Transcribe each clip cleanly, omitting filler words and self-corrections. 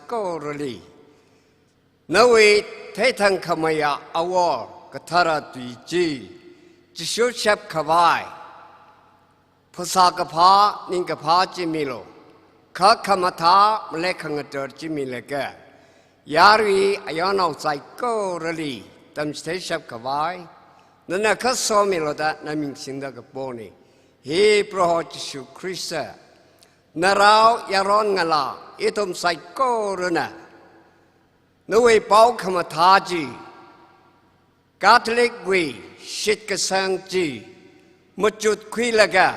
ko rali nawe thay thang khamaya awar kathara tui ji jisho shap khavai phasa kapha ning kapha chimilo kha khamatha mlekhangator chimilaka yari ayanau sai ko rali tam stay shap khavai nana kha somilo da naming sinda kaponi he proho jisho krista narao yaron ngala itom sai ko rana nawe pau khamathaji Catholic we shit kasang ji machut kwilaga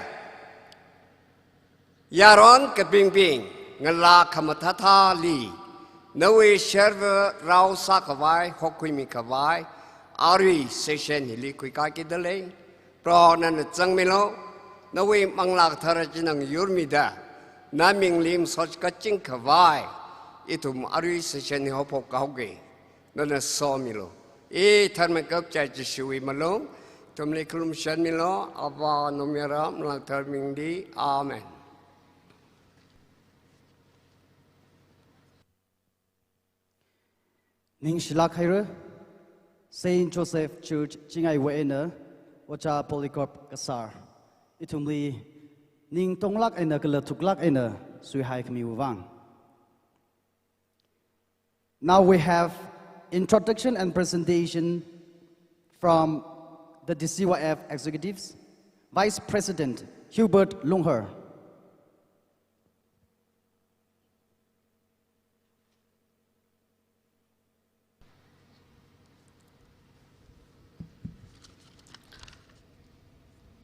yaron ka bing ngala khamathatha li nawe server rao sakawai hokui kawai ari session hili kui ka kidale pro nan changmelo nawe mangla tharajinang yurmida naming lim soch kaching kawai itum ari session ho pok kauge nana somilo e tharma kap chai chisui malong tumle klum shan milo ava nomera mlang tharming di amen Ning Shila Khaira Saint Joseph Church Chingai Waena Wacha Polycarp Kasar Itumli Ning Tonglak Ena Kala Tuklak Ena Sui Hai Kami Wang. Now we have introduction and presentation from the DCYF executives. Vice President Hubert Lungher.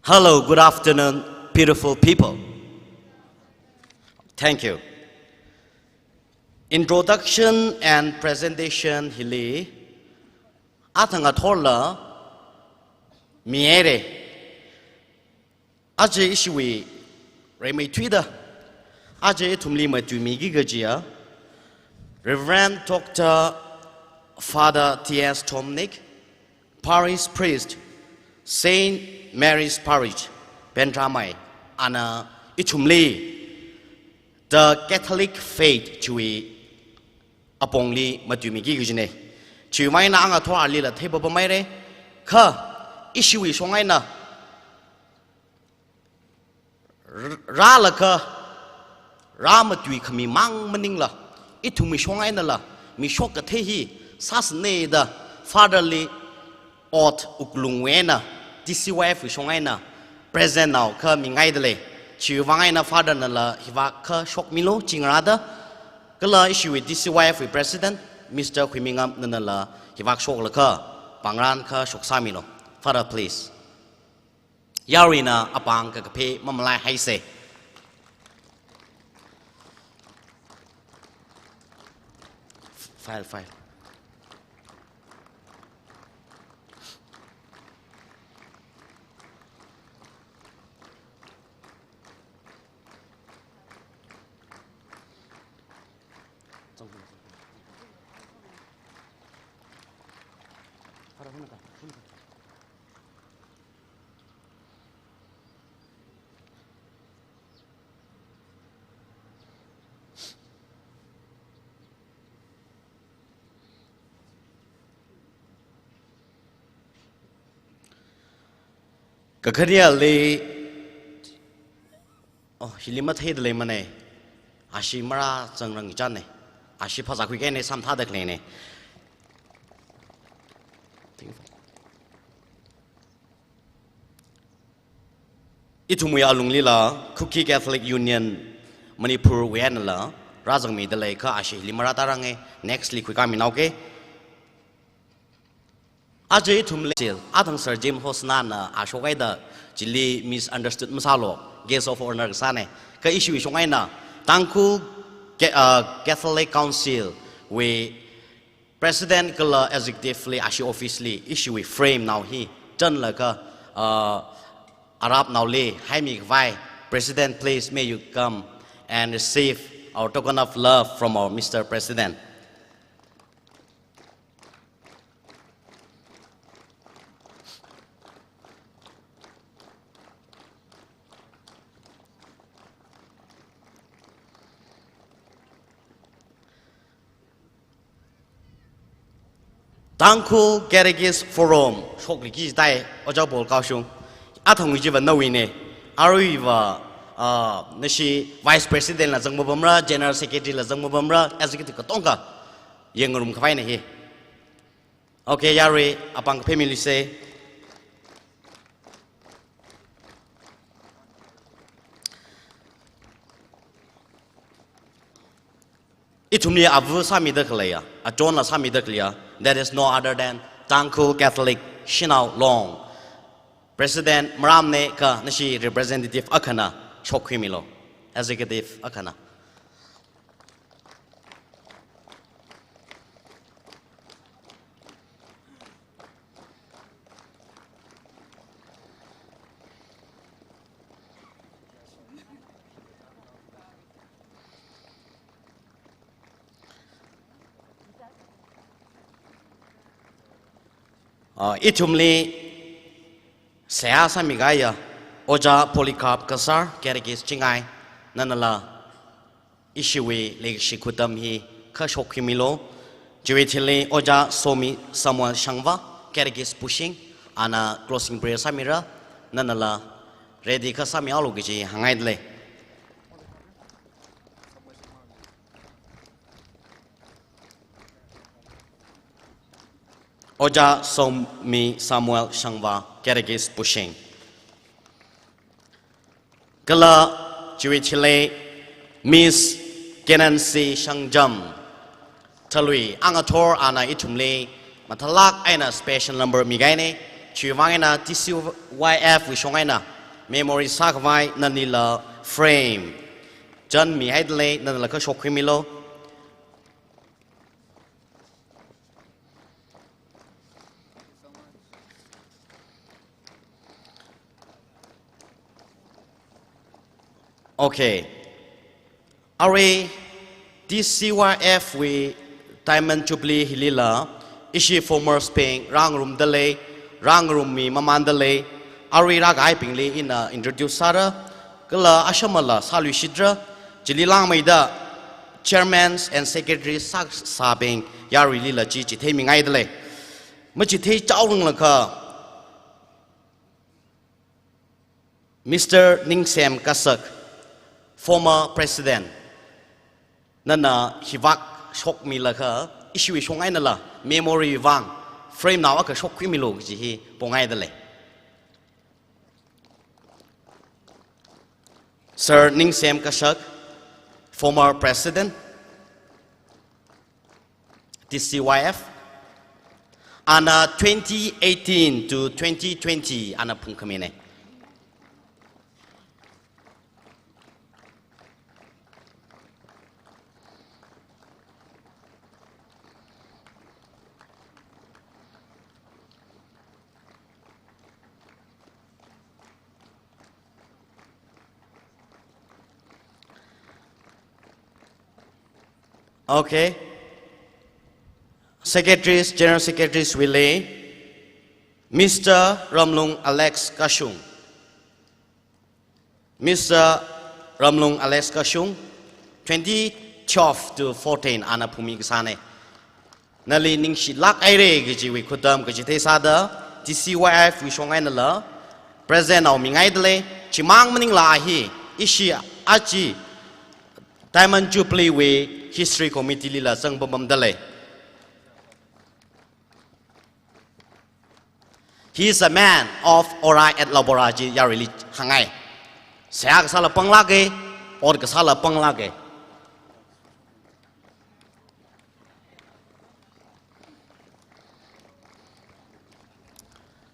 Hello, good afternoon, beautiful people. Thank you. Introduction and presentation hili atanga thola miere aje ishiwi remei twida aje tumli matumi gigajia Reverend Dr. Father T.S. Tomnik, Parish Priest, Saint Mary's Parish, Bentramai, Anna Itumli, the Catholic faith chui apongli matumigi gijine. Chui na anga thoa lila thebo bamaire, ka ishiwi songai na ra ka ra matui kami mang maning la itumi songai na la mi shok ka thehi sas ne da fatherly ot uklungwena DCYF songai na present now ka mi ngai dele chi wangai na father na la hiwa ka shok milo chingrada kala issue with DCYF president Mr. Kwimingam na la hiwa shok la ka pangran ka shok samilo father please yarina apang ka phe mamalai hai se file Kakaria le oh hilima thay le mane ashi mara changrang chane ashi phasa khui ne sam tha dakle ne itumuya lungli la Kuki Catholic Union Manipur wen la rajang mi dale ka ashi limara tarange next li khui ka minauke Ajay tumle jil atang Sir James Hosnana ashokai da jili misunderstood masalo guest of honor sane ka issue shongai na tangku Catholic Council we president kala executively ashi officially issue we frame now he jan la ka Arab now le hai mi vai president please may you come and receive our token of love from our Mr. President. Tangku Gerigis Forum, Shokli Dai, Ojabol Kaoshung, Atongiva Nowine, Ariva, Nashi, Vice President Lazangmubamra, General Secretary Lazangmubamra, Executive Katonga, Yangurum Kaine. Okay, Yari, Apang Pemili say. Itumni avu sami dekleya, a John sami dekleya. That is no other than Tangku Catholic Shinau Long. President Maramne ka nashi representative akana Chokwimilo, executive akana. Itumli saya samigaya Oja Polycarp Kasar Kerikis Chingai Nanala Ishiwi Lake Shikutam hi Kashokimilo Jiwitili Oja Somi Samuel Shangva Kerikis Pushing Ana Closing Prayer Samira Nanala Ready Kasami Alugiji Hangaidle Oja Somi Samuel Shangva Kerikis Pushing Kala Jiwichile Miss Kenansi Shangjam Talui Angator Ana Itumle Matalak Aina Special Number Migaine Chivangina TCYF Wishongaina Memory Sakvai Nanila Frame John Mihaidle Nanalaka Shokwimilo Okay. Are DCYF we Diamond Jubilee Hilila Ishi former Spain Rang Room Delay Rang Room Mi Mamandale Are Ragai Pingli in introduce Sara Gala Ashamala Salu Shidra Jililang Maida Chairmans and Secretaries Sabing Yari Lila Gigi Taming Idle Machite Chowlung Laka Mr. Ningsam Kasak Former President Nana Hivak Shok Milaka Issue Shongainala Memory Vang Frame now a Shok Quimilo Jihi Pongaidale Sir Ningsam Kashak Former President DCYF Ana 2018 to 2020 Ana Punkamine Okay. Secretaries, General Secretaries Willie, Mr. Ramlung Alex Kashung. Mr. Ramlung Alex Kashung, 2012 to 14 Ana Pumi Gsane. Nali Ningshi Lak Aire Giji we Kutam Gajite Sada, TCYF Wishongainala, President of Mingaidle, Chimang Maning Lahi, Ishi Achi, Diamond Jubilee we History Committee Lila Sang Bambamdale. He is a man of Orai at Laboraji Yarili Hangai. Saya Sala Panglage or Kasala Panglage.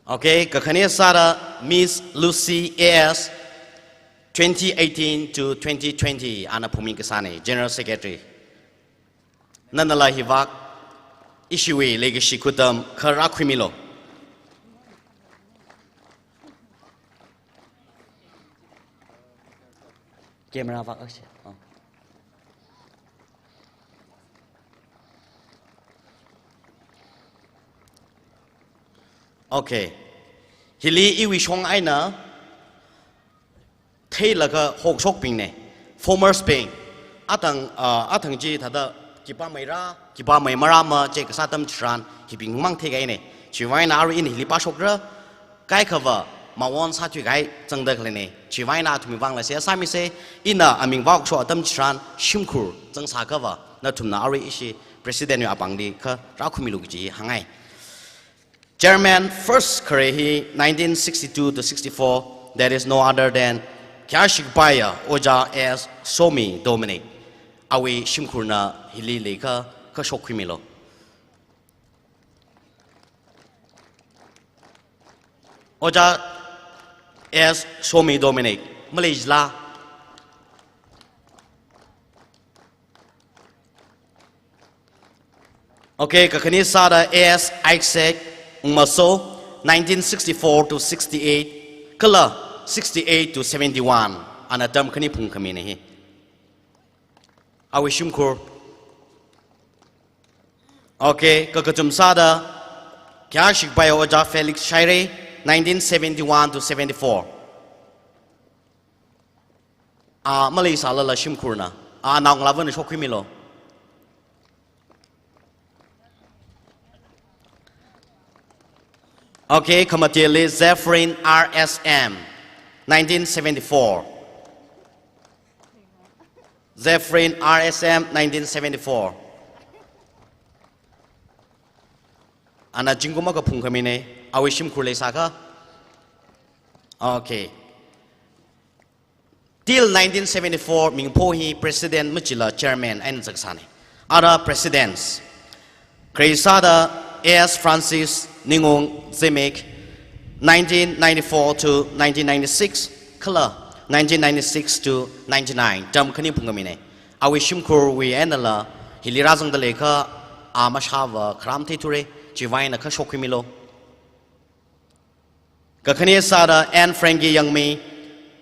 Okay, Kakania Sara Miss Lucy A.S. 2018 to 2020 Ana Pumi Kasane, General Secretary. Nanala Hivak Ishiwi Legacy Kutam Karakwimilo. Camera vak aksi. Okay. Hili iwi shong aina Thay laga hok shok ping ne. Former Spain. Atang ji tada kipa mai mara ma che ka satam chran hi bing mang the gai ne chiwai na ru in hi lipa shokra kai khava ma won sa chu gai chang da khle ne chiwai na thumi wang la se sa mi se ina aming wak sho atam chran shimkhur chang sa ka wa na thum na ri ishi president ya apang di kha ra khumi lu ji hangai chairman first Korehi 1962 to 64 there is no other than Kyashik Baya Oja as Somi Dominic awi shimkurna hili leka ka shokwimilo Oja as Somi Dominic Malaysia okay kakani sada as Isaac Maso 1964 to 68 kala 68 to 71 anatam kani phung kami ne hi awi shimkur okay kakatum sada kyashik bayo oja Felix Shaire 1971 to 74 Malaysia la shimkur na naung lawan shokwimilo okay, Kamatili Zephyrin RSM, 1974. Zephyrin RSM, 1974. Ana jinguma ka phung kami ne, awishim kurle saka. Okay. Till 1974, Mingpo hi President Machila Chairman and Zaksane. Other presidents, Kreisada A.S. Francis Ningong Zemek 1994 to 1996 Kala 1996 to 99 Jam Kani Pungamine Awishim Kur we Enala Hilirazang the Leka Amashava Kram Titure Chivina Kashokimilo Kakani Sada and Frankie Young Me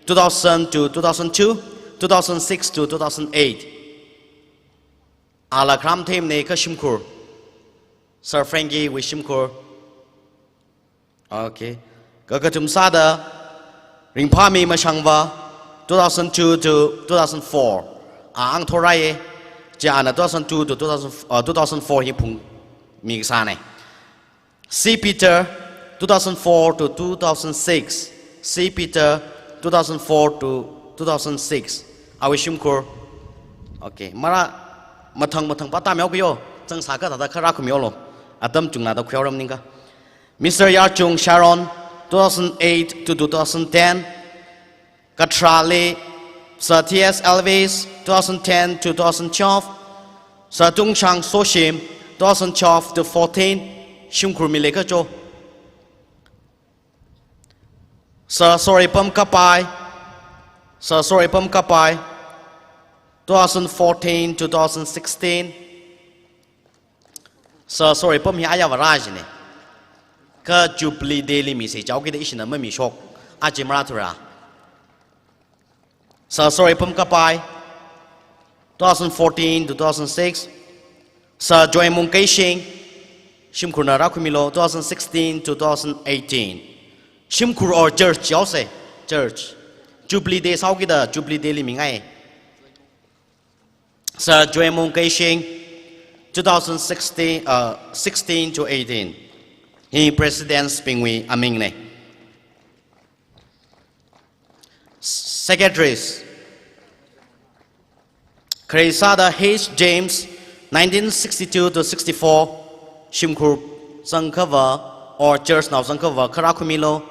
2000 to 2002 2006 to 2008 Ala Kram Team Ne Kashimkur Sir Frankie Wishimkur okay Kakatum Sada Ringpami Mashangva 2002 to 2004 Ang Thoraye Jana 2002 to 2004 Hipung Migsane C. Peter 2004 to 2006 C. Peter 2004 to 2006 Awishimkur okay Mara Matang Patam Yogo Zang Saka Tata Karakumiolo Adam Jungna the Kyoram Ninga Mr. Yarchung Sharon 2008 to 2010 Katrali Sir T.S. Elvis 2010 to 2012 Sir Tung Chang Soshim 2012 to 14 Shimkur Mileka Jo Sir Soripam Kapai 2014 to 2016 Sir Soripam Hiaya Varajine Ka Jubilee Daily Misi Jauki the Ishina Mami Shok Ajimratura Sir Soripam Kapai 2014 to 2006 Sir Joy Mungkai Shing Shimkurna Rakumilo 2016 to 2018 Shimkur or Church Yause Church Jubilee Day Sauki the Jubilee Daily Mingai Sir Joy Mungkai Shing 2016 16 to 18 He President's Pingwi Amingne Secretaries Kreisada H. James 1962 to 64 Shimkur Sankava or Church now Sankava Karakumilo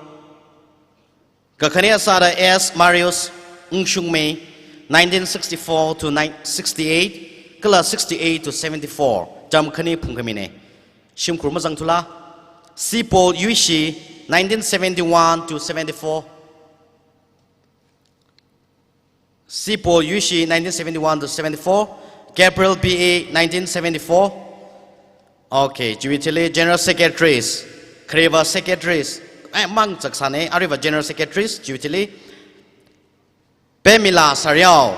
Kakania Sada S. Marius Ngshung Mei 1964 to 68 Kala 68 to 74 Jam Kani Punkamine Shimkur Mazangtula Sipol Yuishi 1971 to 74 Sipol Yuishi 1971 to 74 Gabriel B.A. 1974 okay Juitili General Secretaries Kreva Secretaries Mang Zaksane Arriva General Secretaries Juitili Pemila Sariao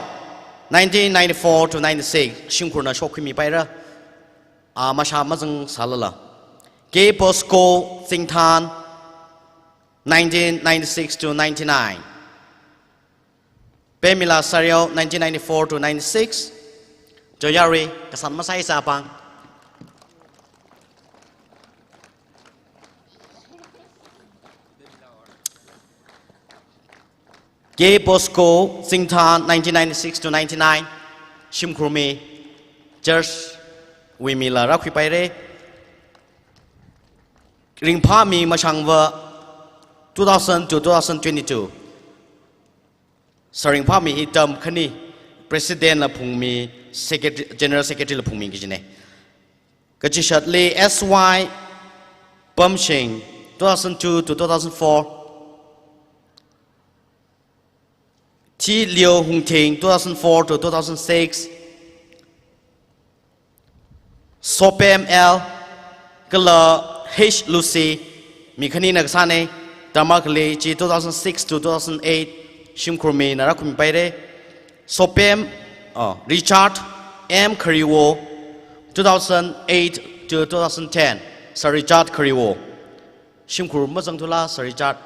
1994 to 96 Shimkurna Shokimi Paira Masha Mazang Salala Gay Bosco Singtan 1996 to 99 Pemila Sariao 1994 to 96 Joyari kesan masai sapang. Gay Bosco Singtan 1996 to 99 Shimkrumi Church Wimila Rakwipaire Ringpami Mashangwa 2000 to 2022 Saringpami Hitam Khani President La Pungmi Secretary General Secretary La Pungmi Gijine Kachishatli SY Bumshing 2002 to 2004 T. Liu Hungting 2004 to 2006 Sopem L. Gala H. Lucy Mikani Nagasane Damakli G 2006 to 2008 Shimkurmi Narakumi Baire Sopem Richard M. Kariwo 2008 to 2010 Sir Richard Kariwo Shimkur Mazangtula Sir Richard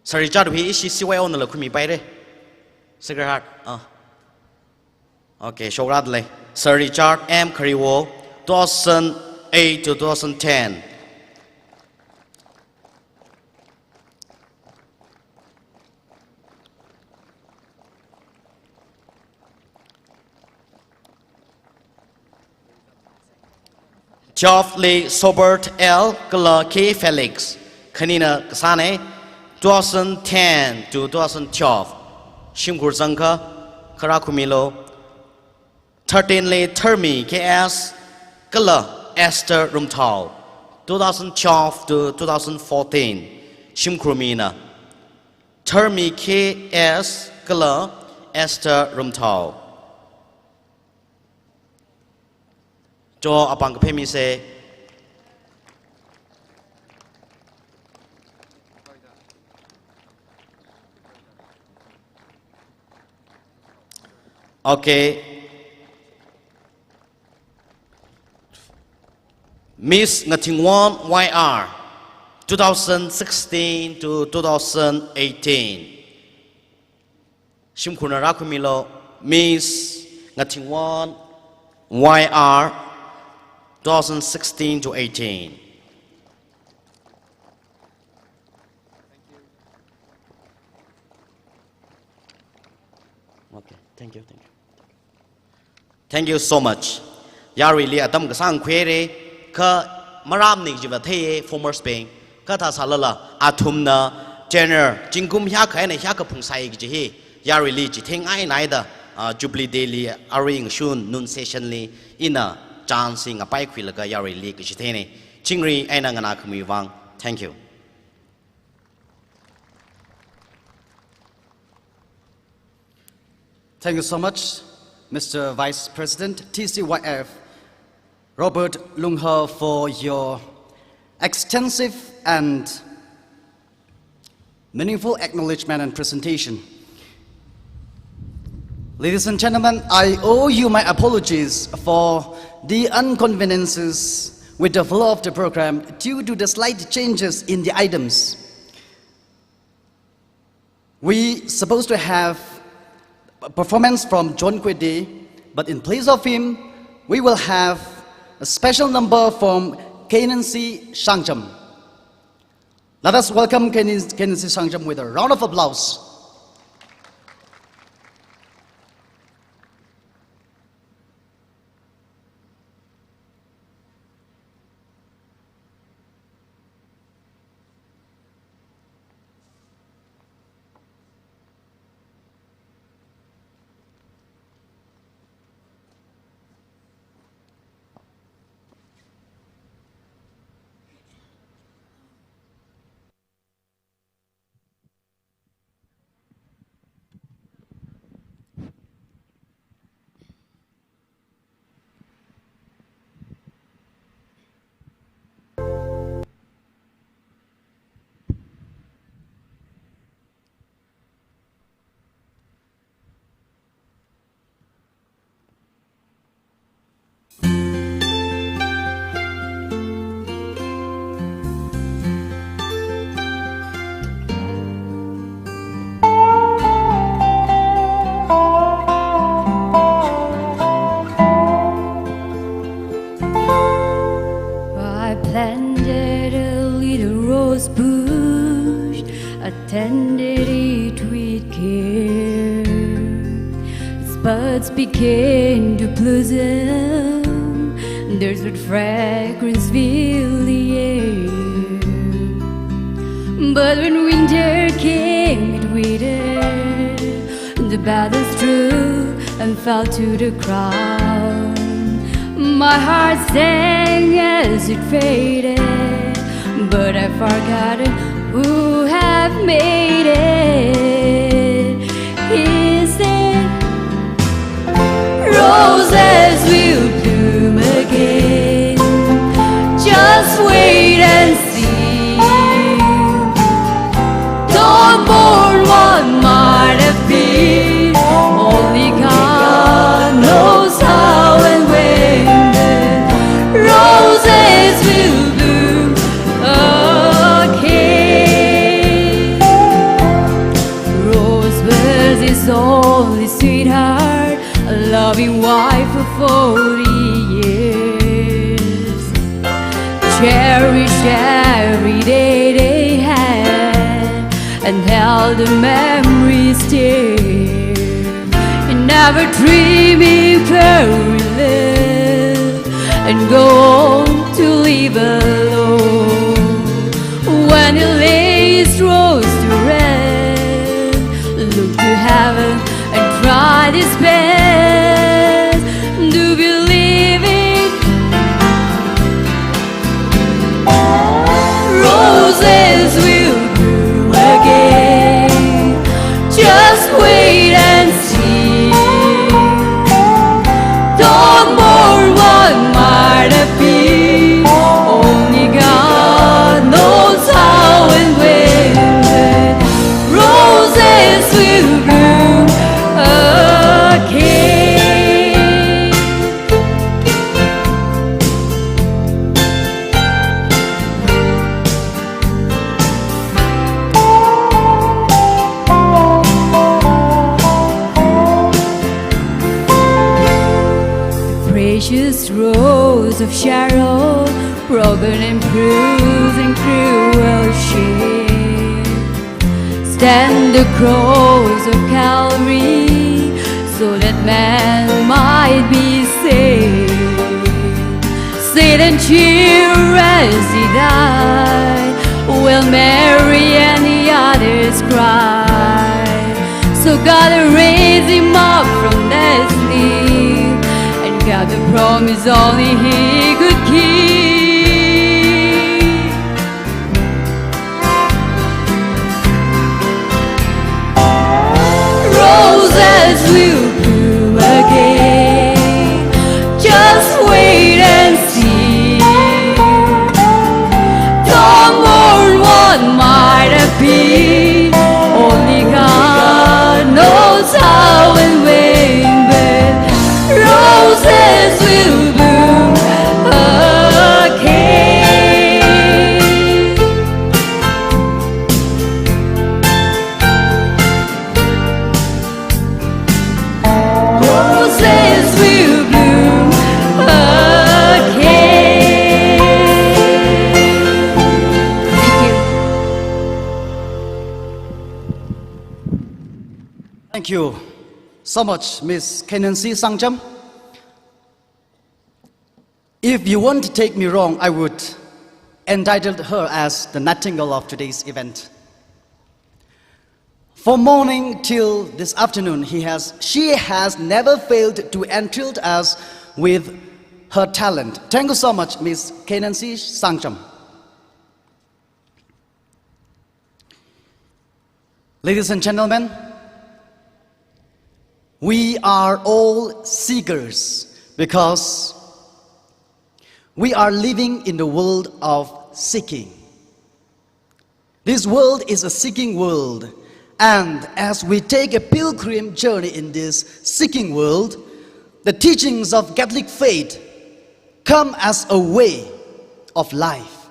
Sir Richard he is siway on the Lakumi Baire Secret Heart Okay, show radley. Sir Richard M. Kariwo 2008 to 2010 Geoffrey Sobert L. Gala K. Felix Kanina Kasane 2010 to 2012 Shimkur Zanka Karakumilo 13ly Termi KS Gala Esther Rumtau 2012 to 2014 Shimkurmina Termi KS Gala Esther Rumtau Jo apang kepemi se Okay Miss Ngatingwon YR 2016 to 2018 Shimkuna Rakumilo Miss Ngatingwon YR 2016 to 18 Okay, thank you. Thank you so much. Yari li atam kasang query ka maram ni jiva the former Spain ka tha salala athumna general jingkum hya khaina hya ka phungsai gi hi yari li ji theng ai nai da jubilee daily aring shun nun session li ina chancing apai khwil ga yari li gi the ne chingri aina ngana khmi wang. Thank you. Thank you so much, Mr. Vice President TCYF Robert Lungha, for your extensive and meaningful acknowledgement and presentation. Ladies and gentlemen, I owe you my apologies for the inconveniences with the flow of the program due to the slight changes in the items. We supposed to have a performance from John Kwede, but in place of him, we will have a special number from Kenensi Shangjam. Let us welcome Kenensi Shangjam with a round of applause. Buds begin to blossom, there's with fragrance fill the air. But when winter came, it withered, the battles drew and fell to the ground. My heart sang as it faded, but I forgot who have made it. He said, roses will bloom again, just wait and see. Don't mourn what might have been, only God knows how and when. Roses will bloom again. Rosebud is only sweetheart, a loving wife for 40 years. Cherish every day they had and held the memories dear. And never dreaming where we live and go on to live alone. When the lace rose to red, look to heaven and try this best to believe it. Roses will bloom again, just wait and see. Don't mourn what might have been, only God knows how and when. Roses will bloom again. Precious rose of Sharon, broken and bruised and cruel shape, stand the cross of Calvary, so that man might be saved. Satan cheer as he died, while Mary and the others cried. So God raised him up from death's sleep, and got the promise only he could keep. Roses will bloom again, just wait and see. Don't mourn what might have been, only God knows how and when. But roses will bloom again. Roses will bloom again. Thank you. Thank you so much, Miss Kenancy Sangjam. If you won't take me wrong, I would entitle her as the nightingale of today's event. From morning till this afternoon, she has never failed to enthrill us with her talent. Thank you so much, Miss Kenancy Sangjam. Ladies and gentlemen, we are all seekers because we are living in the world of seeking. This world is a seeking world, and as we take a pilgrim journey in this seeking world, the teachings of Catholic faith come as a way of life.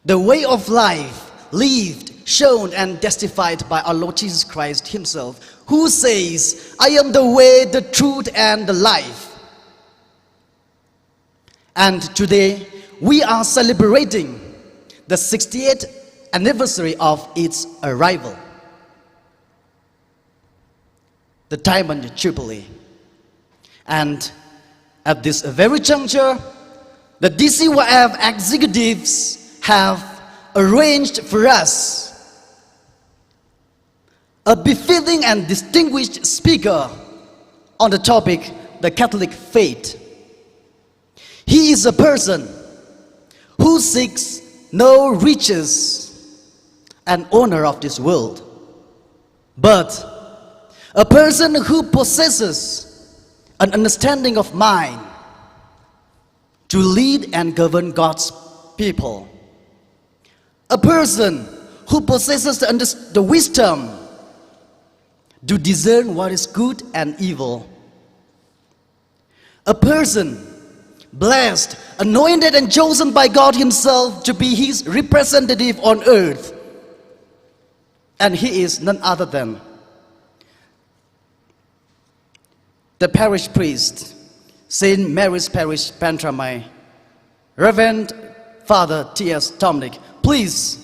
The way of life lived, shown and testified by our Lord Jesus Christ himself, who says, I am the way, the truth and the life. And today we are celebrating the 68th anniversary of its arrival. the Diamond Jubilee. And at this very juncture, the DCYF executives have arranged for us a befitting and distinguished speaker on the topic, the Catholic faith. He is a person who seeks no riches and honor of this world, but a person who possesses an understanding of mind to lead and govern God's people. A person who possesses the wisdom to discern what is good and evil. A person blessed, anointed and chosen by God himself to be his representative on earth. And he is none other than the parish priest, St. Mary's Parish, Pantramai, Reverend Father T.S. Tomnick. Please,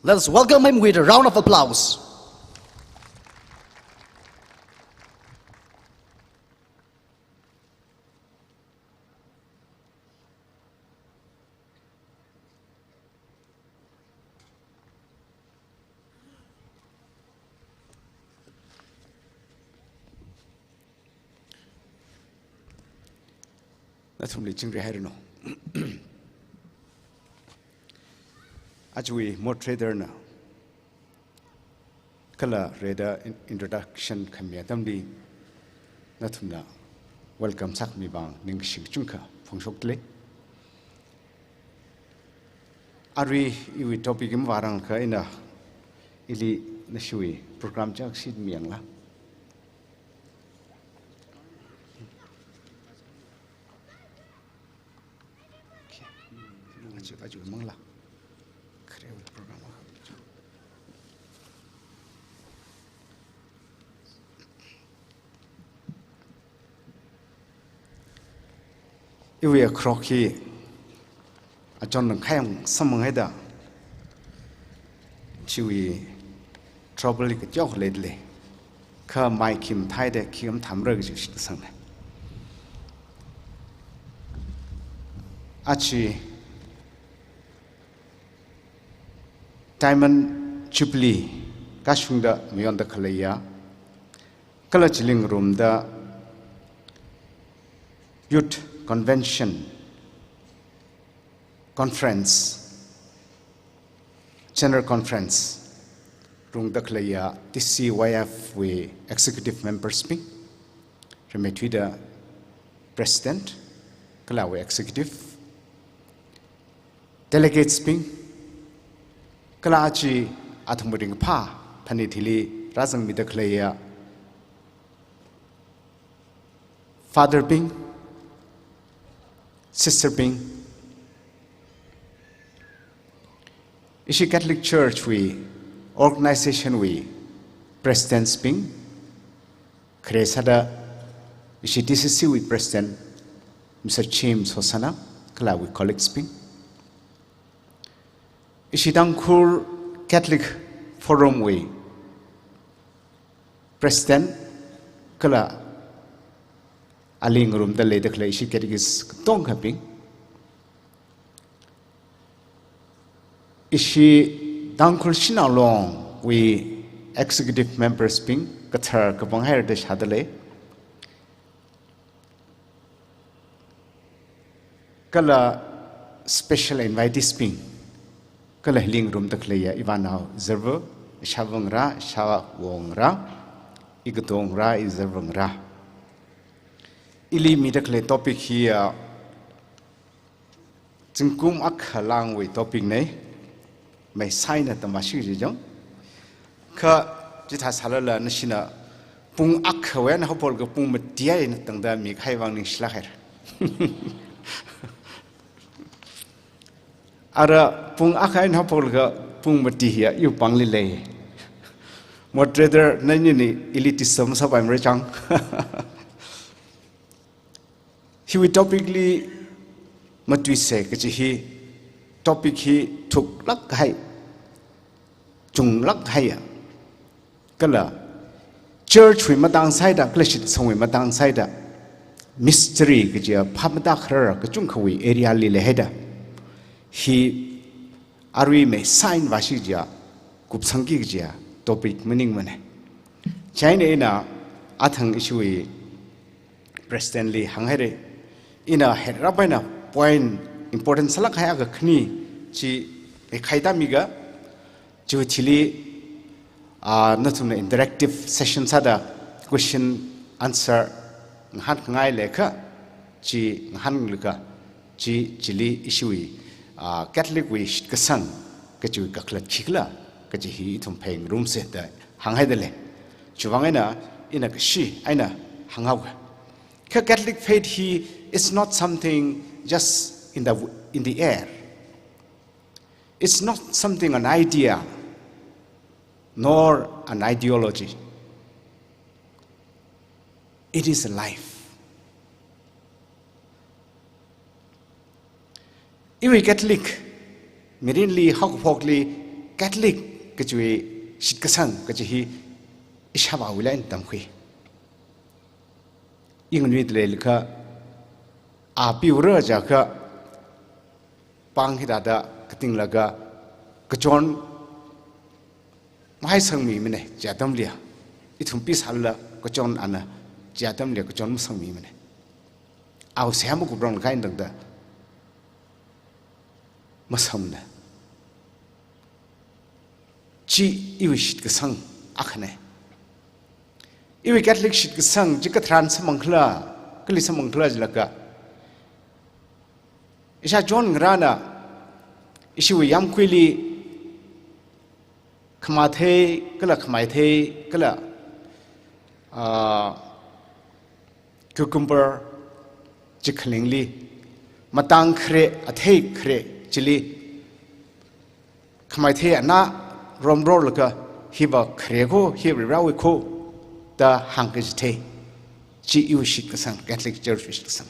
let us welcome him with a round of applause. That's only chingre hai no. Ajui more trader na. Kala reda introduction khamya tamdi. Nathumna welcome sak mi bang ning shing chungka phongshok tle. Ari iwi topic im warang ka ina ili nashui program jak sid miang la. Aju mangla kreul program iwi akroki ajon nang khayang samang heda chiwi trouble ke jok ledle kha mai kim thai de kim tham reg ji sang ne achi Diamond Jubilee Kashungda Mionda Kalaya Kala Chilling Room the Youth Convention Conference General Conference Room the Kalaya DCYF we executive members speak Remetwida President Kalawe executive delegates speak Kalachi Atumuring Pa, Panitili, Razang Midaklaya, Father Bing, Sister Bing. Ishi Catholic Church, we, organization, we, President Bing, Kresada, Ishi DCC, we, President, Mr. James Hosana, Kalawi colleagues Bing. Ishidangkur Catholic Forum we President Kala Aling Room the Lady Clay she is Tong Happy Ishi Dankul Shina Long we executive members being Qatar Kabang Heritage Hadale Kala special invitees being Kala hiling room the Klaya Ivana Zervo, Shavungra, Shawa Wongra, Igatongra is Zervungra. Ili midakle topic here Zinkum ak halang with topic ne, may sign at the machine jong. Ka Jita Salala Nashina Pung ak when Hopol go Pum Dia in Tanga make Haivang Schlacher. Ara pung akain hapolga pung mati hiya yu pangli lay. Moderator nanyini elitism sa paimre chang. He will topically matui se kachi hi topic hi thuk lak hai chung lak hai kala church วิมาตังไซด์ก็เลยชิดสงวิมาตังไซด์mystery ก็จะภาพมันตาคราก็จุงขวิ area ลิเลเหดฮีอารีไม่ sign ว่าสิจ้ากุบสังกิกจ้า topic มันนิ่งมันใช่เนี่ยนะอาทังอิชุย president ลีหังให้เลยอินะเหตุรับไปนะ point important สลักให้อากับนี่จีใครตามีกะจูทิลีนั่นทุน interactive session ซะดะ question answer หันง่ายเลยค่ะจีหันเลยค่ะจีจิลีอิชุยCatholic วิชก็สั่งก็จูก็คลัดชิกละก็จะฮีทุ่มเพลงรูมเสร็จได้หังให้ได้เลยจูวังไงนะอินักชีไอ้นะหังเอาแค่ Catholic faith he is not something just in the air it's not something an idea nor an ideology it is a lifeอีวีแคทอลิกมีรินลีฮอกพอกลีแคทอลิกก็จะชิดกระสังก็จะฮีอิชาบาวิลัยตั้งคุยยิ่งนี้เลยก็อาปิวเรจากก็ปังฮิดาดะก็ติงละก็กระจอนไม่ให้สังมีมันเลยจะตั้มเลียอีทุ่มปีศาจละกระจอนอันน่ะจะตั้มเลียกระจอนไม่สังมีมันเลยเอาเสียมุกุบรองกันตั้งแต่มาสมนะจีอีวิชิตกสังอักเน่อีวิแคทอลิกชิตกสังจีกทรานสมังคลาก็ลิสมังคลาจละกะอิชาจอนกรานะอิชิวิยามคุยลีขมาเทก็ละขมายเทก็ละคุกุมเบอร์จิขลิงลีมาตังเครอเทเครจิลีขมายเทน่ารอมโรลก็ฮิบะเครโคฮิบราวิโคตาฮังกิจเทจีอิวชิตกสัง Catholic Church วิชิตกสัง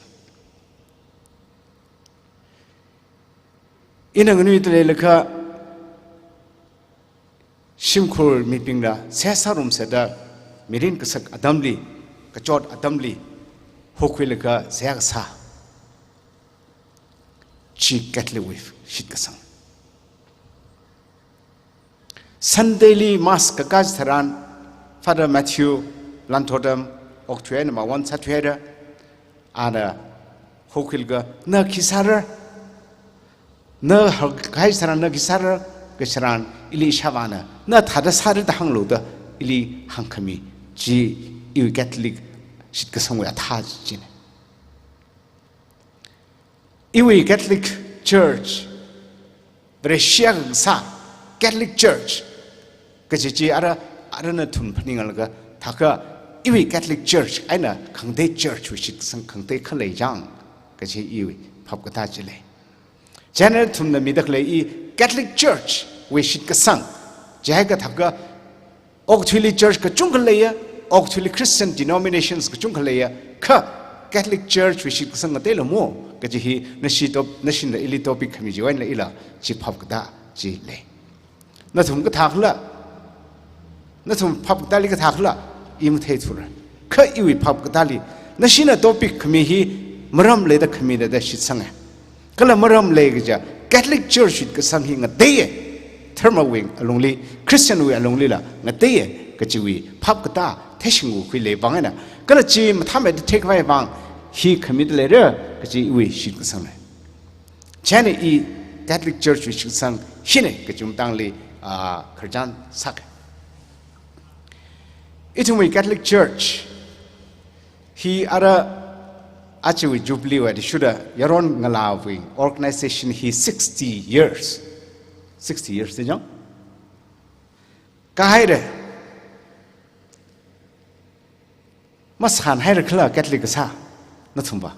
อินังนุยตเลยก็ชิมคูลมีปิงละเสียสารุมเสดามีรินกษักอดัมลีกจอดอดัมลีฮุกวิลก็เสียกษาจีแคทอลิกวิฟชิดกสัง Sundayly Mass กกัจทราน Father Matthew Lanthodam ออกช่วยมาวันสัตว์ช่วยละอันฮุกวิลก็เนื้อคิสาระเนื้อหกใครสารเนื้อกิสาระก็สารอิลิชาวานะเนื้อทัดสารดังโลดอิลิหังขมีจีอิวแคทอลิกชิดกสังเวทาจินอิวแคทอลิก Church บริเชียงซา Catholic Church ก็จะจีอะไรนั่นทุนพนิงอะไรก็ถ้าก็อิวแคทอลิก Church ไอ้น่ะขังเด Church วิชิตกสังขังเดขเลยจังก็จะอิวพับกตาจิเลยGeneral ทุนนั้นมีดักเลยอี Catholic Church วิชิตกสังจะให้ก็ถ้าก็ Auxiliary Church ก็จุงกันเลยอะ Auxiliary Christian denominations ก็จุงกันเลยอะค่ะ Catholic Church วิชิตกสังก็เตลโมก็จะฮีนชิตนชินอิลิโตปิคมีจวันเลยอีละจีพับกตาจีเลยนั่นทุนก็ทักละนั่นทุนพับกตาลีก็ทักละอิมเทตุระค่ะอีวิพับกตาลีนชินโตปิคมีฮีมรำเลยดักมีได้ชิตสังก็เลยมารำเลยก็จะ Catholic Church ก็สังหิงกันเตะเทอร์มาวิงอลงลีคริสเตียนวิงอลงลีละกันเตะก็จะวิพับกตาเทชิงกูคุยเลยบางไงนะก็เลยจีมาทำให้เทคไว้บางฮีขมิดเลยเด้อก็จะวิชิดก็สังเลยเช่นอี Catholic Church วิชิดสังฮินก็จุ่มตั้งเลยคริสเตียนสักอีทุ่มวิ Catholic Church ฮีอะไรActually, Jubilee where should Yaron Ngalawi organization he 60 years. 60 years, did you? Kahire. Mas han hair kla Catholic sa. Natumba.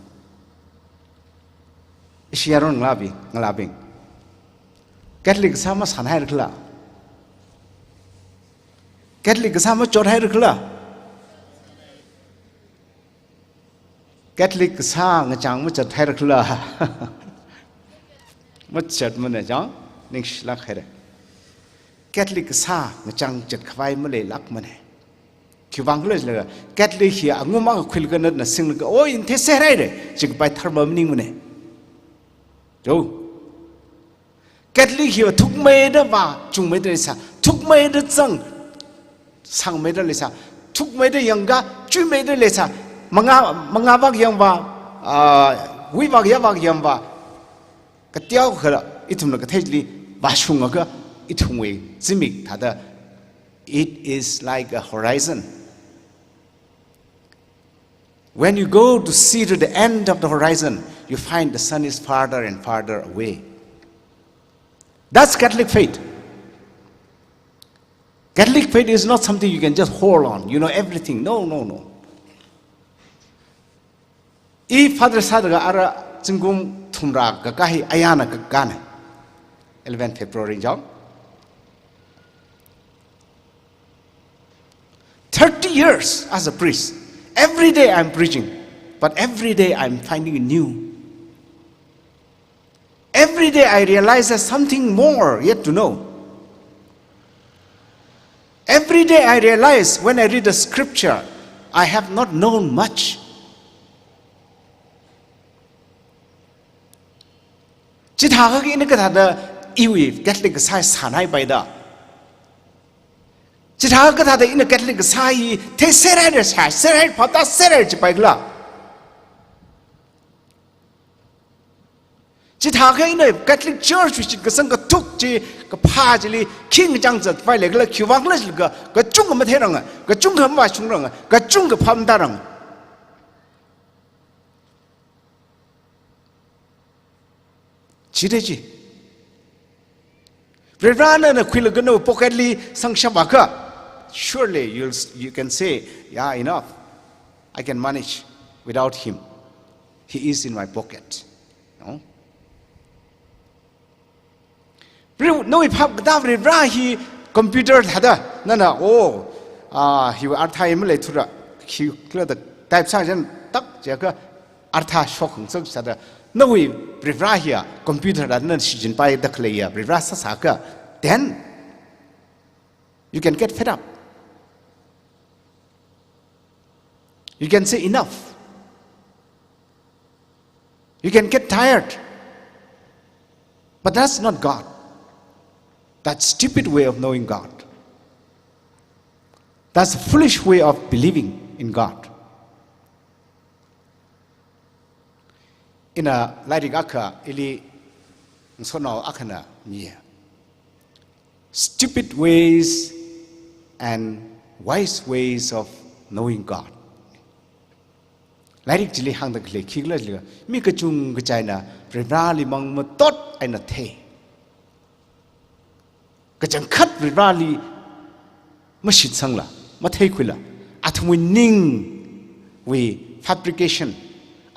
Is Yaron Ngalawi. Catholic sa mas han hair kla. Catholic sa mas jod hair kla. Catholic sang chang mu chat hair kla mu chat mu ne jang ning shlak hair Catholic sang chang chat khwai mu le lak mu ne คิวังเลยเลยแกตลิกเฮียงูมากคุยกันนั่นนะสิ่งนึงโอ้ยอินเทเซไรเลยจึงไปทำแบบนี้มันเนี่ยดูแกตลิกเฮียทุกเมื่อเดือนว่าจุงเมื่อเดือนsaทุกเมื่อเดือนจังสังเมื่อเดือนเลยsaทุกเมื่อเดือนยังกะจุยเมื่อเดือนเลยsaมังอาบักยังว่าวิบักยังว่ากะเตี้ยวเขาละอีทุ่มละกะเทจลีบาชุงก็อีทุ่มเวจิมิกท่าเด it is like a horizon when you go to see to the end of the horizon you find the sun is farther and farther away that's Catholic faith Catholic faith is not something you can just hold on you know everything no if Father Sadga ara Jingum Tumra Gakahi Ayana Gagane 11 February John 30 years as a priest every day I'm preaching but every day I'm finding new every day I realize there's something more yet to know every day I realize when I read the scripture I have not known muchจิตหาเขากินก็ทัดอีวีแกทลิกสายสานให้ไปด้จิตหาก็ทัดอินแกทลิกสายเทเซเรเดสายเซเรพอตาเซเรจะไปกละจิตหาเขาอินแกทลิกเชิร์ชจิตก็สังก็ทุกจีก็พาจิลีคิงจังจัดไปเลยก็เลยคิววังเลยก็จุ่งก็มาเทรังก็จุ่งก็มาชุงรังก็จุ่งก็พัมดารังชีเดจีเรื่องนั้นนะคุยกันว่า pocketly สังชบักะ surely you can say yeah enough I can manage without him he is in my pocket no เรื่องนู้นภาพกระดาษเรื่องฮีคอมพิวเตอร์ทัดนั่นนะโอ้he ว่าอัฐายมันเลยทุระ he ก็เลยแต่ type สั่งฉันตักเจ้าก็อัฐายช็อกของสักสัตว์นู้นบริวารเฮียคอมพิวเตอร์นั้นสิ่งไปดักเลยบริวารสักสัก then you can get fed up you can say enough you can get tired but that's not God that's stupid way of knowing God that's a foolish way of believing in God in a like aka ili sono akana mia stupid ways and wise ways of knowing God like jili hang da kle khigla jili mi ka chung ka chaina prali mang ma tot aina the ka chang khat prali ma shit sangla ma thei khula athmu ning we fabrication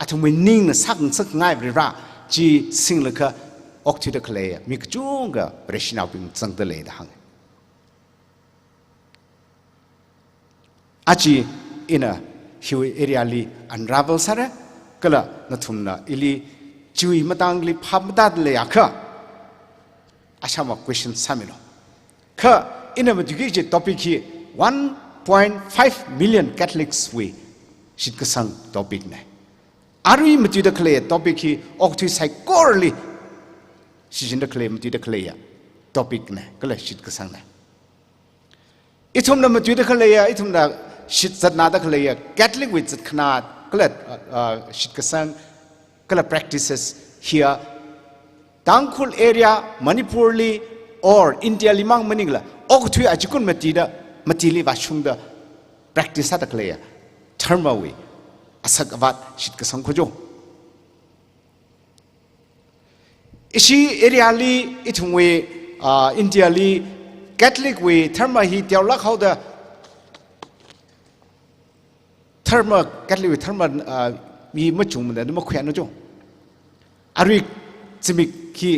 athmu ning na sak ngai ra ji sing la ka ok tu da kle mi ka chung ga preshina ping sang da le da hang achi ina hiu area li unravel sare kala na thumna ili chui matang li phamda le yakha ashama question samilo kha ina education topic hi 1.5 million Catholics we shit ka sang topic ne arui mati da kle topic hi ok tu sai korli shijin da kle mati da kle ya topic ne kala shit ka sang ne ithum na mati da kle ya ithum na shit zat na da kle ya Catholic with zat khna kala shit ka sang kala practices here Tangkhul area Manipurli or India limang maningla ok tu ajikun mati li washung da practice da kle ya therma we asak abat shit ka sang khojo ishi area li ithungwe India li Catholic we therma hi tiawlak how da therma Catholic we therma mi ma chung da ma khyan no jo ari chimik ki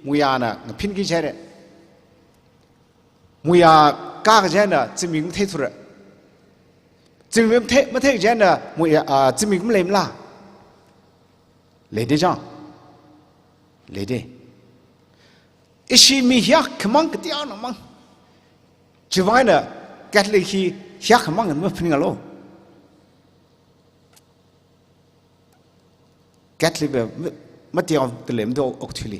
muya na phin ki chere muya ka ga jana chimik thei thura chimik thei ma thei jana muya chimik ma lem la le de jang le de ishi mi hyak khamang ktia na mang chiwaina Catholic hi hiya khamang ngan ma phning alo Catholic ma tiaw tlem do okthuli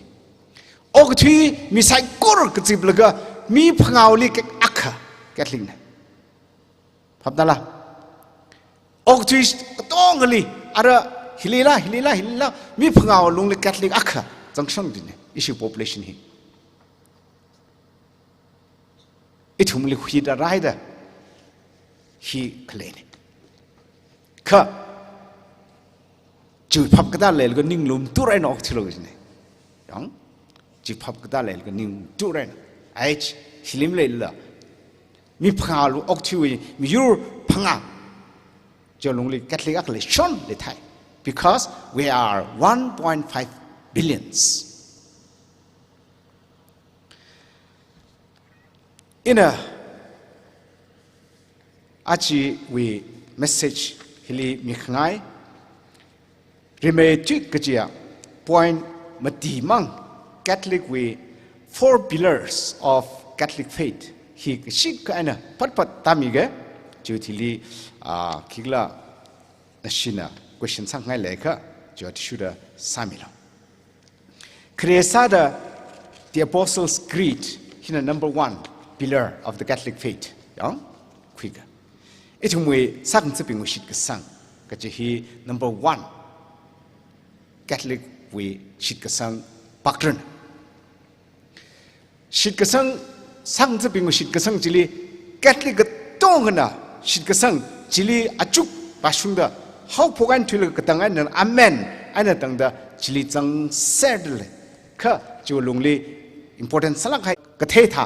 okthi mi sai kor ka chip laga mi phangau li ke akha Catholic na phabdala okthi tong li ara hilila mi phangau lung le Catholic akha changshang din issue population hi ithum li khui da raida hi khlene kha chư pháp cái ta lấy cái ninh lùm tu ra nó thì rồi này, đúng, chư pháp cái ta lấy cái ninh tu ra, ai hilim lấy là, mi phang lu ốc chui, mi yu phang à, cho lùng li Catholic ác lấy son để thay, because we are 1.5 billions. In a, achi we message hili mi khangai. Remedy kajia point mati mang Catholic we 4 pillars of Catholic faith hi shik ka ana pat tamige juthili khigla nashina question sang ngai lekha jotishuda samila Kresada the Apostles' Creed hina number 1 pillar of the Catholic faith yang kwiga itumwe sakn tsiping shit ka sang kaji number 1 Catholic we shit kasang patron shit kasang sang tseping shit kasang chili Catholic tong na shit kasang chili achuk pasungda how pogan thil ka tangan amen ana tangda chili chang sedle kha chulungli important salak hai ka the tha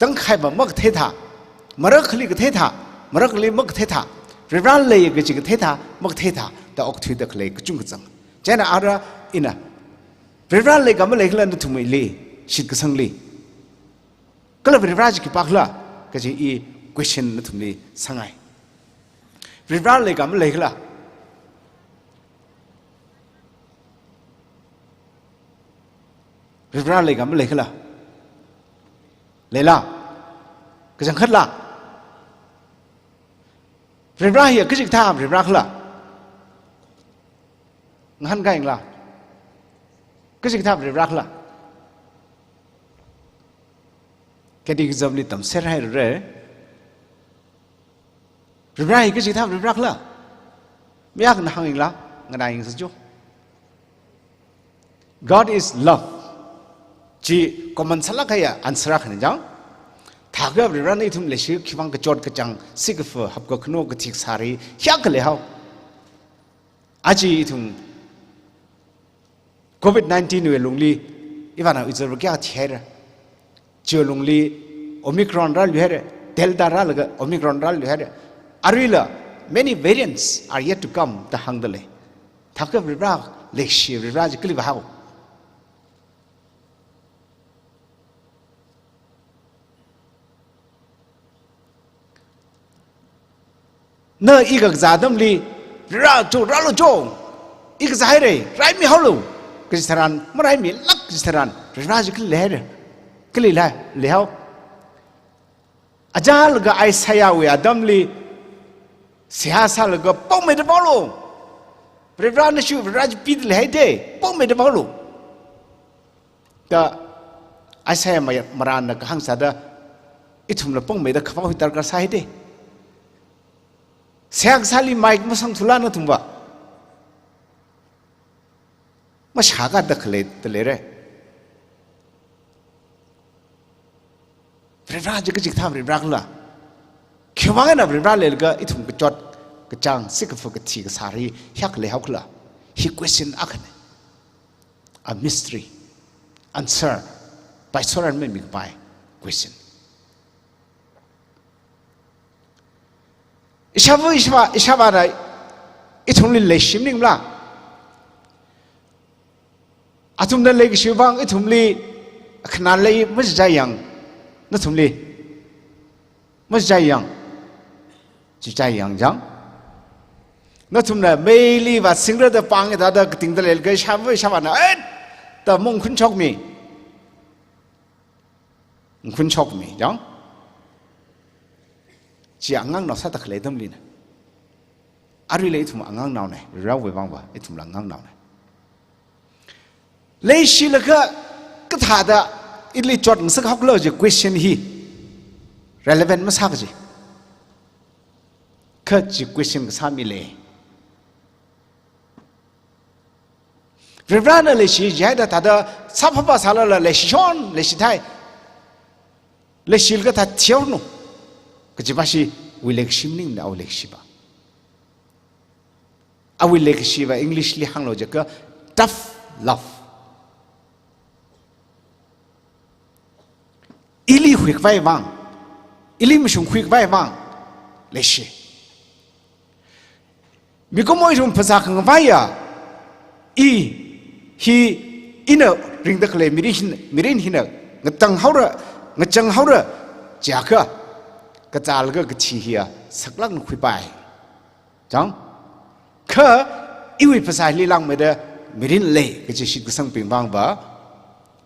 tang khai ba mak the tha marak khli ka the tha marak li mak the tha rebran le ka chi ka the tha mak the tha the octave the clay chung chang jana ara ina rivra le gam le khlan thu mai le shit ka sang le kala rivra ji ki pakla ka ji e question na thu le sangai rivra le gam le khla rivra le gam le khla le la ka jang khat la rivra hi ka ji tha rivra khla nghan gai la cái gì tháp rác là cái đi dầm đi tầm xét hay rồi rác cái gì tháp rác là mấy anh hàng hình là người này hình sao God is love chỉ có mình sát cái à answer cái này thà cái rác này thùng lịch sử khi mang cái chốt cái trang sig cái phở hấp cái khnu cái thiệt sari hiác cái lẽ hao aji thùng COVID-19 we lungli ivana izor kya thera che lungli omicron ra lhere delta ra laga omicron ra lhere arila many variants are yet to come the hangdale thakka vibra lekshi vibra kli bahau na igak zadam li ra lo jo ik zaire rai mi halu Kristaran marai mi lak Kristaran raj kli leher kli la lehau ajal ga Isaiah we adam li sihasa ga pom me de bolo rivran shu raj pid le de pom me de bolo ta Isaiah maran na hang sada ithum la pom me da khawa hitar ka sai de siak sali mic masang thulana thumba मशाका दखले तले रे ब्रेब्रा जग जिथा ब्रेब्रा ला खिवांग ना ब्रेब्रा लेगा इथुम के चोट के चांग सिक fuck थी के सारी हक ले हकला ही क्वेश्चन अखने a mystery answer by soran me by question ishava rai ithum li le shimning la atum na legi shivang itum li khna lei mas jayang na thum li mas jayang chi jayang jang na thum na meili wa singra da pang da da ting da lel ga shawa na ta mong khun chok mi jang จีอ่างงังนอสัตะเคลดมลินอาริเลยทุ่มอ่างงังนาวเนี่ยเราไว้บ้างว่าไอ้ทุ่มหลังงังนาวเนี่ยเลยสิละก็ถ้าได้อิลิจอดสักฮักเลยจะ question ฮี relevant มาสักจีก็จี question ก็สามีเลยเรื่องนั้นเลยสิย้ายได้ถ้าได้สับภาษาละเลยสิชอนเลยสิไทยเลยสิก็ถ้าเที่ยวนู่ก็จะว่าสิวิเลกชิมนิ่งเอาเล็กชิบะเอาวิเลกชิบะอังกฤษลิฮังโลจะก็ tough loveอิลีหุยไว้บ้างอิลีไม่ชงหุยไว้บ้างเลยสิมีก็ไม่รู้ภาษาขังไว้อะอีฮีอินเนอร์ริงตะเคลมิรินหินเงจังเขาระจากก็จาลก็ชี้เฮียสักลักนคุยไปจังคืออีวิภาษาลีลังไม่ได้มิรินเล่ก็จะชิดก็สังเปิงบางบ่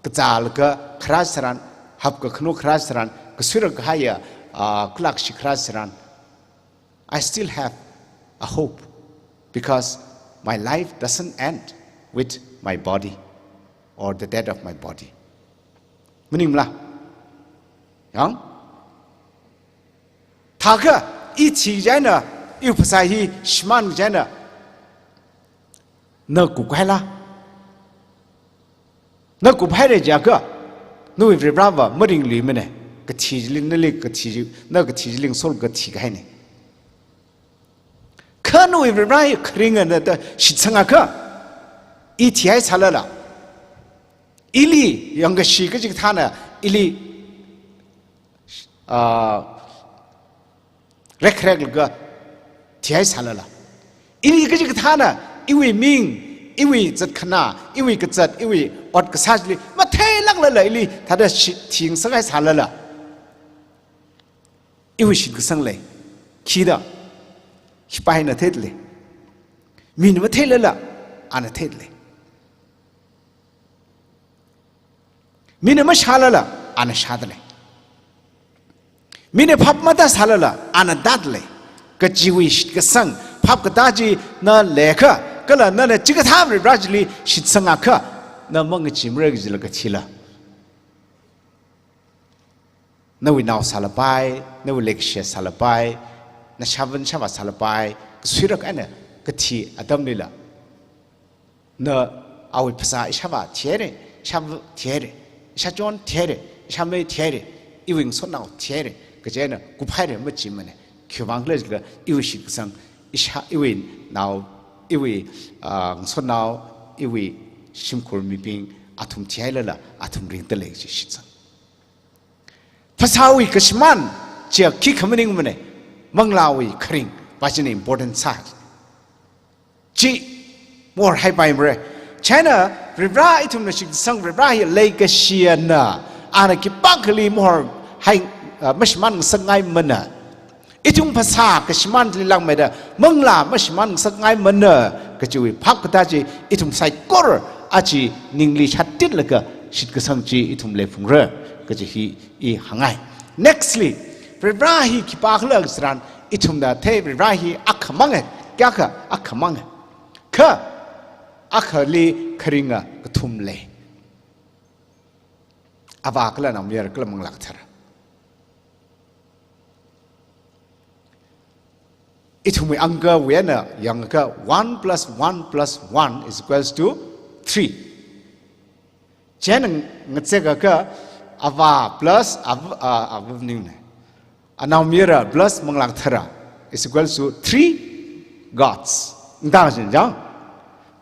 ก็จาลก็คราสรันฮับก็ขนมคราสรันก็สุรก็ให้คลักชิคราสรัน I still have a hope because my life doesn't end with my body or the death of my body มันนิ่มละยังถ้าก็อีชีใจเนอะอีภาษาฮีชมันใจเนอะเนกุกให้ละเนกุกให้เลยจ้ะก็นู่นเป็นบราบว่าไม่ริงลีมันเนี่ยก็ชีลิงนั่นเลยก็ชีเนก็ชีลิงโซลก็ชีก็ให้เนี่ยข้านู่นเป็นบราบคริงเงินแต่ชิดสังก็อีที่ให้ชาละละอีลียังก็ชีก็จิกท่านน่ะอีลีเร็กเลยก็ที่ให้ชาละละอีลีก็จิกท่านน่ะอีวีมิงอีวีจัดขนาอีวีก็จัดอีวีอดก็ซาจลีมาเทลักเลยอีลีถ้าได้ทิ้งสักให้ชาละละอีวีชิดก็สังเลยขี้ดะขี้ไปน่ะเทศเลยมีนมาเทเลยละอันน่ะเทศเลยมีนมาชาละละอันน่ะชาดเลยมีนพับมาได้ชาละละอันน่ะดัดเลยก็จีวิชิดก็สังพับก็ตาจีน่ะเล็กก็ละนั่นจิกท่าริบราจลีชิดสังก็นั่นมึงจิมเรื่องจิลก็ชิละนั่นวินาวสารไปนั่นวิเล็กเชียสารไปนั่นชาวันชาวสารไปสุรักอันเนี่ยก็ที่อดัมนี่ละนั่นเอาภาษาอิชาบะเทียร์ชาวเทียร์ชาวจอนเทียร์ชาวไม่เทียร์อีวิงส่วนเอาเทียร์ก็เจเนี่ยกูพายเรื่องไม่จิมเนี่ยคิดว่าเลยก็อีวิชิดสังอิชาอีวินนาวอีวิส่วนเอาอีวิชิมคุรมีปิงอาทุมเทียร์ละอาทุมริงตะเล็กจิชิดสังภาษาวิกชมันเจ้าคิดคำนึงมันเนี่ยมังลาวิคริงว่าจะเนี่ย important สักจีมัวให้ไปมั้ยใช่นะริบราไอทุมนชิดสังริบราเฮเลกเชียนะอันนั้นคิดปักลีมัวให้ไม่ชมันสังไงมันนะไอทุมภาษากชมันที่ลังไม่ได้มังลาไม่ชมันสังไงมันนะก็จะวิพักก็ได้จีไอทุมใส่กอร์อาจีนิงลีชัดติดเลยก็ชิดก็สังจีไอทุมเลฟุงเร่ก็จะฮีอีหังไง nextly ริบราฮีคิดปักเลิกสรันไอทุมดาเทริบราฮีอักขมังเงแก่ก็อักขมังเงก็อักลีคริงะก็ทุ่มเลยอาวากละน้ำเยอะก็ละมังหลักเถอะอีทุ่มอังกะเวียนะยังก็1 plus 1 plus 1 is equals to 3เช่นงั้นเจ้าก็อาวา plus อาวานี่นะอันน้ำเยอะ plus มังหลักเถอะ is equals to 3 godsได้ใช่ไหมจ๊ะ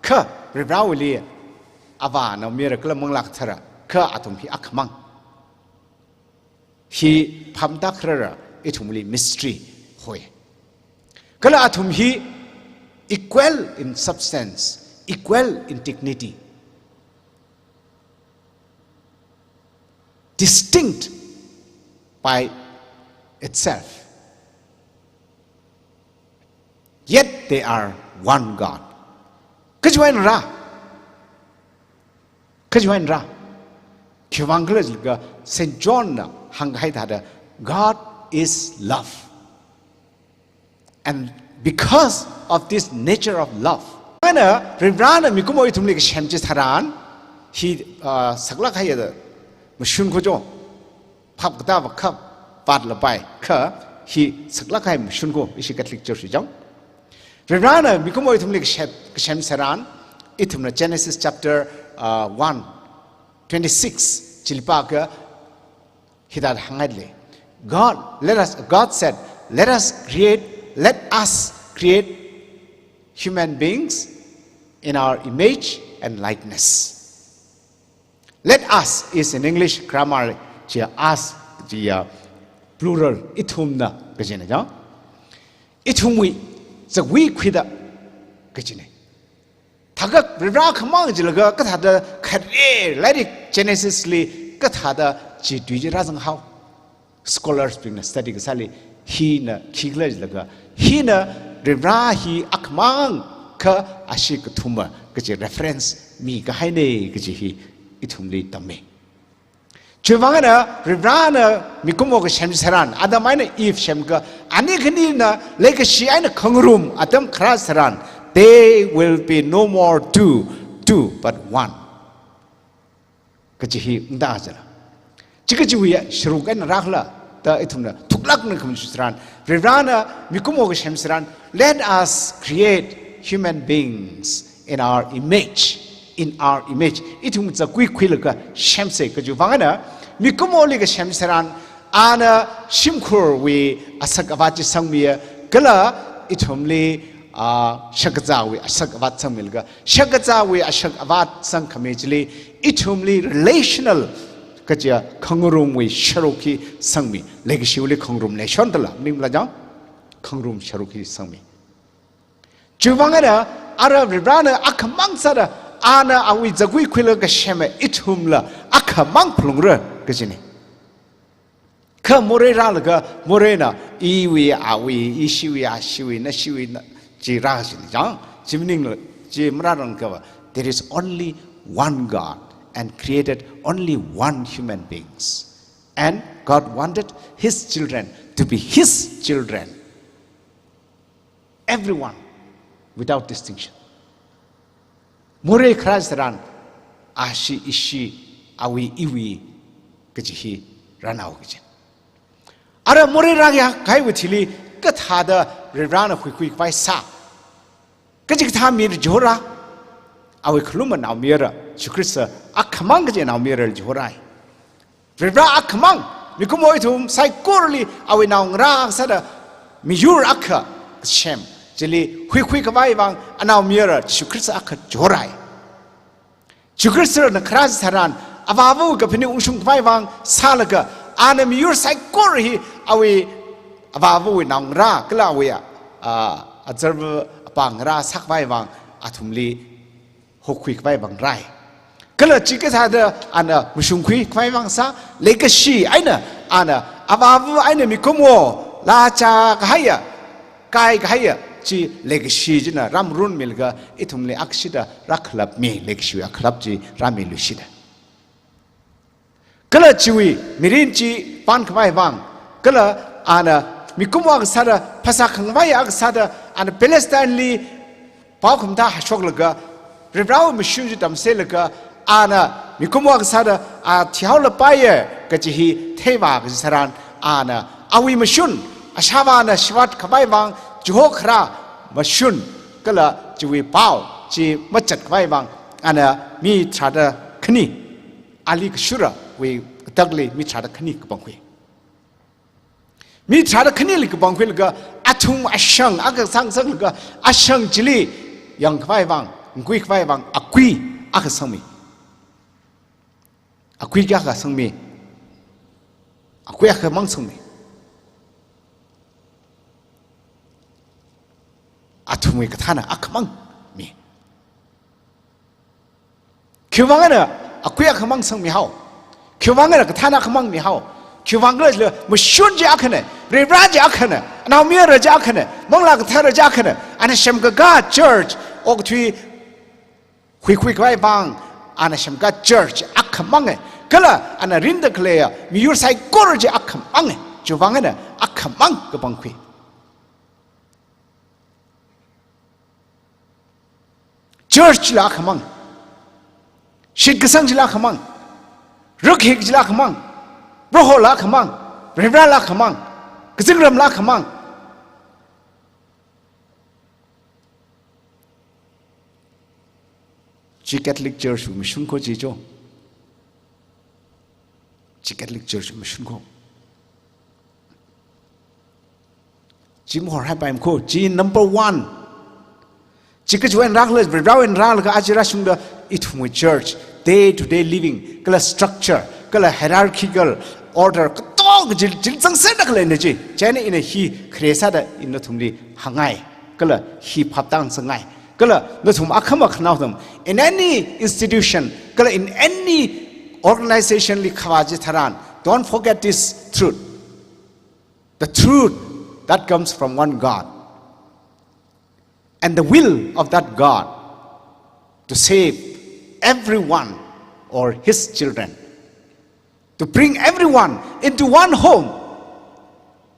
ก็ริบราวิลีอาวานามีเรื่องมังลักเถอะก็อาตุมฮีอักมังฮีพัมดักเรื่องอิทุมลีมิสทรีหอยก็ละอาตุมฮี equal in substance equal in dignity distinct by itself yet they are one Godก็จะเป็นราก็จะเป็นราคิดว่าก็เซนต์จอห์นน่ะหังให้ท่าเด God is love and because of this nature of love งั้นริบรานะมีกุมอยทุ่มเล็กเชมจิตารานฮีสักลักให้เดมาชุนโคจงพับกระตาบักขับปาดละไปค่ะฮีสักลักให้มาชุนโคอิชิกัตลิกเจอร์จังริบรานะมีกุมอยทุ่มเล็กเชมสารานอิทุมนะ Genesis chapter 1:26 จิลปากะฮิดาหังไงเลย God said let us create human beings in our image and likeness let us is in English grammar จะ us จะ plural อิทุมนะก็จะเนี่ยจ้ะอิทุมวิจะวิคิดก็จะเนี่ยถ้าก็รักขมังจะเลยก็ถ้าเดคาร์เรไล่ดิ Genesis เลยก็ถ้าเดจีดูจะรักสังเขา scholars เป็นนัก study ก็ใช่เลยฮีน่ะคิดเลยจะเลยฮีน่ะเรื่องราฮีอักมังก็อาศัยก็ทุ่มก็จะ reference มีก็ให้เนี่ยก็จะฮีอิทุมเลยตั้มเองช่วยฟังนะเรื่องรานะมีกุมก็เชมสรานอาดัมไอ้เนี่ยอีฟเชมก็อันนี้คนนี้นะเล็กชีไอ้เนี่ยขังรุมอาดัมคราสรานthey will be no more two but one ก็จะฮีอุนดาจละจิกจิวิยชรุกันรักละแต่ไอ้ทุนนะทุกลักนึงคำสุดรันเรื่องนั้นมีกุมโกเชมสรัน let us create human beings in our image ไอ้ทุนจะคุยเลยก็เชมเสกก็จะฟังนะมีกุมโอลิก็เชมสรันอานะชิมคูร์วีอาศักอวาจิสังมีก็ละไอ้ทุนเลยชักจ้าวิอาศักอวาสังมีก็ชักจ้าวิอาศักอวาสังขมิจลีไอ้ทุนเลย relationalก็จะขังรุมวิชรุกีสังมีเล็กชิวเลยขังรุมในชนตละนี่มันละจังขังรุมชรุกีสังมีจู่ฟังกันนะอาราบิบรานะอักมังซาดะอาณาอาวิจักวิคุยเลยก็เชื่อมอิทุมละอักมังพลุงเรก็จะนี่ข้าโมเรราลก็โมเรนะอีวิอาวิอีชิวิอาชิวินะชิวินะจีราจินี่จังจิมนิ่งเลยจิมรารังก็ว่า there is only one God and created only one human beings and God wanted His children to be His children everyone without distinction โมเรคราสรันอาชีอิชีอาวีอีวีก็จะฮีรันเอาก็จะอะไรโมเรรักยาใครวิธีลีก็ท่าเดเรื่องนั้นคุยไปซะก็จะทำมีร์จอระเอาไว้คลุมมันเอามีร์ชุคริสต์อักขมังก็จะเอามีร์จอระเรื่องอักขมังมีกุมอยทุ่มไซคูร์ลีเอาไว้นางร่างซะเดมียูร์อักขเชมจะลีคุยกับไว้บางอันเอามีร์ชุคริสต์อักขจอระชุคริสต์นักราชสารานอาบาบูกับพี่นิอุชุงไว้บางซาลกะอันมียูร์ไซคูร์ลีเอาไว้อาบาบูนางร่างก็เอาไว้อาจารย์ปังราสักไว้บางอาทุมลีหกคุยไว้บางไรก็เลยจิกท่าเดอันน่ะมุชุงคุยไว้บางซะเล็กชีไอ้น่ะอันน่ะอาบาบูไอ้เนี่ยมีกุมโอลาจากให้อะกายให้อะจีเล็กชีจีน่ะรำรุ่นมิลกะไอ้ทุมลีอักษิดะรักลับมีเล็กชีอักลับจีรามิลุชิดะก็เลยจีวีมิรินจีปันไว้บางก็เลยอันน่ะมีกุมว่าก็สาระภาษาขังไว้ก็สาระอันปาเลสไตน์ลีป้าคุมท่าชกเลยก็เรื่องราวมันชุ่มจุดดำเสเลยก็อันน่ะมีกุมว่าก็สาระที่เขาละไปก็จะฮีเทวาก็จะสารอันน่ะอาวิมันชุ่มอาชาวานะชวัดขบายบางจุโฮครามันชุ่มก็เลยจะวิป้าจีมัจจัดขบายบางอันน่ะมีชาดะขณีอาลีกชุระวิตักลีมีชาดะขณีก็บังคุยมีชาดะขณีลิกบังคุยลิกอาทุมอาชังอากสังสังลิกอาชังจิลียังขบายบางกุยขบายบางอากุยอากสังมีอากุยอากสังมีอากุยอากมังสังมีอาทุมวิกท่านะอากมังมีคิววังเนี่ยอากุยอากมังสังมีเฮาคิววังเนี่ยกท่านะอากมังมีเฮาคิววังเลยมันชุนจะอักเนี่ยเรียบร้อยจะอักเนี่ยน้ามีอะไรจะอักเนี่ยมองหลักท่าจะอักเนี่ยอันนั้นเชื่อมกับGod Churchออกที่คุยไว้บางอันนั้นเชื่อมกับ Church อักมังเนี่ยก็ละอันนั้นรินเดกเลยมีอยู่ใส่กอร์จะอักมังเนี่ยคิววังเนี่ยอักมังก็บังคุย church la khamang shit kasang la khamang ruk hik la khamang broho la khamang revra la khamang kzingram la khamang chi Catholic Church mission ko chi cho chi Catholic Church mission ko chi mo hai paim ko chi number 1 chi ka juan rak le braw en ral ka ajira sung da it mu church day to day living kala structure kala hierarchical order ka to jil jil sang se dak le ne chi chane in a hi khresa da in no thumri hangai kala hi phaptang sangai kala no thum akhama khnaw dam in any institution kala in any organization li khawaji tharan don't forget this truth, the truth that comes from one God, and the will of that God to save everyone or his children, to bring everyone into one home.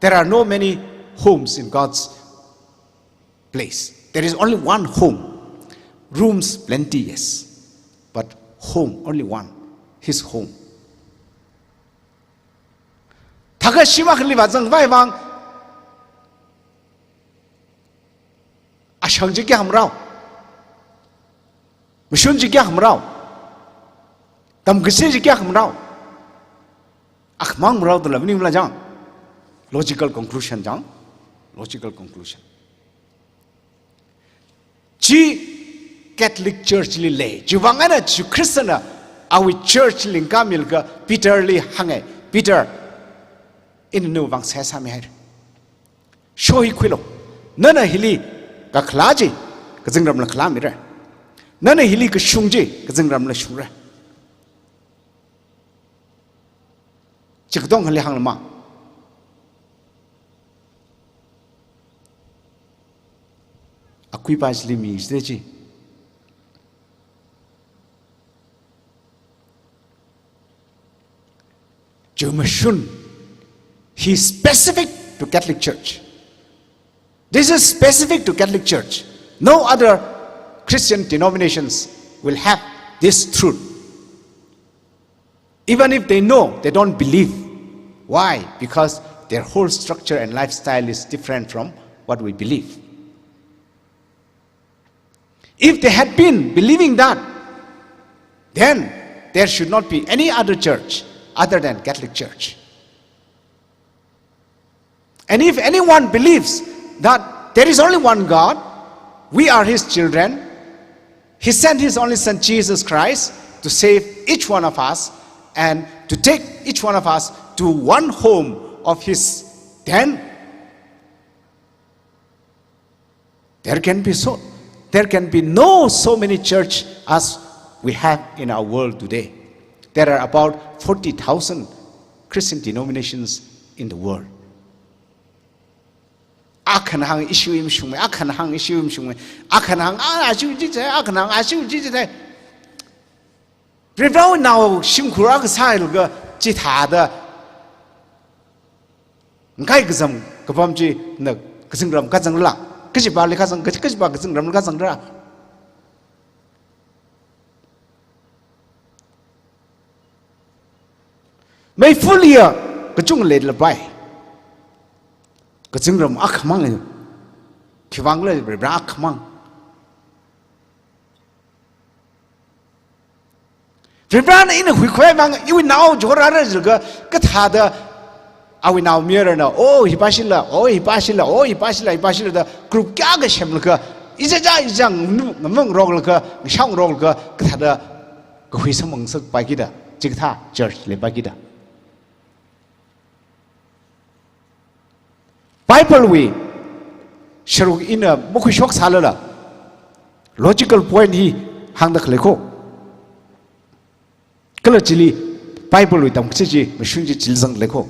There are no many homes in God's place. There is only one home. Rooms plenty, yes, but home only one, his home. Takashima khliwa zang vai wang ashang ji kya hamrao mishun ji kya hamrao tam gise ji kya hamrao akhmang mrao to lamni mla jang logical conclusion jang logical conclusion chi Catholic Church li le jiwangana chu Christian awi church lingka milga Peter li hange Peter in no wang sa sa me hai shohi khilo nana hili ka khlaji ka jingram la khla mi ra nana hili ka shungji ka jingram la shura chikdong hali hang ma akui pas li mi ji Jumashun, he is specific to Catholic Church. This is specific to Catholic Church. No other Christian denominations will have this truth. Even if they know, they don't believe. Why? Because their whole structure and lifestyle is different from what we believe. If they had been believing that, then there should not be any other church other than Catholic Church. And if anyone believes that there is only one God, we are his children, he sent his only son Jesus Christ to save each one of us and to take each one of us to one home of his, then there can be no so many church as we have in our world today. There are about 40,000 Christian denominations in the world. Akan hang issue im shume, akan hang issue im shume, akan hang issue jite, akan hang issue jite. Revau now shimkura ka sai luga jita da. Ngai gazam kapam ji na kasingram kazang la, kaji ba le kazang kaji ba kasingram kazang ra. May fully kachung le la bai. Kachingram akhmang kiwang le bra akhmang. Vibran in a quick mang you now jorara zilga kathada awi now mirror na oh hipashila the group kyaga shemlaka izaja izang namang roglaka shang roglaka kathada khuisamang sak bagida jigtha church le bagida. Bible we sharuk in a mukhishok salala logical point he hang the kleko kala chili Bible we tam chiji mashunji chilzang leko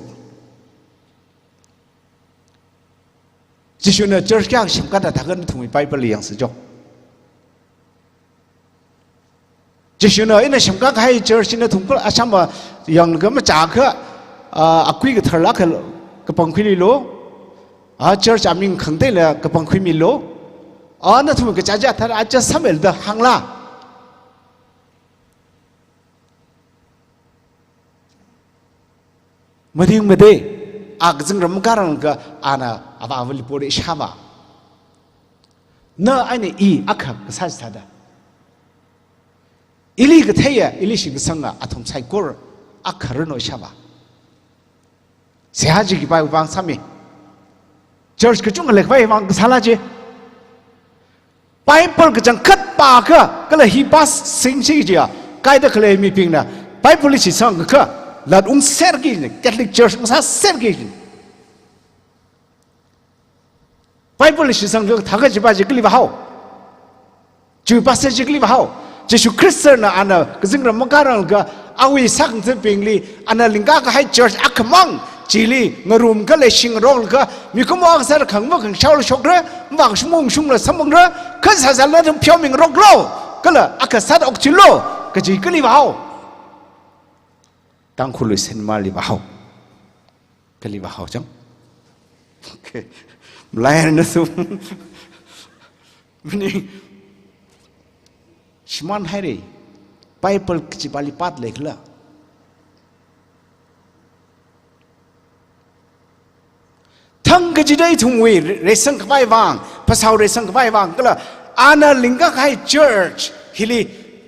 jishuna church kya shimkata thagan thumi Bible yang sejo jishuna in a shimka khai church in a thumpa asamba yang gama chakha akui ka tharla ka pangkhili lo church aming khangte la kapang khimi lo 那他们个家家他阿家上面的行啦，没听没得，个整个么个人个那阿爸为了玻璃下嘛，那爱你看个啥子他的，一粒个太阳，一粒是个生阿同菜果儿看人弄下吧，谁还这个白往上面，就是个中国来白往个啥来着？Bible 个讲克巴个，个来希巴星期几啊？该的个来没病呢。Bible 里是上个课，来sergi呢 ，Catholic Church 啥sergi呢 ？Bible 里是上个，他个就把这个里边好，就把这个里边好。就是Kristen 呢，那个整个么个人个，为上这病里，那另外个还 Church 克忙。chỉ li ngarum ka le sing rol ka mi ko mo sa khang mo khang chau shok re wang shung shung la samong re ka sa sa la thum phyo ming rok lo ka la aka sa ok chi lo ka ji ka li bao tang khu lu sen ma li bao ka li bao chang okay lai na su ni shman hai re bible ki bali pat lek laทั้งก็จะได้ทุ่งวิเรสังกไว้วางภาษาเรสังกไว้วางก็ละอาณาลิงก็ให้ church ฮิลี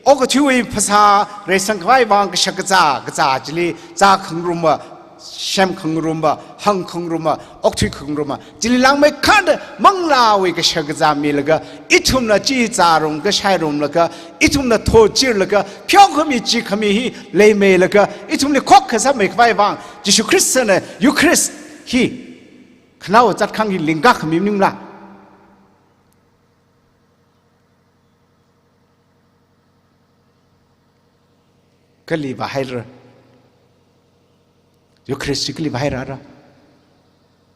โอ้ก็ช่วยภาษาเรสังกไว้วางก็ชักจ้าจิลีจ้าขังรุมะแชมขังรุมะหังขังรุมะออกทุยขังรุมะจิลีลังไม่ขัดมังลาวิก็ชักจ้ามีแล้วก็อิทุมน่ะจีจ้ารุมก็ใช้รุมแล้วก็อิทุมน่ะโทจิแล้วก็เพียวขมีจีขมีฮีเลยเมแล้วก็อิทุมนี่คอกขซะไม่ไว้วางจิชูคริสต์เนี่ยยูคริสต์ฮีขณะว่าจัดขังหิลิงกักมีนิ่งละก็ลีบาให้ระยูคริสต์ก็ลีบาให้ระ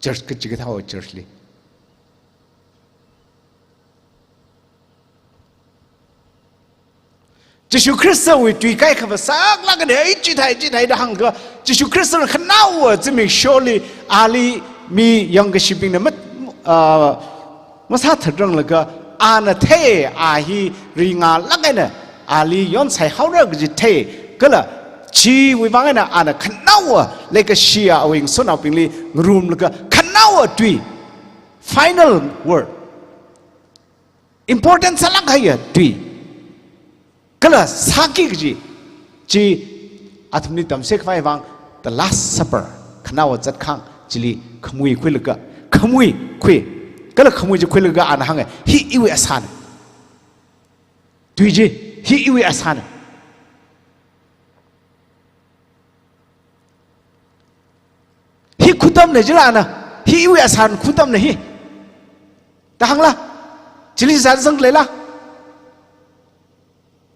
เจอร์ก็จิกเท่าเจอร์ลีจิชูคริสต์วิจุยใกล้ขับสักลักเดียจิตไทยดังก็จิชูคริสต์ขณะว่าจะมีโชลีอาลีมียังกชิบิงเนี่ยมันถ้าถึงเรื่องเลยก็อาณาเทอาฮีริงาลักไงเนี่ยอาลีย้อนใส่เขาเรื่องจิตเทก็ละชีวิบังไงเนี่ยอาณาขณะว่าเลยก็เชียเอาเองส่วนเอาเป็นลีรูมเลยก็ขณะว่าดุย final word important สลักให้ดุยก็ละสักกี่จีอาทุมนี่ตั้มเสกไว้วาง the last supper ขณะว่าจัดข้างจิลีขโมยคุยเลยก็ขโมยคุยก็เลยขโมยจะคุยเลยก็อ่านหังไงฮีอีเวอสานดูจีฮีอีเวอสานฮีคุตามเนี่ยจีละนะฮีอีเวอสานคุตามเนี่ยฮีแต่หังละจิลีสานสังเลยละ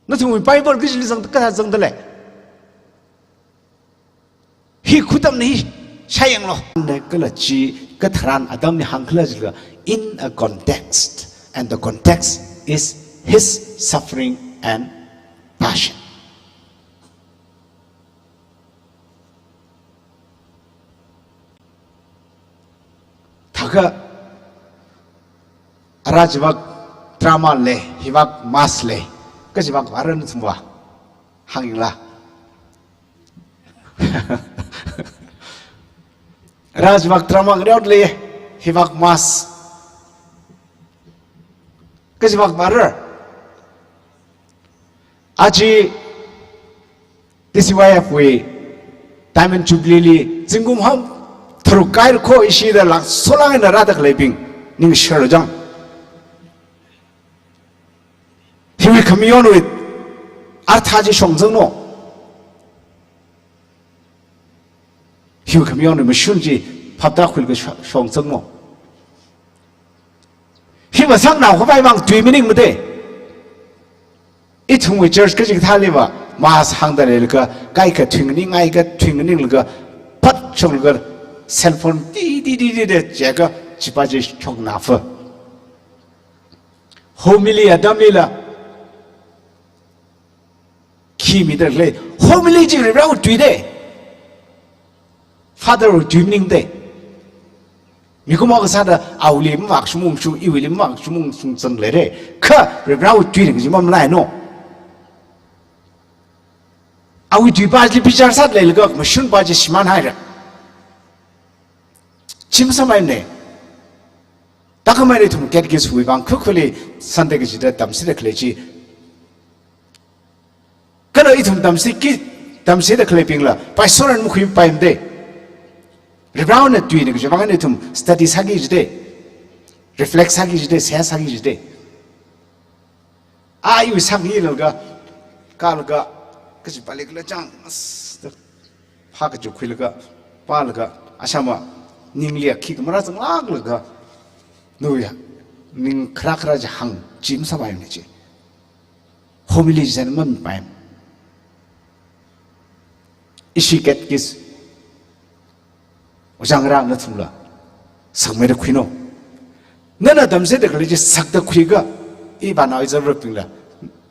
นั่นถึงไบเบิลก็จิลีสังก็ท่าสังเลยฮีคุตามเนี่ยฮีใช่ยังหรอเนี่ยก็เลยจีก็ทรานอดัมเนี่ยหังเคลื่อนจีก็ in a context and the context is his suffering and passion ถ้าก็ราชวักดราม่าเลยฮิวักมาสเลยก็จะวักวาระนึกถึงว่าหังยังละราชวักดราม่าเรียกเลยฮิวักมาสก็จะวักวาระอาจี this is why we diamond jubilee จึงกุมห้องทรุกไกร์โคอิชิดะหลังโซลังในราชกเลบิงนิ่งเชื่อจัง he will commune with อาร์ธาจิชงจังโน he will commune with มชุนจีพับตาคุยกับชงจังโน he มาสังหนาวเขาไปวังตุยมินิ่งมาเด้อีทุ่งวิจารณ์ก็จะท่าเลยว่ามาสังแต่เลยก็ใกล้กับทุ่งนิ่งไงก็ทุ่งนิ่งเลยก็พัดชงเลยก็เซลโฟนดีเด็ดเจ้าก็จิบไปจะชงหน้าฟ้าโฮมิลีอะดัมลีละขีมีเด็กเลยโฮมิลีจีเราตุยเด้ Father ตุยมินิ่งเด้ มีก็มองกันซะนะเอาลิมมากชั่วโมงชั่วอีวิลิมมากชั่วโมงจังเลยเด้ค่ะเราจุยนึงจะมันไล่โน่เอาวิธีบ้านที่พิจารณาเลยก็มาชุนบ้านจะสิมันให้ละชิมสมัยเนี่ยถ้าเขาไม่ได้ทุ่มเกิดกิจวิบังคุกเลยสันเดกจิตดำสิเด็กเลยจีก็เลยทุ่มดำสิกิดำสิเด็กเลยพิงละไปส่วนมุขไปมันเด้เราเนี่ยจุยนึงจะว่ากันทุ่ม study สักกี่จุดเด้ reflect สักกี่จุดเด้ share สักกี่จุดเด้อายุสักกี่แล้วก็การก็ก็จะไปเล็กแล้วจังพาก็จุคุยแล้วก็ป้าแล้วก็อาชามานิ่งเลียขี้ก็มาจังลากแล้วก็นู่นนิ่งคราคราจะหังจิมสบายนี่จีโฮมิลิเซนมันไปอิชิเกตกิสจังร่างนั่นทุ่มละสักไม่ได้คุยโน่นั่นน่ะดำเสด็จเลยจะสักได้คุยก็อีบ้านเอาจะรับปิงละ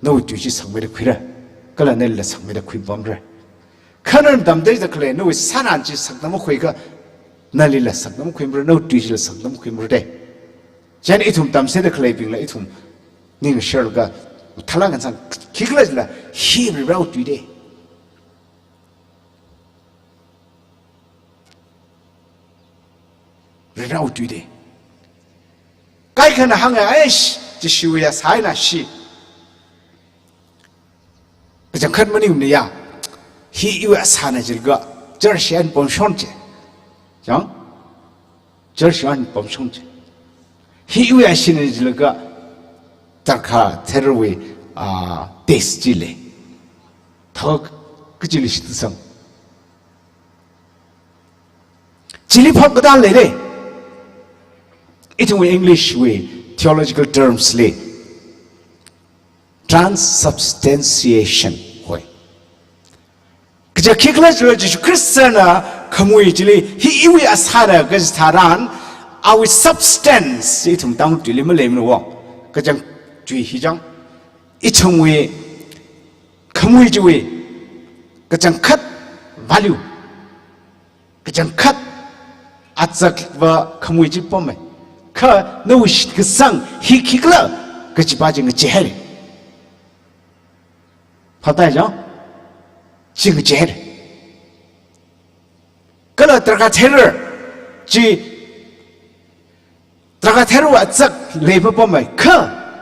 นู่นจุดที่สักไม่ได้คุยละก็เลยเนี่ยละสักไม่ได้คุยบ้างเลยขณะนั้นดำได้จะเคลื่อนนู่นสานานจีสักน้ำคุยก็นั่นละสักน้ำคุยมันนู่นจุดที่ละสักน้ำคุยมันได้ฉันอีทุ่มดำเสด็จเคลื่อนปิงละอีทุ่มนี่ก็เชื่อก็ทลายกันสักคิดเลยละฮีบเราจุดเด้เราจุดเด้ใครขณะหังไอ้จะช่วยสายน่ะชีก็จะขึ้นมาหนึ่งเนี่ยฮีอยู่อาสานะจิลก็เจอเสียนปมชนเจจังเจอเสียนปมชนเจฮีอยู่อาศินจิลก็ตะขาเทรวีเตสจิเลทอกก็จิลิสต์สังจิลิพักก็ได้เลยเด้It in English way, theological terms le transubstantiation hoy. Kja kikla jwa Jesu Kristana khamui jili hi iwi asara gaztaran our substance itum dang jili malem no wa kajang jui hi jang itum we khamui jwe kajang khat value kajang khat atsak wa khamui ji pome ka no wish ka sang hi kikla ka chi ba jing che hele pa dai jang jing che hele ka la tra ka theler ji tra ka theru wa zak le pa pa mai ka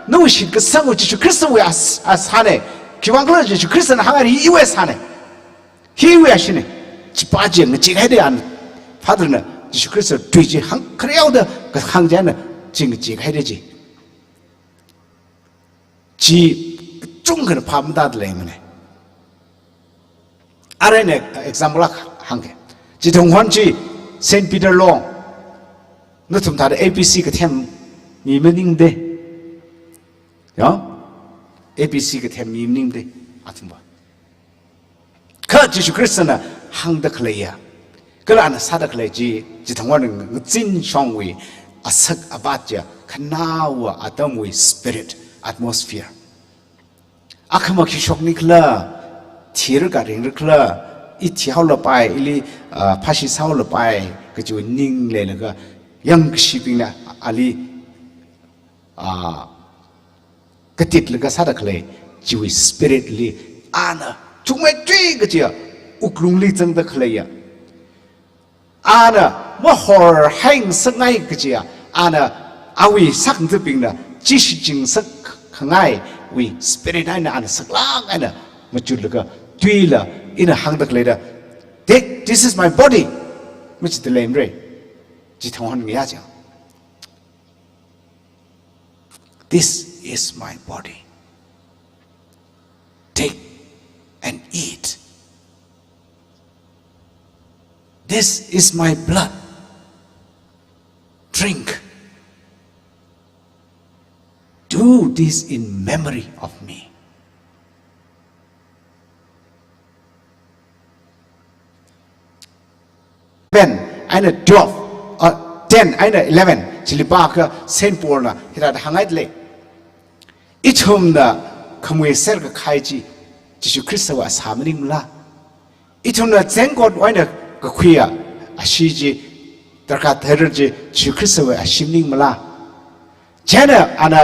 no wish ka sang ji chu Christ we as hane ki wang la ji chu Christ na ha ri US hane hi we shine chi ba jing che hele an father na 예수 그리스도 뒤지 한 그래야도 그 항자는 지금 지가해야지 지 중간에 파문다들 때문에 아래네 example 한게 지 동환지 세인트 피터롱 너 좀 다른 ABC 그 템 미면인데 야 ABC 그 템 미면인데 아튼 봐그 예수 그리스도는 항다 클레야 그걸 안 사다 클레지 지통하는 진성위 아삭 아바자 카나와 아담위 스피릿 atmosphere 아카마 기속니클라 티르 가링르클라 이 티하울라 바이 일리 파시 사울라 바이 그저 닝레는가 영시빙나 알리 그뜻르가 사다 클레 지위 스피릿리 아나 정말 쥐 그지야 우클룽리 정다 클레야 아나 뭐 홀행 성아이 그지야 아나 아위 상드빙나 지시징석 강아이 위 스피릿 아이나 아나 석랑 아나 뭐 줄르가 뒤라 이나 항덕레다 this is my body 뭐지 들레임레 지통하는 게 하죠 this is my body take and eat This is my blood. Drink. Do this in memory of me. When eine 12 or 10 eine 11 Chilibaka Saint Paul na hirat hangait le. Ichum na kamwe serga khaiji Jesu Christ wa samring la. Ichum na zengod waina 그 귀야 아시지 Terka terje Chukristo ashimning mala. Jana ana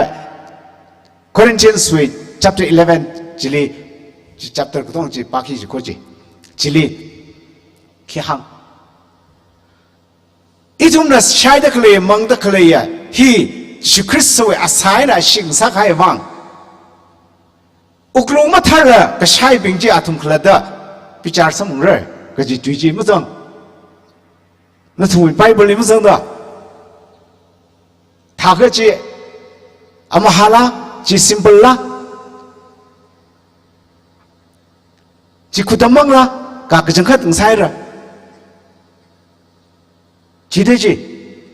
Corinthians with chapter 11 jili chapter kutong ji baki ji koji jili kihang. Itumna shaida kle mangda kle ya hi Chukristo asaina shing sakai wang. Uklong matara ka shai bingji atum klada bichar samungre ka ji tuji muzang. Na tumi Bible muzang da. Thaka ji amahala ji simple la. Ji kutamang la ka kajangka tengsai ra. Ji de ji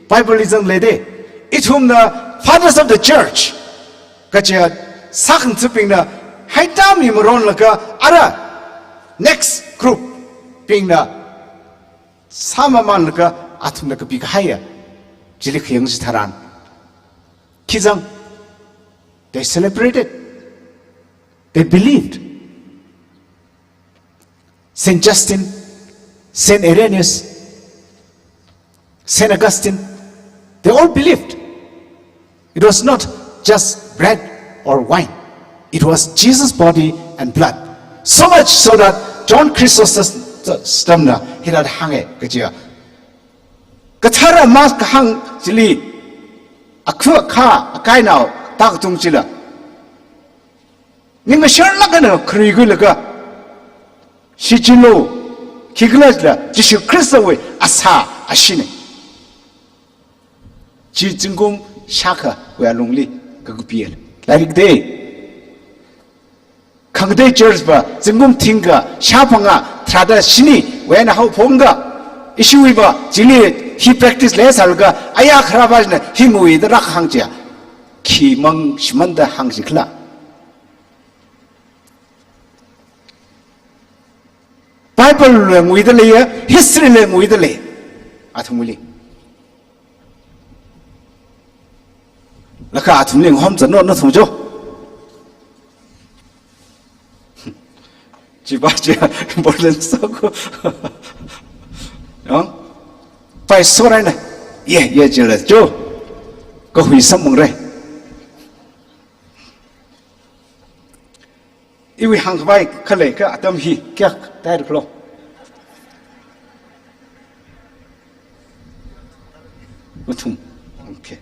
Bible izang lede. Itum na fathers of the church ka ji sakang tsuping na hai tam ni moron la ka ara next group ping na sama man la ka atum la ka bi ka haya jili khayang ji tharan kizang they celebrated they believed Saint Justin, Saint Irenaeus, Saint Augustine, they all believed. It was not just bread or wine. It was Jesus' body and blood. So much so that John Chrysostom he had hung it. Katara mask hang jili akwa ka akai now tak tung jila. Ning share lagana krigu laga. Shijilo kiglajla Jishu Kristo we asa ashine. Ji jingum shaka we are lonely kagupiel. Like they Kangde church ba jingum tinga shapanga trada shini when how ponga issue ba jili he practice less alga aya kharabajna he mui the rak hangja ki mang shimanda hangsikla. Bible mui the layer, history le mui the lay. Atumuli. Laka atumling homes are not Mujo. Jibaja, important so good. By Sorana, yeah, jealous Joe. Go with someone right. If we hang by Kaleka, Adam he, Kak, Tide Clock. Okay.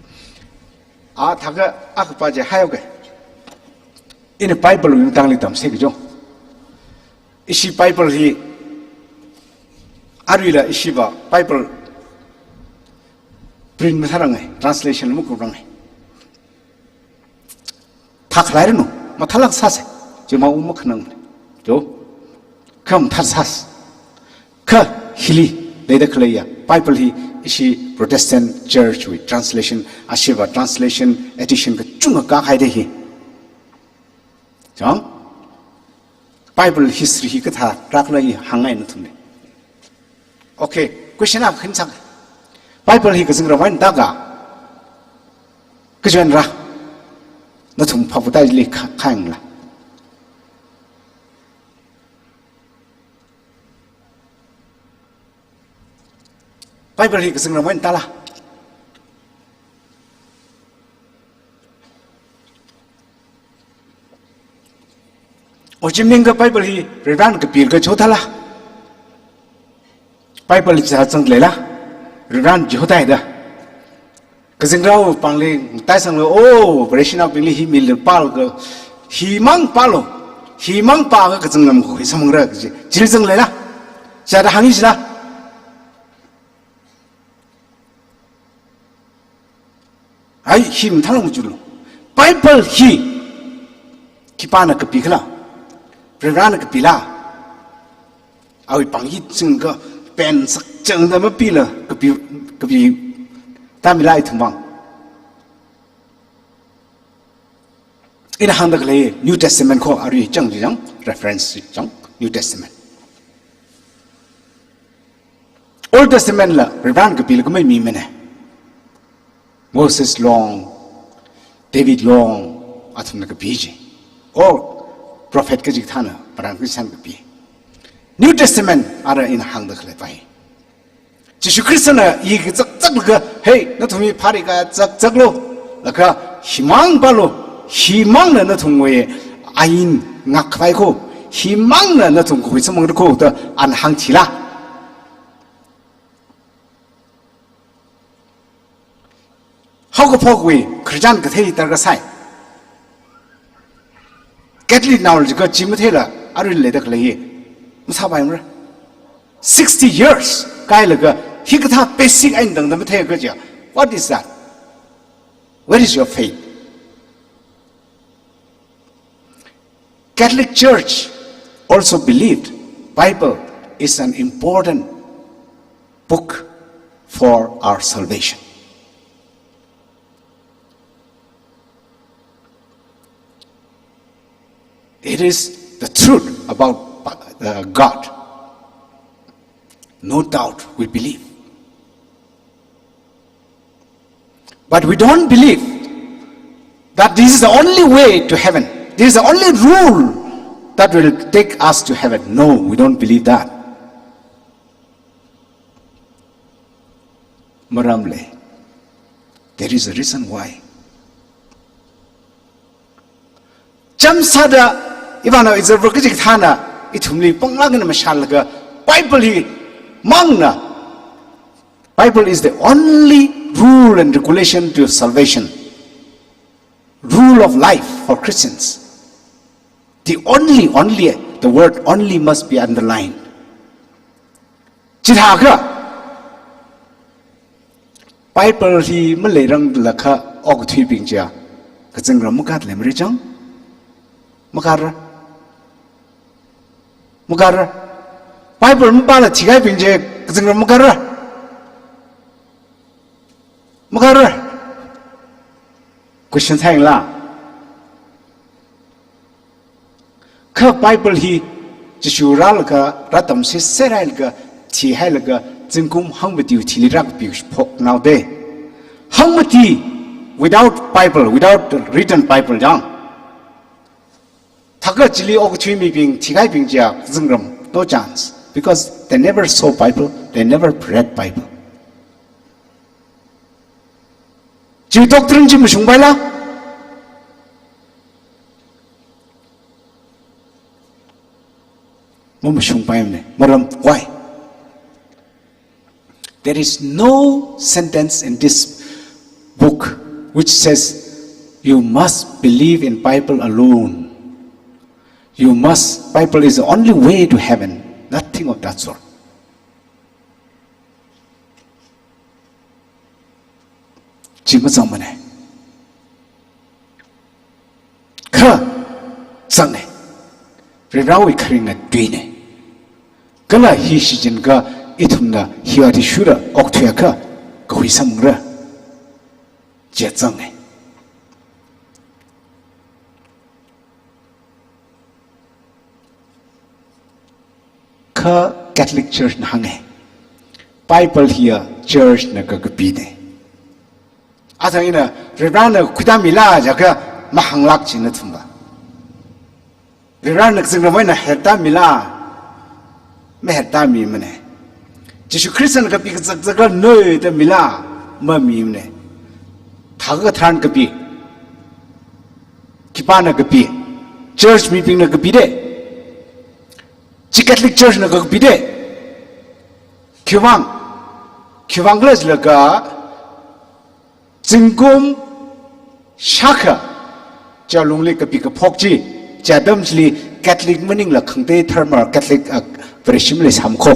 Taka Akapaja Hayoga. In the Bible, we don't let them say, Joe. Is she Bible he? Arila Ishiba, Bible. Bring Mataranga, translation Mukurang. Taklarino, Matalak Sase. Juma umaknang jo kam tharsas ka hili leda klaya Bible hi ishi Protestant church with translation ashiva translation edition ka chunga ka khai de hi jang Bible history hi ka tha rakla hi hangai na thumne okay question up khinchak Bible hi ka singra wan daga ka jan ra na thum phaputai li khaing la Bible hi kasing ramen tala. Ojimning ka Bible hi revan ka pir ka chotala. Bible hi sang lela revan jotai da. Kasing raw pangling tai sang lo oh version pili hi mil pal ka himang palo himang pa ka kasing nam ko samang ra jil sang lela. Jada hangi sila. Ai him thalang julu Bible hi kipana ka pikla prana ka pila awi panghi chingga pen sak chang da ma pila ka pi tamilai thumang ina handa kale New Testament ko ari chang jang reference chang New Testament Old Testament la prana ka pila ka mai mi mene Moses long, David long, atum naka biji, or prophet ka jikthana, parang krisan ka bi. New Testament ara in hang da khle pai. 只是 Christian 一个这个嘿，那同学怕的个这咯，那个希望吧咯，希望呢那同学阿因ngak快ko，希望呢那同学什么的ko的安行起啦。好个破鬼，可讲个忒得个赛。Catholic now 这个吉姆忒了，阿瑞来的个来，我差不多60 years， 改了个，一个他 basic 安等那么忒个叫 ，What is that? Where is your faith? Catholic Church also believed Bible is an important book for our salvation. It is the truth about God. No doubt we believe. But we don't believe that this is the only way to heaven. This is the only rule that will take us to heaven. No, we don't believe that. Maramle, there is a reason why. Jamsada Ivana is a Rokijik Thana, itumli Ponglagan Mashalaga, Bible hi Mangna. Bible is the only rule and regulation to salvation. Rule of life for Christians. The the word only must be underlined. Chithaga Bible hi Malerang Laka Ogtui Bingja, Kazangramukat Lemrijang. Makara Bible mbala tigai pinje kazangra makara question thang la ka Bible hi jisural ka ratam se serail ka thi hail ka jingkum hangmati thilirak bi phok now de hangmati without Bible, without the written Bible jang Taga Jili Ogtui being Tigai Bingjia Zungram, no chance. Because they never saw Bible, they never read Bible. Ji doctrine Jim Shumbaila Maram, why? There is no sentence in this book which says you must believe in Bible alone. Bible is the only way to heaven. Nothing of that sort. Jima zamane. Ka zangne. Rirawi karinga duine. Kala hi shijin ka itumna hiwati shura oktuya ka kawisamra. Je zangne. Catholic Church na hange Bible here church na kagapide ata ina rirana kudamila jaga mahanglak china thumba rirana kzinga na herta mila me herta mi mane Jesu Christian ka pik zaga no de mila ma mi mane thaga than ka pi kipana ka pi church meeting na ka pi de Catholic Church na kagpide Kyuvang glas laga Zingum Shaka Jalungli kapika pokji Jadamsli Catholic meaning la Kangde Thermal Catholic Verishimli Samko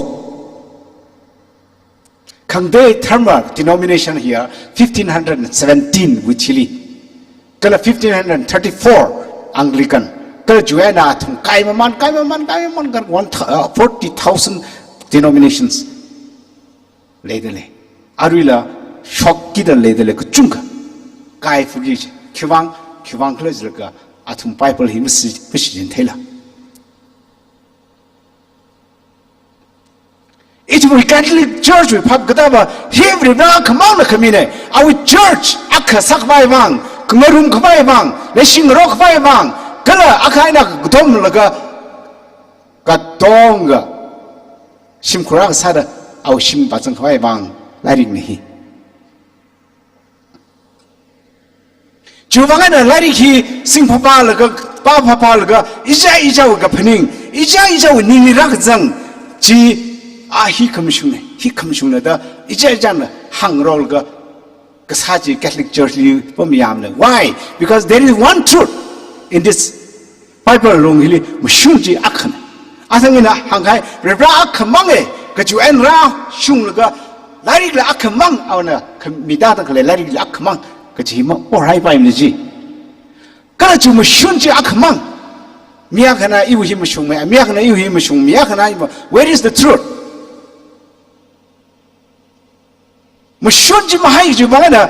Kangde Thermal denomination here 1517 with Chile Kala 1534 Anglican Juana to Kaiman, 40,000 denominations. Ladele. Arila, Shockida Ladele Kuchunga. Kai Fuji, Kivang Klezaka, Atum Bible him Michigan Taylor. It will Catholic Church with Pap Gadava, Hivri Kamana Kamine, our church, Aka Sakvaivang, Kumarum Kavaivang, Leshing Rock Vaivang. Kala akaina gdom laga katonga simkurang sada เอาชิมปัจจังเขาไอ้บางไล่ดิ่งนี่จูวังไงนะไล่ดิ่งที่สิงพ่อแล้วก็ป้าพ่อแล้วก็อีจ้ากับพนิงอีจ้านี่นี่รักจังจีฮิคำชุนเนี่ยฮิคำชุนเนี่ยแต่อีจ้าเนี่ยหังรอลก็ก็สาจี Catholic Church ลีผมยามเลย why because there is one truth in this Bible ลงที่มันชุนจีอักขณอาศัยนะหังไงเรียบร้อยอักขมังเอก็จูเอ็นร้าชุนแล้วก็ไล่ดิ่งเลยอักขมังเอาเนี่ยมีดาตั้งเลยไล่ดิ่งเลยอักขมังก็จีมันโอ้ไรไปมันจีก็จูมันชุนจีอักขมังมีอะไรขนาดอยู่ที่มันชุนไหมมีอะไรขนาดอยู่ที่มันชุนมีอะไรขนาด where is the truthมันชุนจีมาให้จูว่าเนี่ย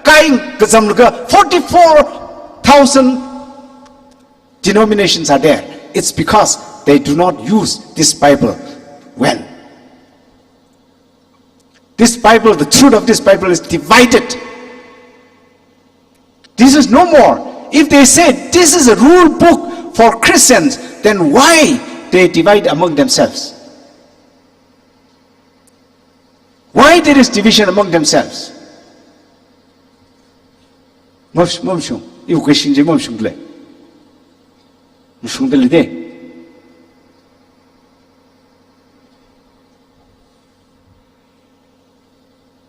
ใครก็จำเลยก็44,000 denominations are there it's because they do not use this Bible well this Bible the truth of this Bible is divided this is no more if they say this is a rule book for Christians then why they divide among themselves why there is division among themselves mom shung iu ke shin je mom shung le shung de le de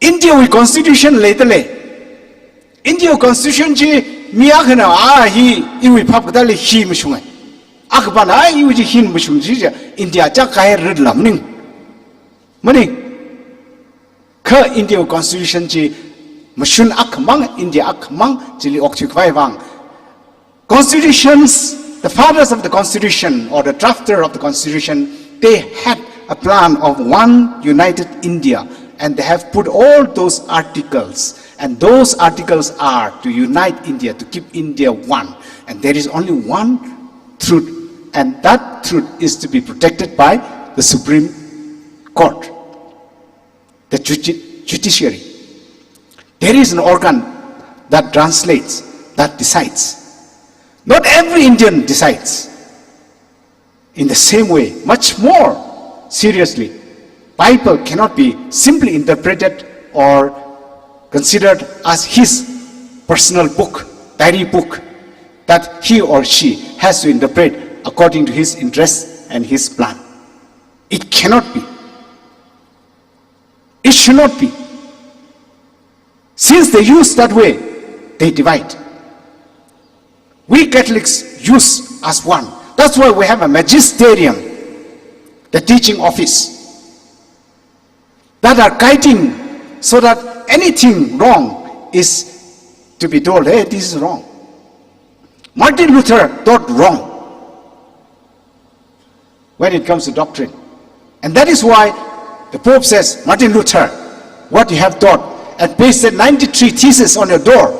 India we constitution le de le India constitution ji miya khana hi iu phap da le hi mu shung ai akban ai iu ji hin mu shung ji India cha kai rid lam ning mani ka India constitution ji mashun akmang India akmang jili occupy wang constitutions the fathers of the constitution or the drafter of the constitution they had a plan of one united India and they have put all those articles and those articles are to unite India to keep India one and there is only one truth and that truth is to be protected by the Supreme Court the judiciary there is an organ that translates that decides not every Indian decides in the same way much more seriously Bible cannot be simply interpreted or considered as his personal book diary book that he or she has to interpret according to his interests and his plan it cannot be it should not be since they use that way they divide we Catholics use as one that's why we have a magisterium the teaching office that are guiding so that anything wrong is to be told hey this is wrong Martin Luther thought wrong when it comes to doctrine and that is why the Pope says Martin Luther what you have taught and pasted 93 theses on your door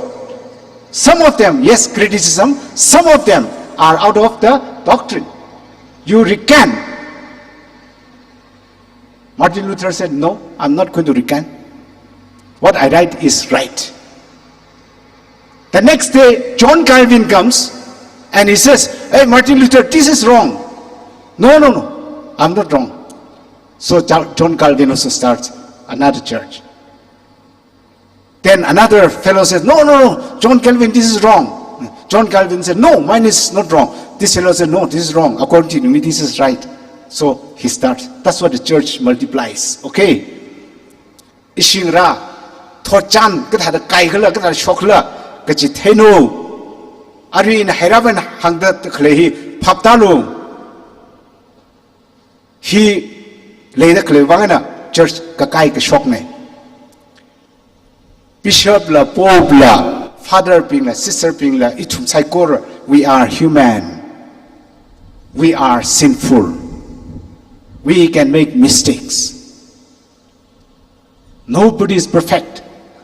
some of them yes criticism some of them are out of the doctrine you recant Martin Luther said no I'm not going to recant what I write is right the next day John Calvin comes and he says hey Martin Luther this is wrong no I'm not wrong so John Calvin also starts another church then another fellow says no John Calvin this is wrong John Calvin said no mine is not wrong this fellow said no this is wrong according to me this is right so he starts that's what the church multiplies okay ishing ra tho chan ka tha da kai khala ka tha shok la ka chi theno ari in heraban hangda khle hi phapta lo hi leida khle wangana church ka kai ka shok ne bishop la pope la father ping la sister ping la ichum sai kor we are human we are sinful we can make mistakes nobody is perfect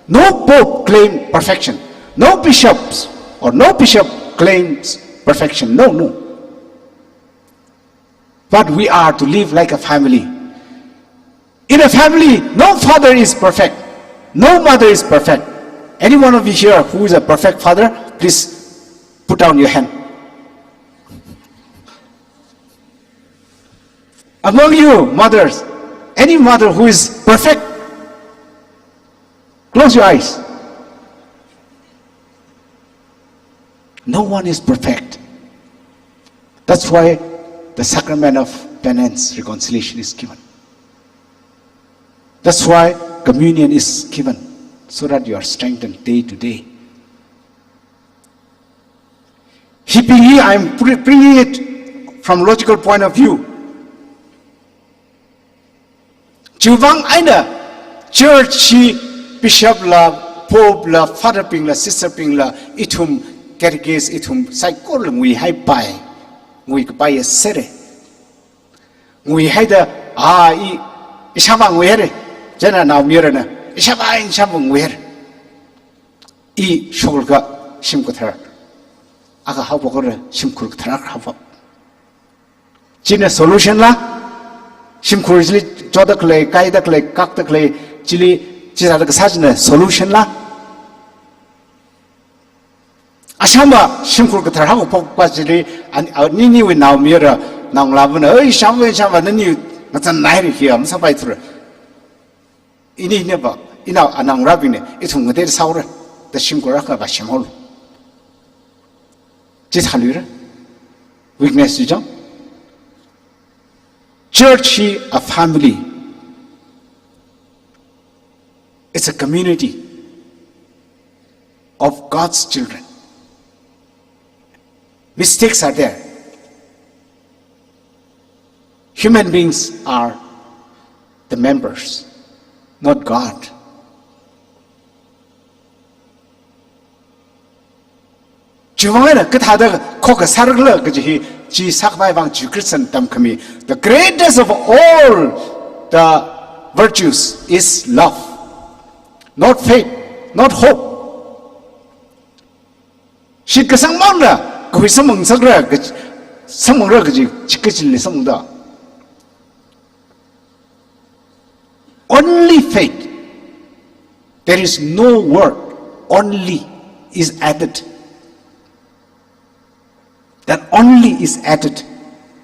no pope claim perfection no bishops or no bishop claims perfection no but we are to live like a family in a family no father is perfect no mother is perfect any one of you here who is a perfect father please put down your hand among you mothers any mother who is perfect? Close your eyes. No one is perfect. That's why the sacrament of penance, reconciliation is given. That's why communion is given, so that you are strengthened day to day. Heaping here, I am bringing it from logical point of view. Chuvang aina church bishop la, pope la, father ping la, sister ping la, itum catechist itum psychol ngui hai pai, ngui pai sere, ngui hai da isama ngui here, jana na mira na, isama ngui here, shogolga shimkuthar, aga habokore shimkur thar habo. China solution la, shimkur jili jodak le, kaidak le, kakdak le, jili jisadak sajna solution la. Ashamba shimkur kathar hako pokpachili nini we now mira now lavana shamba nini ngatan nairi here am sabai thura ini neba ina anang rabine itung ngade saura the shimkur ka ba shimol jit halura weakness jang church a family, it's a community of God's children. Mistakes are there. Human beings are the members, not God. The greatest of all the virtues is love, not faith, not hope. Only faith. There is no word. Only is added. That only is added.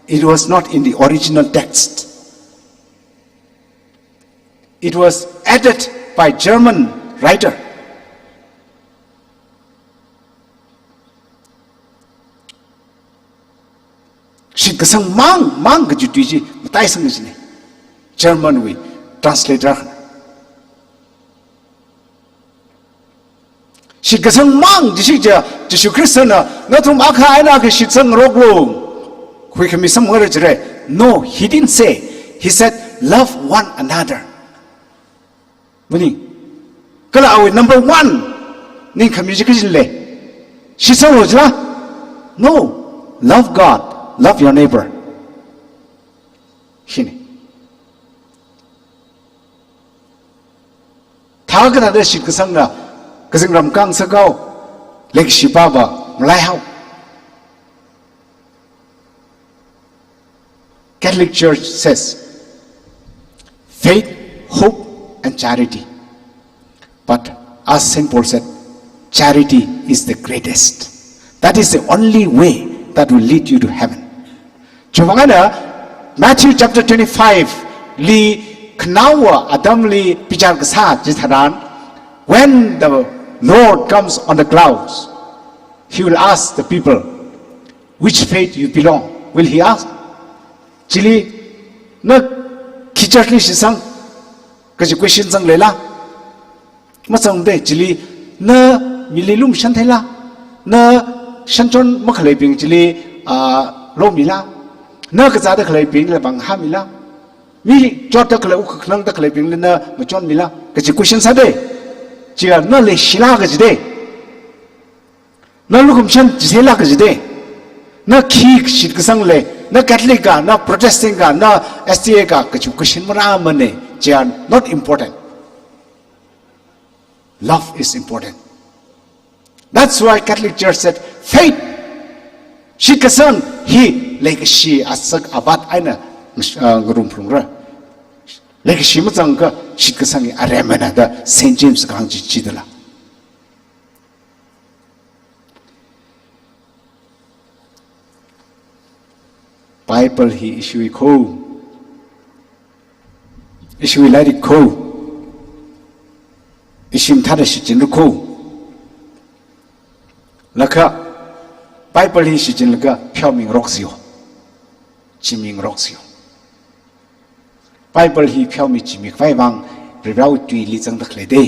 It was not in the original text. It was added by German writer. German we translator. She gasang mang Jesu Christian na tum akha ina ke shitsang roglo quick me some word jre. No, he didn't say. He said love one another. Meaning kala awi number 1 ning communication le shitsang rojla. No, love God, love your neighbor. Shini 타그나 내 시크상나 그생 람강 서가오 렉시 바바 몰라이하오. Catholic Church says faith, hope and charity. But as St. Paul said, charity is the greatest. That is the only way that will lead you to heaven. Jumangana Matthew chapter 25 li knawa adam li pijar kasa jitharan. When the Lord comes on the clouds, He will ask the people, which faith you belong? Will He ask? Chili na kichakli shisang kasi question sang lela masang de chili na mililum shantela na shanchon makhaliping chili lo mila na kazada khaliping la bang hamila mi jota khala ukhnang da khaliping na machon mila kasi question sa de 지가 너를 신하게 지대 너를 금천 지세라 그지대 너 키익 그상래 너 캐톨릭가 너 프로테스탄가 너 SDA가 그 신문아 뭐네 지가 not important. Love is important. That's why Catholic Church said faith 시크선 히 like she asak abat aina gurumprungra like she mutzanga 시크상이 아레메나다 St. James 강지 지들라. 바이블 히 이슈이 코 ishui lai dik ko isim thada shi jin ko laka Bible hi shi jin laka phyaw ming rok zio chi ming rok zio Bible hi phyaw mi chi mi phai wang rau tui li chang dak le de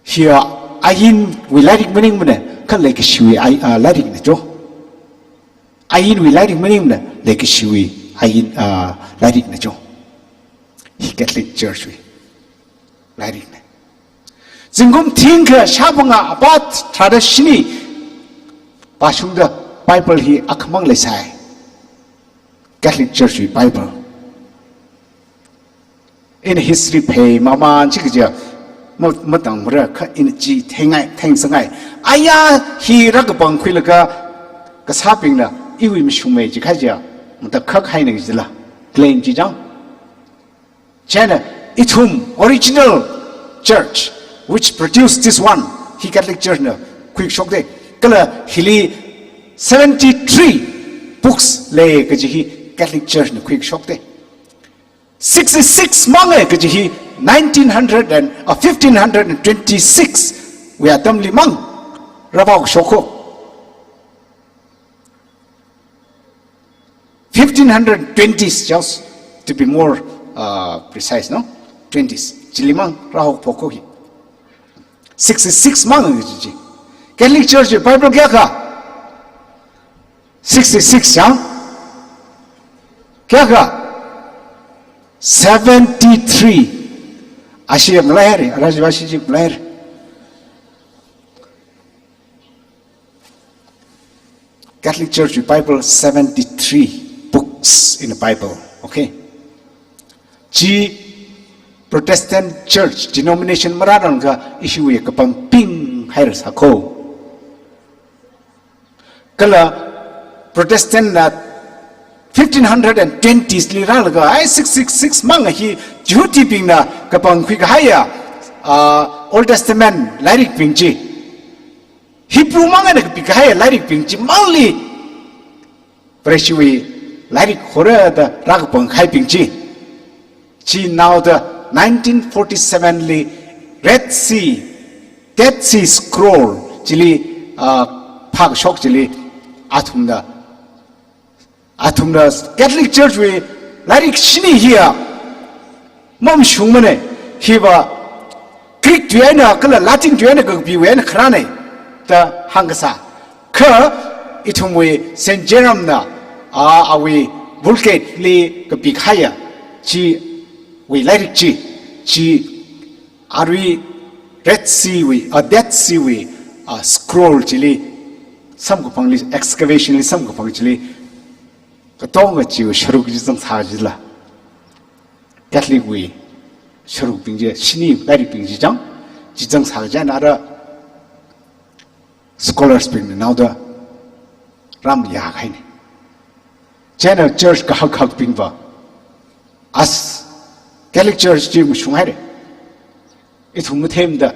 here ayin we lai dik meaning mane kan le ki shui ai lai dik ne jo ayin we lai dik meaning mane le ki shui ayin lai dik ne jo hi Catholic Church we lai dik ne Zingum think shabanga about traditioni pasungda Bible hi akmang le sai Catholic Church we Bible in history pay mama chikja matang ra kha in chi thengai theng sangai aya hi rak bang khilaka ka saping na iwi mishumei ji khaja mata khak hai nang jila claim ji jang chana itum original church which produced this one he Catholic Church na quick shock de kala hili 73 books le ka ji Catholic Church na quick shock de 66 mange ka ji 1900 and 1526 we are tamli mang rabau shoko 1520s just to be more precise no 20s jilimang rahok poko hi 66 mang ji Catholic Church Bible kya ka 66 ya kya ka 73 Ashi Mlair, Rajvashi Blair. Catholic Church Bible 73 books in the Bible. Okay. G Protestant Church denomination mararon ka issue ye kapang ping hairs hako. Kala Protestant na 1520s liral ga ai 666 mang hi juti ping na kapang quick haya Old Testament lyric ping chi Hebrew mang na quick haya lyric ping chi mangli preshui lyric hora da rag pang khai ping chi now the 1947 li Dead Sea Scroll chili phag shok chili athumda Catholic Church we lyric shini here mom shungmane hiba Greek tuena kala Latin tuena ka biwen khrane ta hangsa kha itumwe Saint Jerome na awi vulgate li ka bikhaya chi we lyric chi arwi Dead Sea we scroll chili some ko pangli excavation li some ko pang chili Katonga chiu sharuk jisang sajila Catholic we sharuk pingje shini lari pingji jang jisang sajja nara scholars ping now the ram ya khai China Church ka hak pingwa as Catholic Church ji mu shungai re ithum them da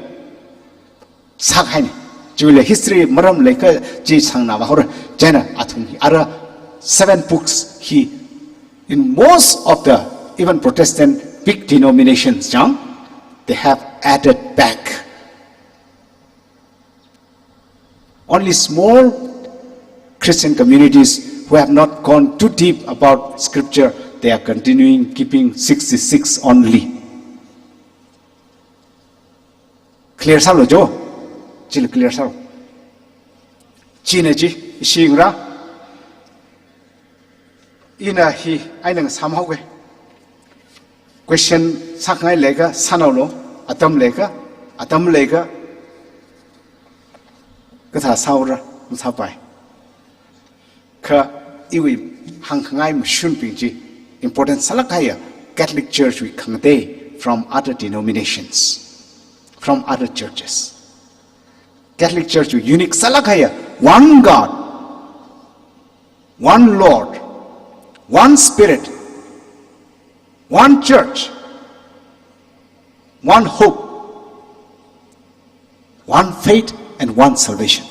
sak hai jule history maram leka ji sangna ba hor China athum ara 7 books in most of the even Protestant big denominations they have added back only small Christian communities who have not gone too deep about scripture they are continuing keeping 66 only clear sao lo jo chil clear sao china ji singra ina hi ainang somehow question sakngai lega sanaulo atam lega katha saura msapai ka iwi hangkhangai mshun pingji important salakaya Catholic Church we khangde from other denominations from other churches Catholic Church we unique salakaya one God one Lord one Spirit, one church, one hope, one faith, and one salvation.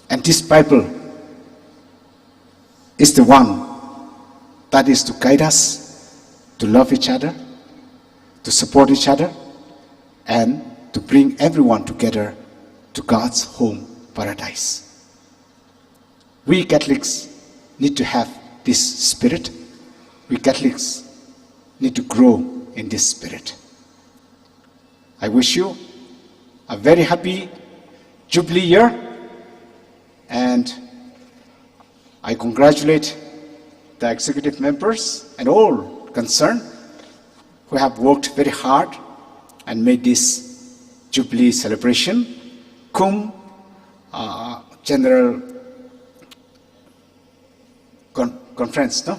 And this Bible is the one That is to guide us, to love each other, to support each other, and to bring everyone together to God's home paradise. We Catholics need to have this spirit. We Catholics need to grow in this spirit. I wish you a very happy Jubilee year, and I congratulate the executive members and all concerned who have worked very hard and made this Jubilee celebration cum General Conference,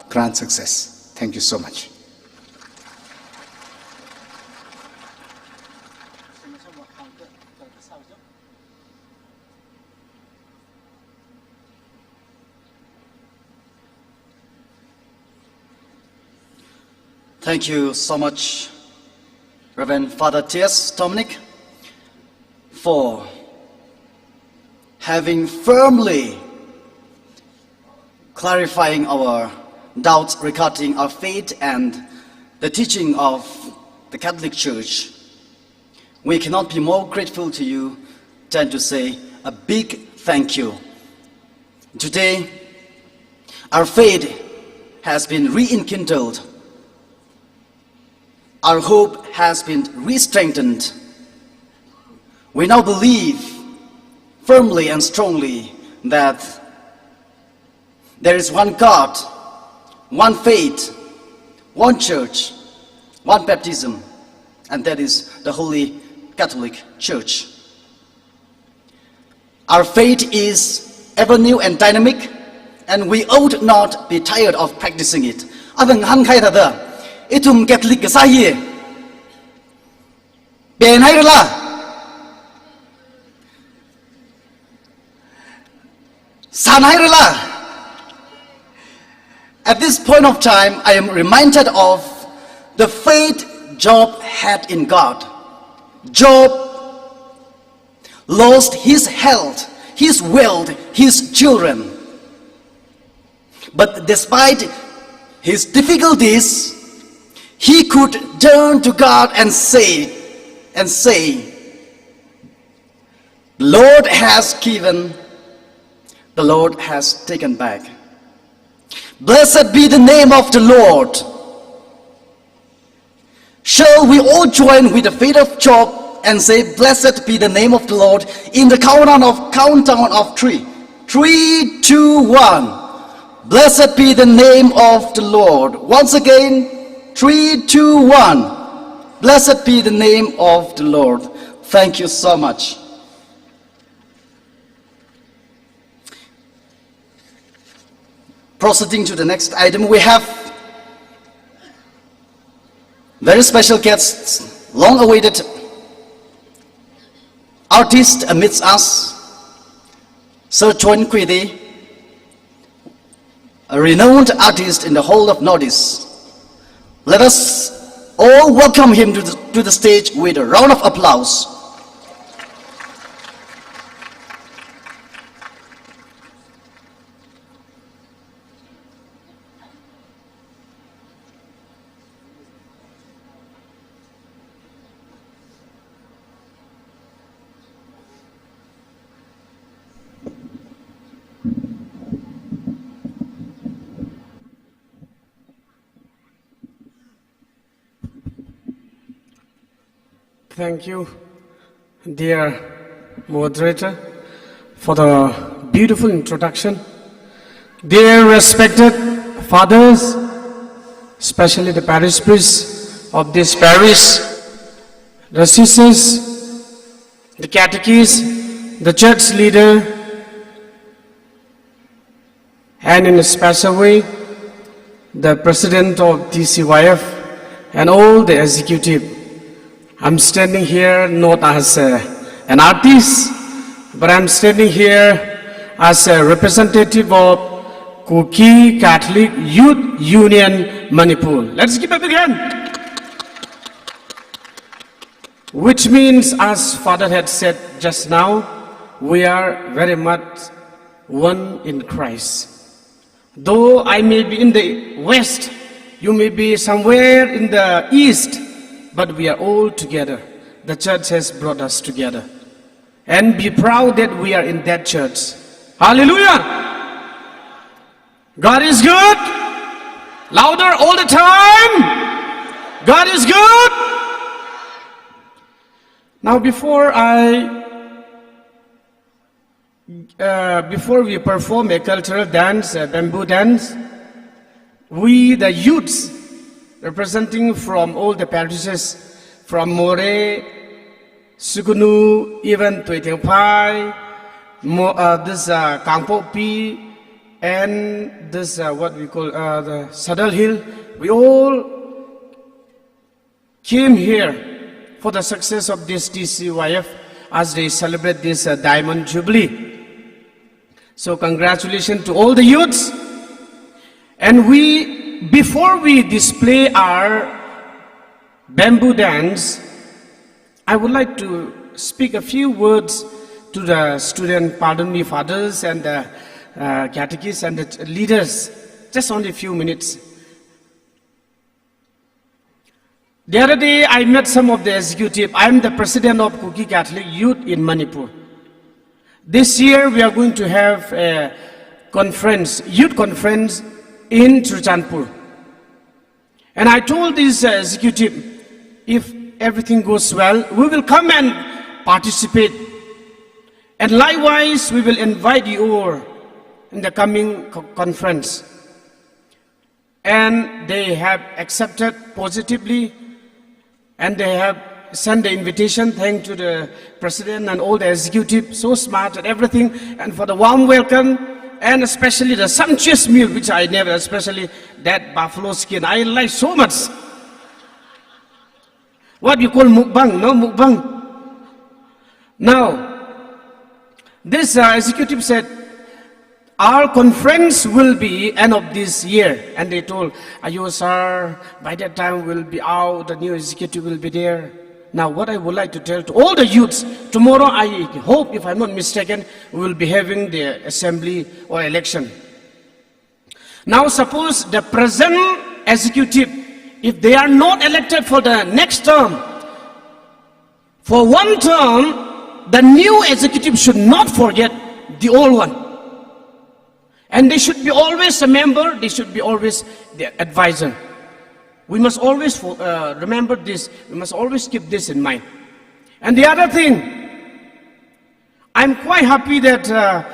grand success. Thank you so much. Thank you so much, Reverend Father T.S. Dominic, for having firmly clarifying our doubts regarding our faith and the teaching of the Catholic Church. We cannot be more grateful to you than to say a big thank you. Today, our faith has been rekindled. Our hope has been re-strengthened. We now believe firmly and strongly that there is one God, one faith, one church, one baptism, and that is the Holy Catholic Church. Our faith is ever new and dynamic, and we ought not be tired of practicing it. Itum Catholic sahi ben hayrla san hayrla. At this point of time, I am reminded of the faith Job had in God. Job lost his health, his wealth, his children. But despite his difficulties, he could turn to God and say, the Lord has given, the Lord has taken back. Blessed be the name of the Lord. Shall we all join with the faith of Job and say, blessed be the name of the Lord in the countdown of 3. 3, 2, 1. Blessed be the name of the Lord. Once again, 3, 2, 1. Blessed be the name of the Lord. Thank you so much. Proceeding to the next item, we have very special guests, long-awaited artist amidst us, Sir Chuan Kwee, a renowned artist in the whole of Northeast. Let us all welcome him to the stage with a round of applause. Thank you, dear moderator, for the beautiful introduction. Dear respected fathers, especially the parish priests of this parish, the sisters, the catechists, the church leader, and in a special way, the president of DCYF and all the executive. I'm standing here not as an artist, but I'm standing here as a representative of Kuki Catholic Youth Union Manipur. Let's give a big hand. Which means, as Father had said just now, we are very much one in Christ. Though I may be in the west, you may be somewhere in the east, but we are all together. The church has brought us together. And be proud that we are in that church. Hallelujah! God is good. Louder all the time. God is good. Now before we perform a cultural dance, a bamboo dance, we, the youths, representing from all the parishes, from More, Sugunu, even Tuitengpai, this Kangpopi, and this what we call the Saddle Hill, we all came here for the success of this DCYF as they celebrate this Diamond Jubilee. So congratulations to all the youths. And before we display our bamboo dance, I would like to speak a few words to the student, pardon me, fathers and the catechists and the leaders, just only a few minutes. The other day, I met some of the executive. I'm the president of Kuki Catholic Youth in Manipur. This year, we are going to have a conference, youth conference in Churchandpur. And I told this executive, if everything goes well, we will come and participate. And likewise, we will invite you all in the coming conference. And they have accepted positively. And they have sent the invitation, thanks to the president and all the executive, so smart and everything, and for the warm welcome, and especially the sumptuous meal, which I never, especially that buffalo skin, I like so much. What you call mukbang, no mukbang. Now, this executive said, our conference will be end of this year. And they told, Ayo sir, by that time we'll be out, the new executive will be there. Now what I would like to tell to all the youths, tomorrow I hope, if I'm not mistaken, we will be having the assembly or election. Now suppose the present executive, if they are not elected for the next term, for one term, the new executive should not forget the old one. And they should be always a member, they should be always the advisor. We must always remember this, we must always keep this in mind. And the other thing, I'm quite happy that a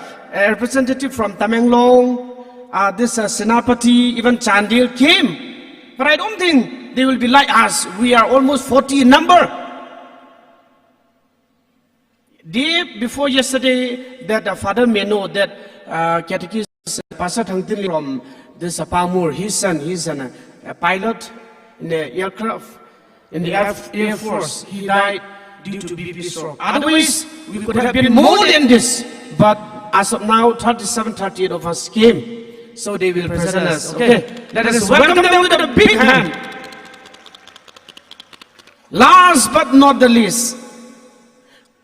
representative from Tamenglong, this Senapati, even Chandil came. But I don't think they will be like us. We are almost 40 in number. Day before yesterday, that the father may know that catechist Pastor Thangtin from this Pamur, his son, he's a pilot in the aircraft, in the Air Force. He died due to BP stroke. Otherwise, we could have been more than this. But as of now, 37, 38 of us came. So they will present us. Okay, let us welcome them with a big hand. Last but not the least,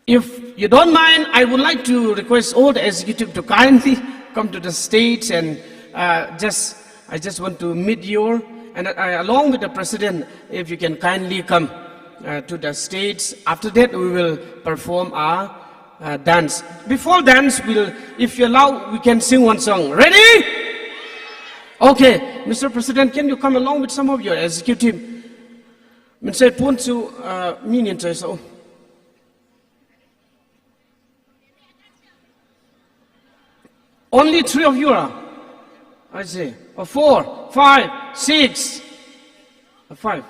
if you don't mind, I would like to request all the executive to kindly come to the stage and I just want to meet you, and along with the president, if you can kindly come to the stage. After that, we will perform our dance. Before dance, if you allow, we can sing one song. Ready? Okay, Mr. President, can you come along with some of your executive? Mr. Ponsu, Minion so. Only 3 of you are, I say, or 4, 5, 6, 5.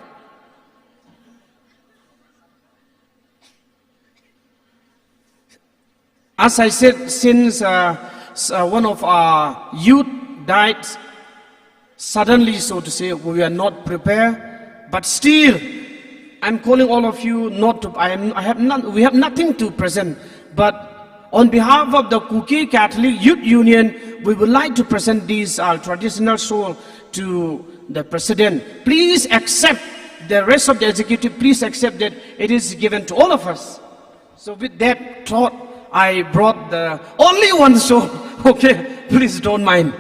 As I said, since one of our youth died suddenly, so to say, we are not prepared, but still, I'm calling all of you not to, we have nothing to present, but on behalf of the Kuki Catholic Youth Union, we would like to present this traditional soul to the President. Please accept the rest of the executive, please accept that it is given to all of us. So with that thought, I brought the only one soul. Okay, please don't mind.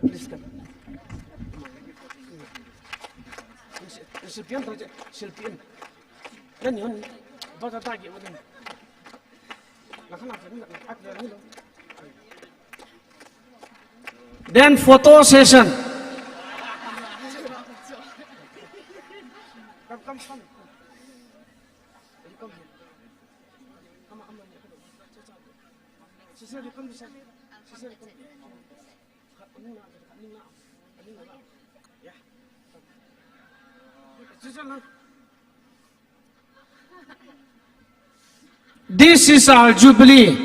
Please come. Silpian taja, silpian. Dan yon, baca tagi macam. Then photo session. Come. This is our jubilee.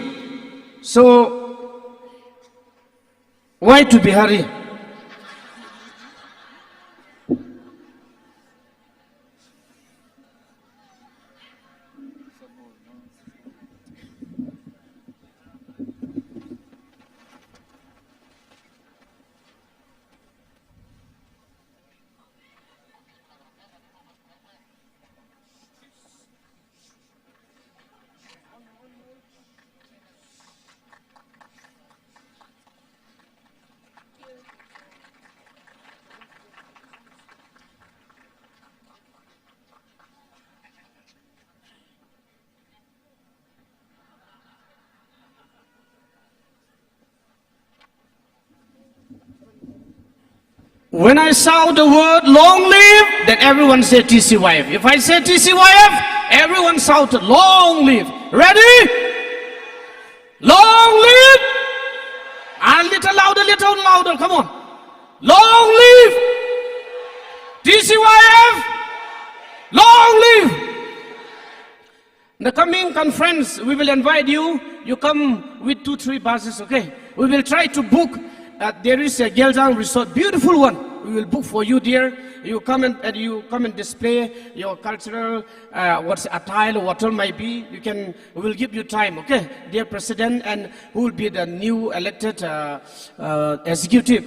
So, why to be hurry? When I shout the word long live, then everyone say TCYF. If I say TCYF, everyone shout long live. Ready? Long live. A little louder, come on. Long live. TCYF. Long live. The coming conference, we will invite you. You come with 2-3 buses, okay? We will try to book. There is a Gyeoljang resort, beautiful one. We will book for you, dear. You come and display your cultural attire or whatever might be. We will give you time, okay, dear President, and who will be the new elected executive.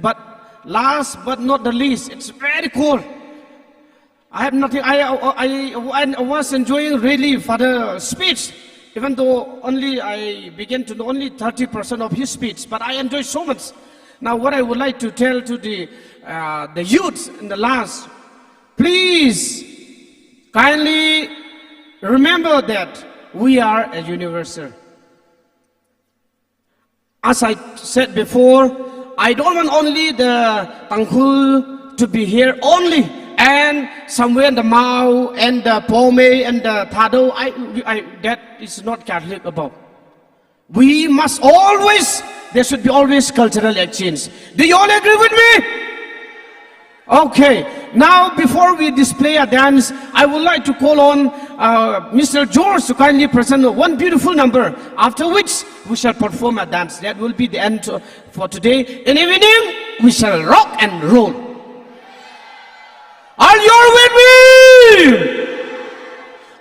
But last but not the least, it's very cold. I have nothing. I was enjoying really Father's speech, even though I began to know only 30% of his speech, but I enjoyed so much. Now, what I would like to tell to the youths in the last, please kindly remember that we are a universal. As I said before, I don't want only the Tangkhul to be here only, and somewhere in the Mao and the Pome and the Thado, that is not Catholic about. We must always, there should be always cultural exchange. Do you all agree with me? Okay, now before we display a dance, I would like to call on Mr. George to kindly present one beautiful number, after which we shall perform a dance. That will be the end for today. In the evening, we shall rock and roll. Are you all with me?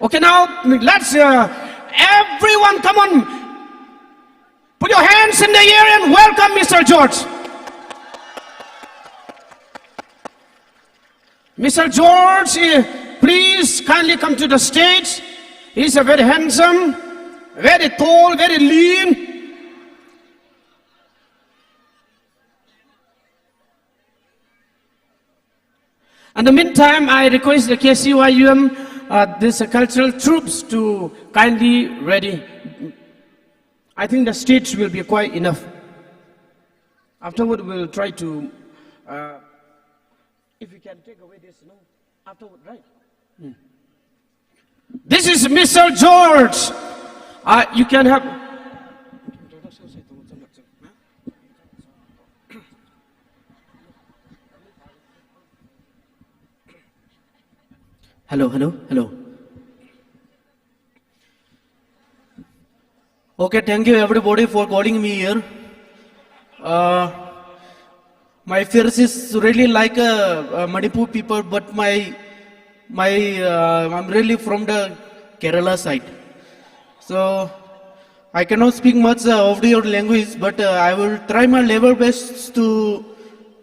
Okay, now let's, everyone come on. Put your hands in the air and welcome Mr. George. Mr. George, please kindly come to the stage. He's a very handsome, very tall, very lean. In the meantime, I request the KCYUM, these cultural troops to kindly ready. I think the stage will be quite enough. Afterward, we'll try to, if we can take away this, no? Afterward, right? This is Mr. George. You can have. Hello. Okay, thank you everybody for calling me here. My face is really like a Manipur people, but I'm really from the Kerala side. So I cannot speak much of your language, but I will try my level best to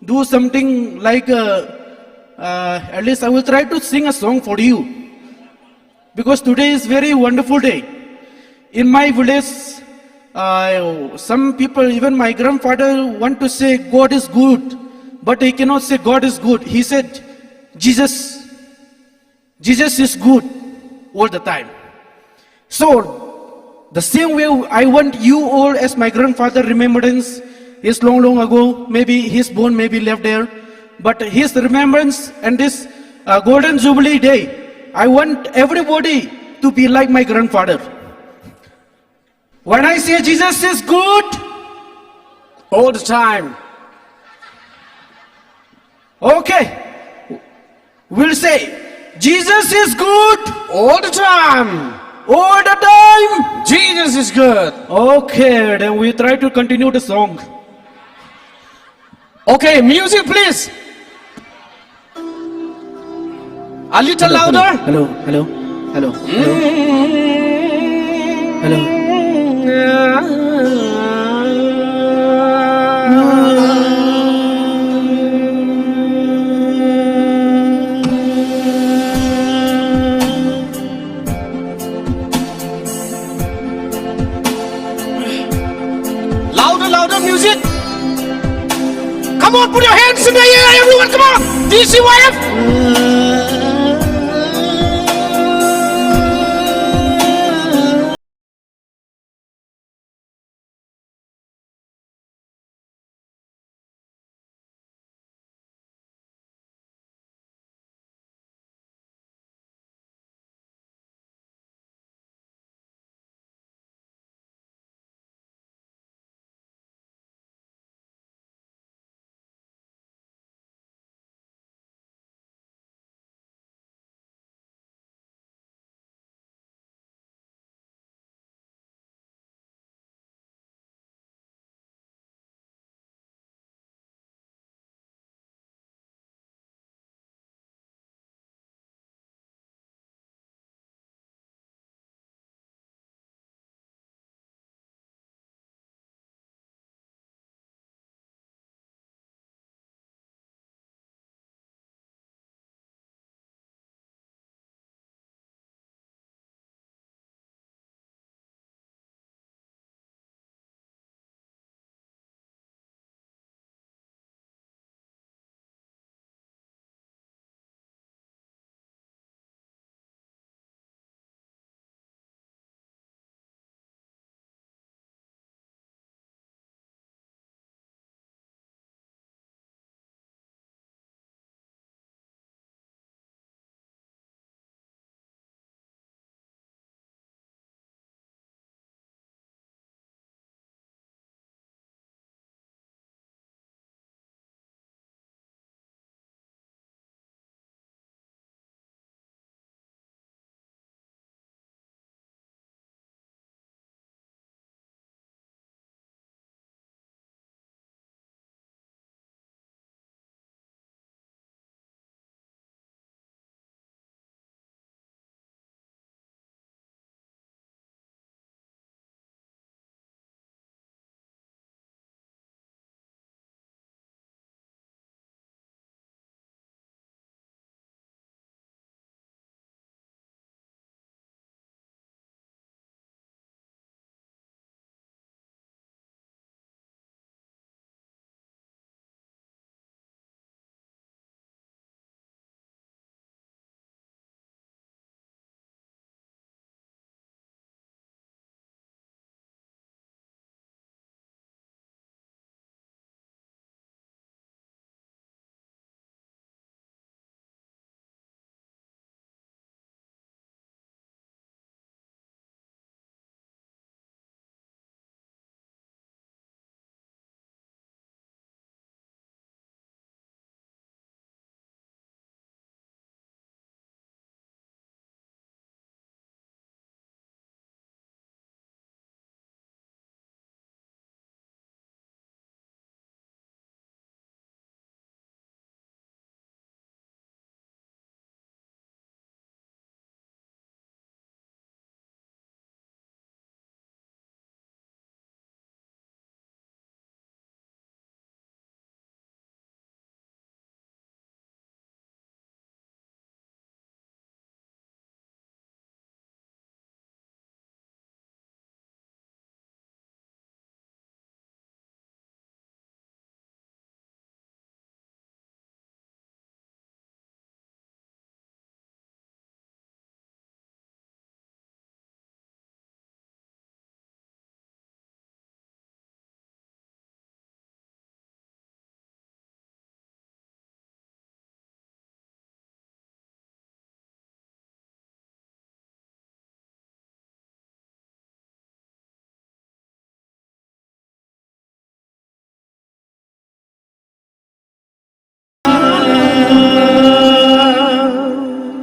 do something like, at least I will try to sing a song for you. Because today is very wonderful day. In my village, some people, even my grandfather, want to say God is good, but he cannot say God is good. He said, Jesus is good all the time. So, the same way I want you all as my grandfather remembrance is long, long ago. Maybe his bone may be left there. But his remembrance and this golden jubilee day, I want everybody to be like my grandfather. When I say Jesus is good, All the time. okay, we'll say Jesus is good All the time. all the time. Jesus is good. Okay, then we try to continue the song. Okay, music please. A little louder. Hello, hello, hello, hello, hello. Louder, louder music. Come on, put your hands in the air, everyone. Come on. DCYF.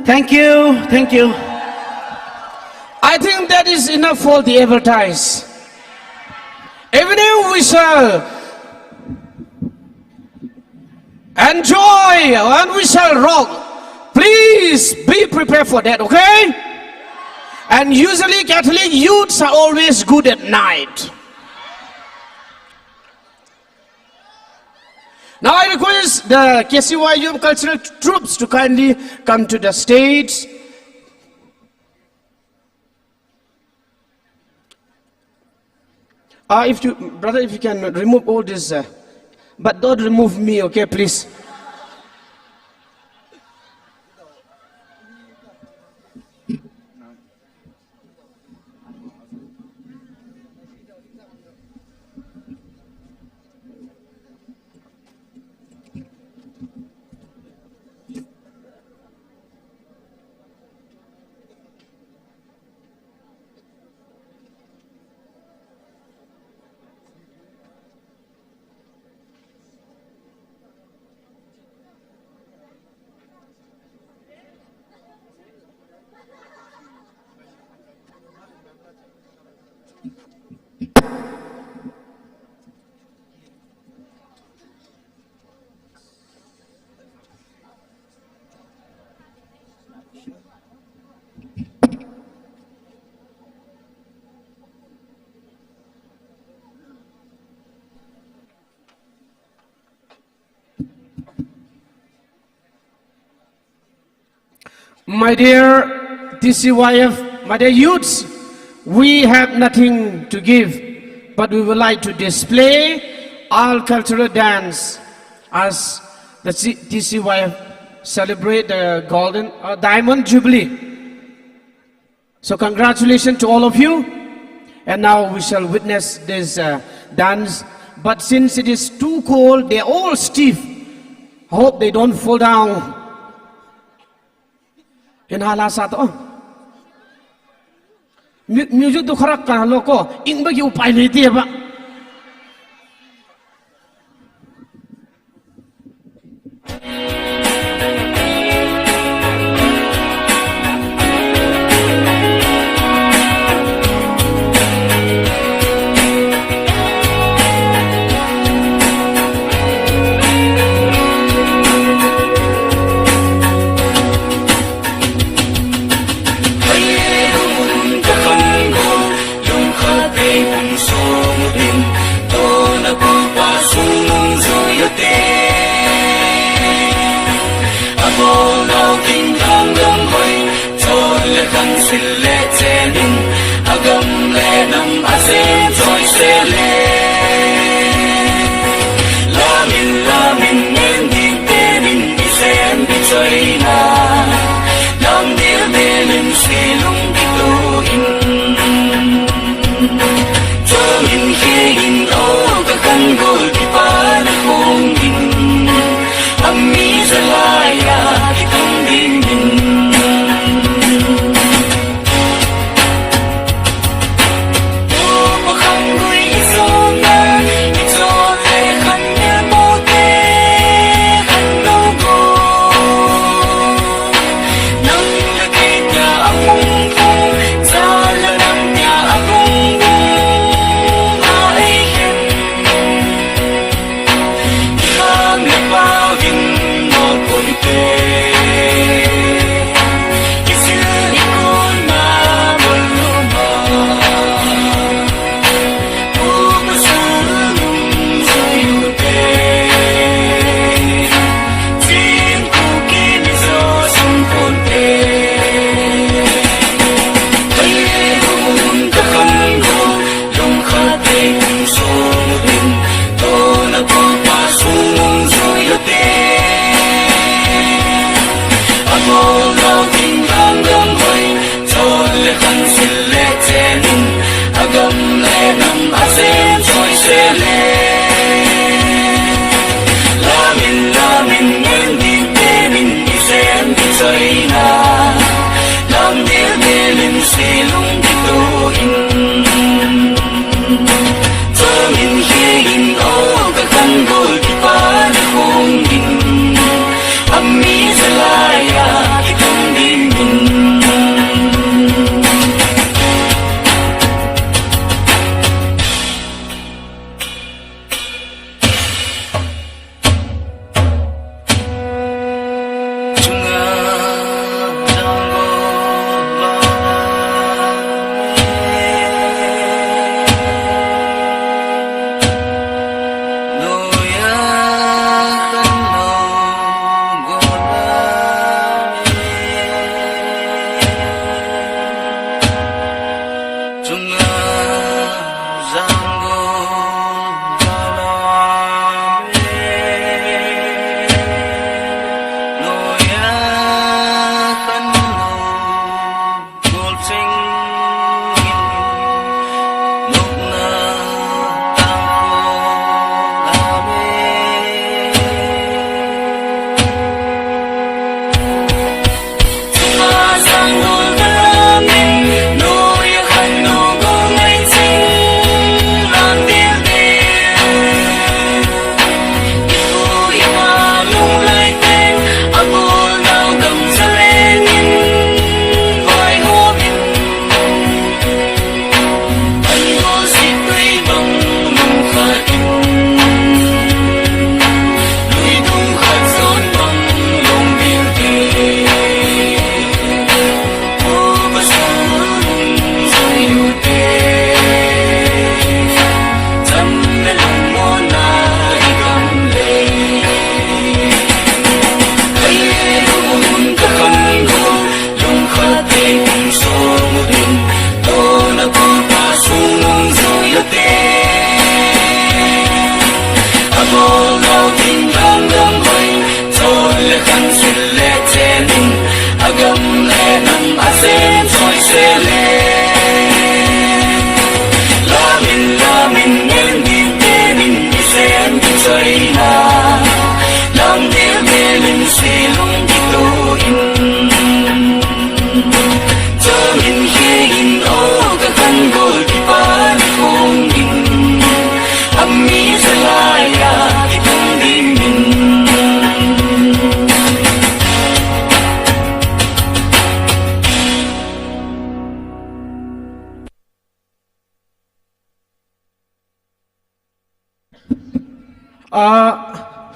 Thank you, thank you. I think that is enough for the advertise. Evening we shall enjoy and we shall rock. Please be prepared for that, okay? And usually Catholic youths are always good at night. Now I request the KCYUM cultural troops to kindly come to the stage. Brother, if you can remove all this, but don't remove me, okay, please. My dear TCYF, my dear youths, we have nothing to give, but we would like to display our cultural dance as the TCYF celebrate the Diamond Jubilee. So congratulations to all of you. And now we shall witness this dance. But since it is too cold, they're all stiff. I hope they don't fall down. Inhala sa to. Music to kharak ka loko, ing bagi upay niti ba?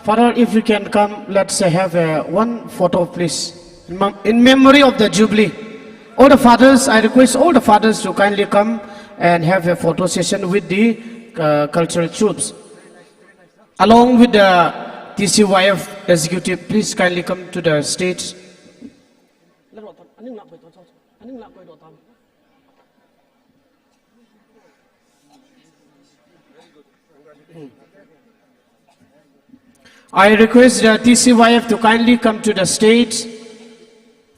Father, if you can come, let's have one photo, please, in memory of the Jubilee. All the fathers, I request all the fathers to kindly come and have a photo session with the cultural troops. Along with the TCYF executive, please kindly come to the stage. I request the TCYF to kindly come to the stage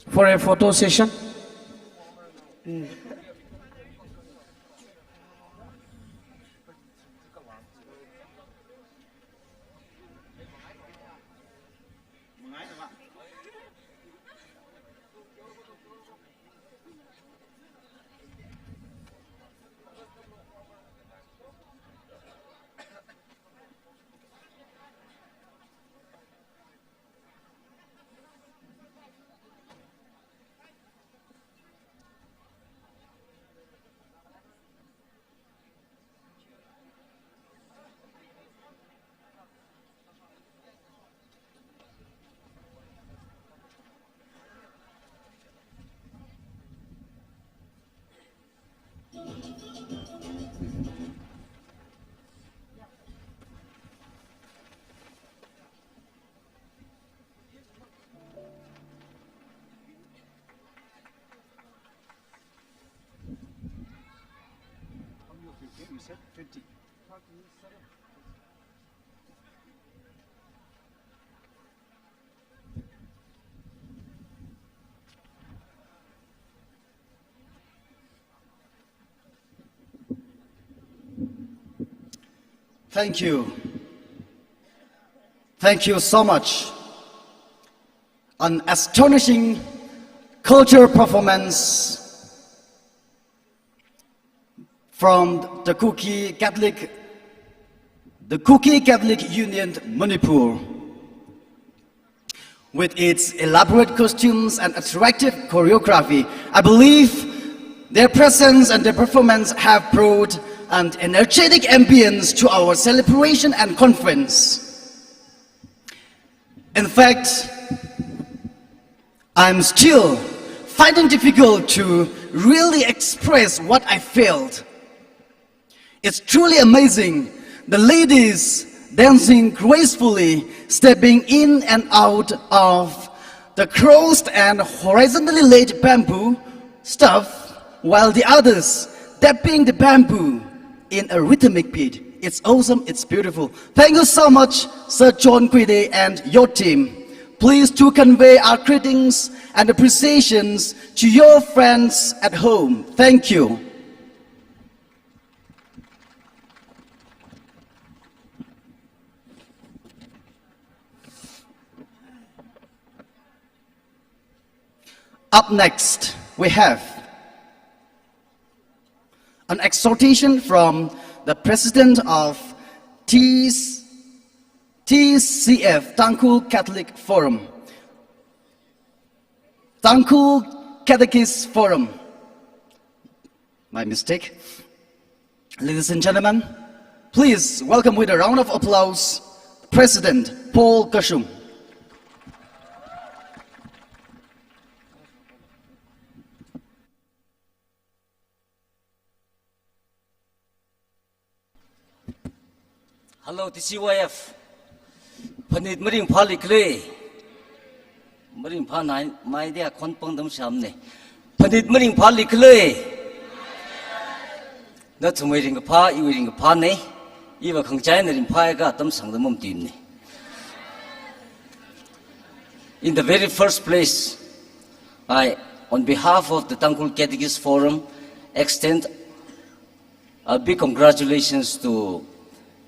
for a photo session. Thank you. Thank you so much. An astonishing cultural performance from the Kuki Catholic Union Manipur. With its elaborate costumes and attractive choreography, I believe their presence and their performance have brought an energetic ambience to our celebration and conference. In fact, I'm still finding difficult to really express what I felt. It's truly amazing. The ladies dancing gracefully, stepping in and out of the crossed and horizontally laid bamboo stuff, while the others stepping the bamboo in a rhythmic beat. It's awesome, it's beautiful. Thank you so much, Sir John Quide and your team. Please to convey our greetings and appreciations to your friends at home. Thank you. Up next, we have an exhortation from the President of TCF, Tangku Catholic Forum. Tangku Catechist Forum. My mistake. Ladies and gentlemen, please welcome with a round of applause, President Paul Kashum. Hello, TCYF. Panit Maring Pali Clay. Maring Panai, my dear Konpondam Shamne. Panit Maring Pali Clay. That's waiting a pa, you waiting a pane. Eva Kangchina in Paiga, Tam Sangdamum Dimni. In the very first place, I, on behalf of the Tangkul Catechist Forum, extend a big congratulations to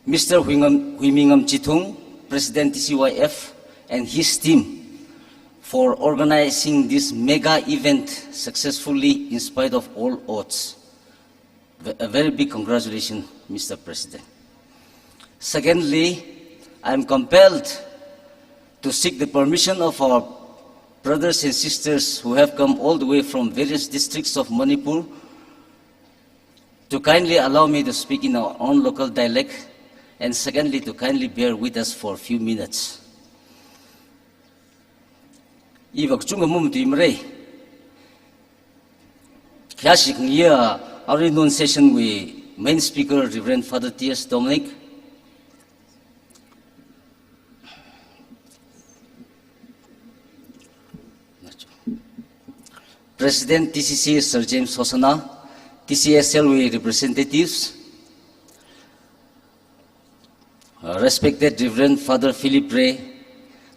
Mr. Huimingam Chitung, President TCYF, and his team for organizing this mega event successfully in spite of all odds. A very big congratulations, Mr. President. Secondly, I am compelled to seek the permission of our brothers and sisters who have come all the way from various districts of Manipur to kindly allow me to speak in our own local dialect, and secondly, to kindly bear with us for a few minutes. Ivak chunga mumti imre. Classic year, our noon session with main speaker, Reverend Father T.S. Dominic. President TCC, Sir James Hosanna, TCSLW representatives, respected Reverend Father Philip Ray,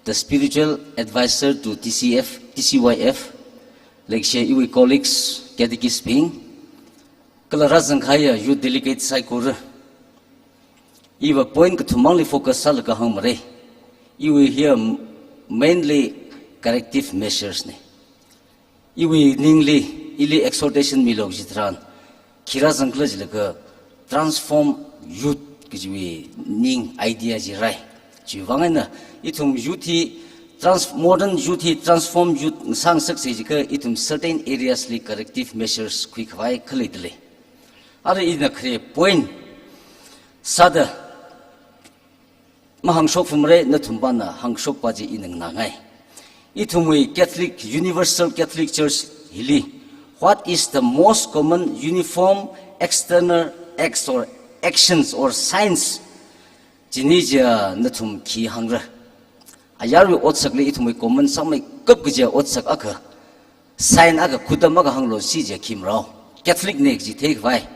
the spiritual advisor to TCYF, Lekshe Iwi colleagues, Catechist Ping, Kalarazankhaya, youth delegate Saikura. Iwa point to mainly focus Salaka Hamare. Iwi here mainly corrective measures. Iwi ningly, ili exhortation milog jitran, Kirazanklaj laka transform youth. Kiwi ning idea jirai. Jiwangana itum youthi modern youthi transform youth sang success itum certain areas li corrective measures quick vai khalidle. Are in a clear point. Sada Mahangshok from Re Natumbana Hangshok Paji in Nangai. Itum we Catholic Universal Catholic Church Hili. What is the most common uniform external acts or actions or signs Jinija Natum Ki Hangra. Ayaru Otsakli it may common some Kupja Otsak Aka. Sign Aka Kudamaga Hanglo Sija Kim Rao. Catholic next, you take vai.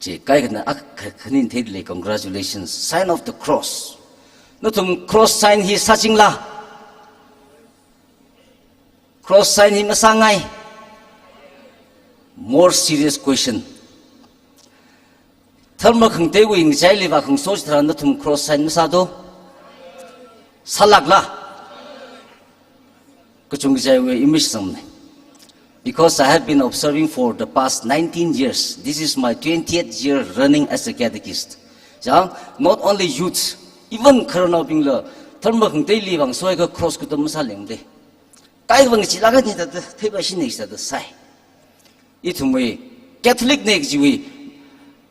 Kaigana Akanin Tedley, congratulations. Sign of the cross. Natum cross sign he touching la. Cross sign him a sangai. More serious question. Thermal Kung Dewi in Jailiva Kung Sojra Natum cross sign Masado Salagla Kuchungjawe Imisham. Because I have been observing for the past 19 years, this is my 20th year running as a catechist. Not only youths, even Corona Bingla, Thermal Kung Daily Wang Soiga cross Kutum de. Kaiwang Chilagani that the Tabashin is at the side. Itumwe Catholic next we.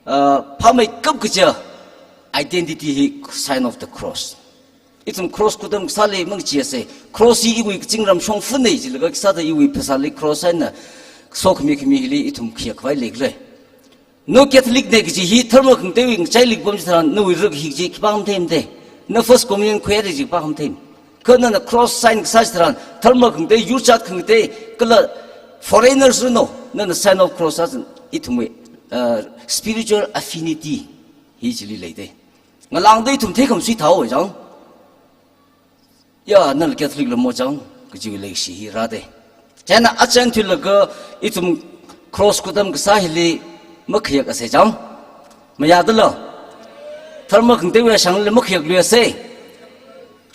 Pamay Kupja identity sign of the cross. It's cross Kudam Sali Mungchi say, Crossy Iwi Jingram Shong Funage, like Sada Iwi Pasali cross and Sok Mikimili itum Kiakwai Legle. No Catholic negji, he thermal doing Chilik Bumstran, no Hijik Pam Tame Day, no first communion query Pam Tame. Colonel the cross sign Sajran, thermal day, you chat day, foreigners no. na sign of cross as itum spiritual affinity hi chili leide ngalang dei tum thei kham si thau we jang ya na catholic lo mo jang ku ji le si hi ra de chana achen thil ga itum cross kudam ga sa hi le makhiya ka se jang maya de lo tharma khang te we sang le makhiya le se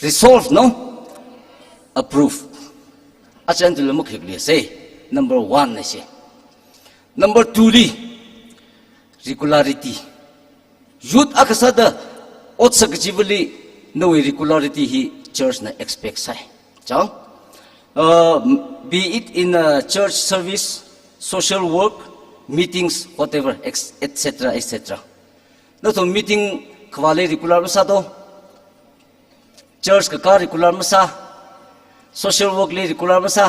resolve no approve achen thil le makhiya le se number 1 na se number 2 li regularity youth akasada otsak jibali no regularity hi church na expect sai chang be it in a church service social work meetings whatever etc etc no to meeting khwale regular sa do church ka regular sa social work le regular sa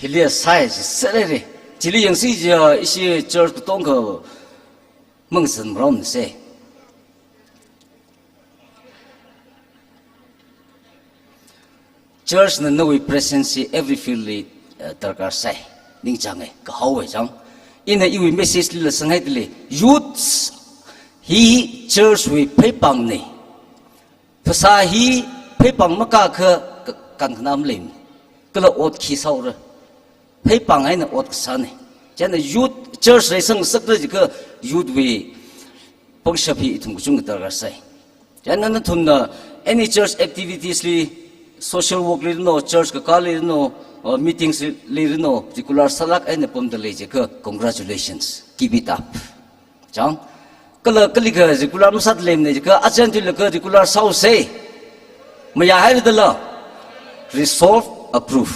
hilia sai serere chili yang si ja isi church tong ko mengsen rom se church na no presence every field darkar sai ning change ka hawe jang in a you message le sangai le youths he church we pay pang ne phasa hi pay pang maka kha kan nam lim kala ot khi sau re pay pang ai na ot sa ne chen youth church le sang sak de ka youth we pong shapi tum chung darkar sai chen na thun na any church activities li social work le no church ka le no meetings le no regular salak ai na pom de le je ka congratulations keep it up chang kala kali ka regular masat lem ne ka achen til ka regular sau se maya hai de la resolve approve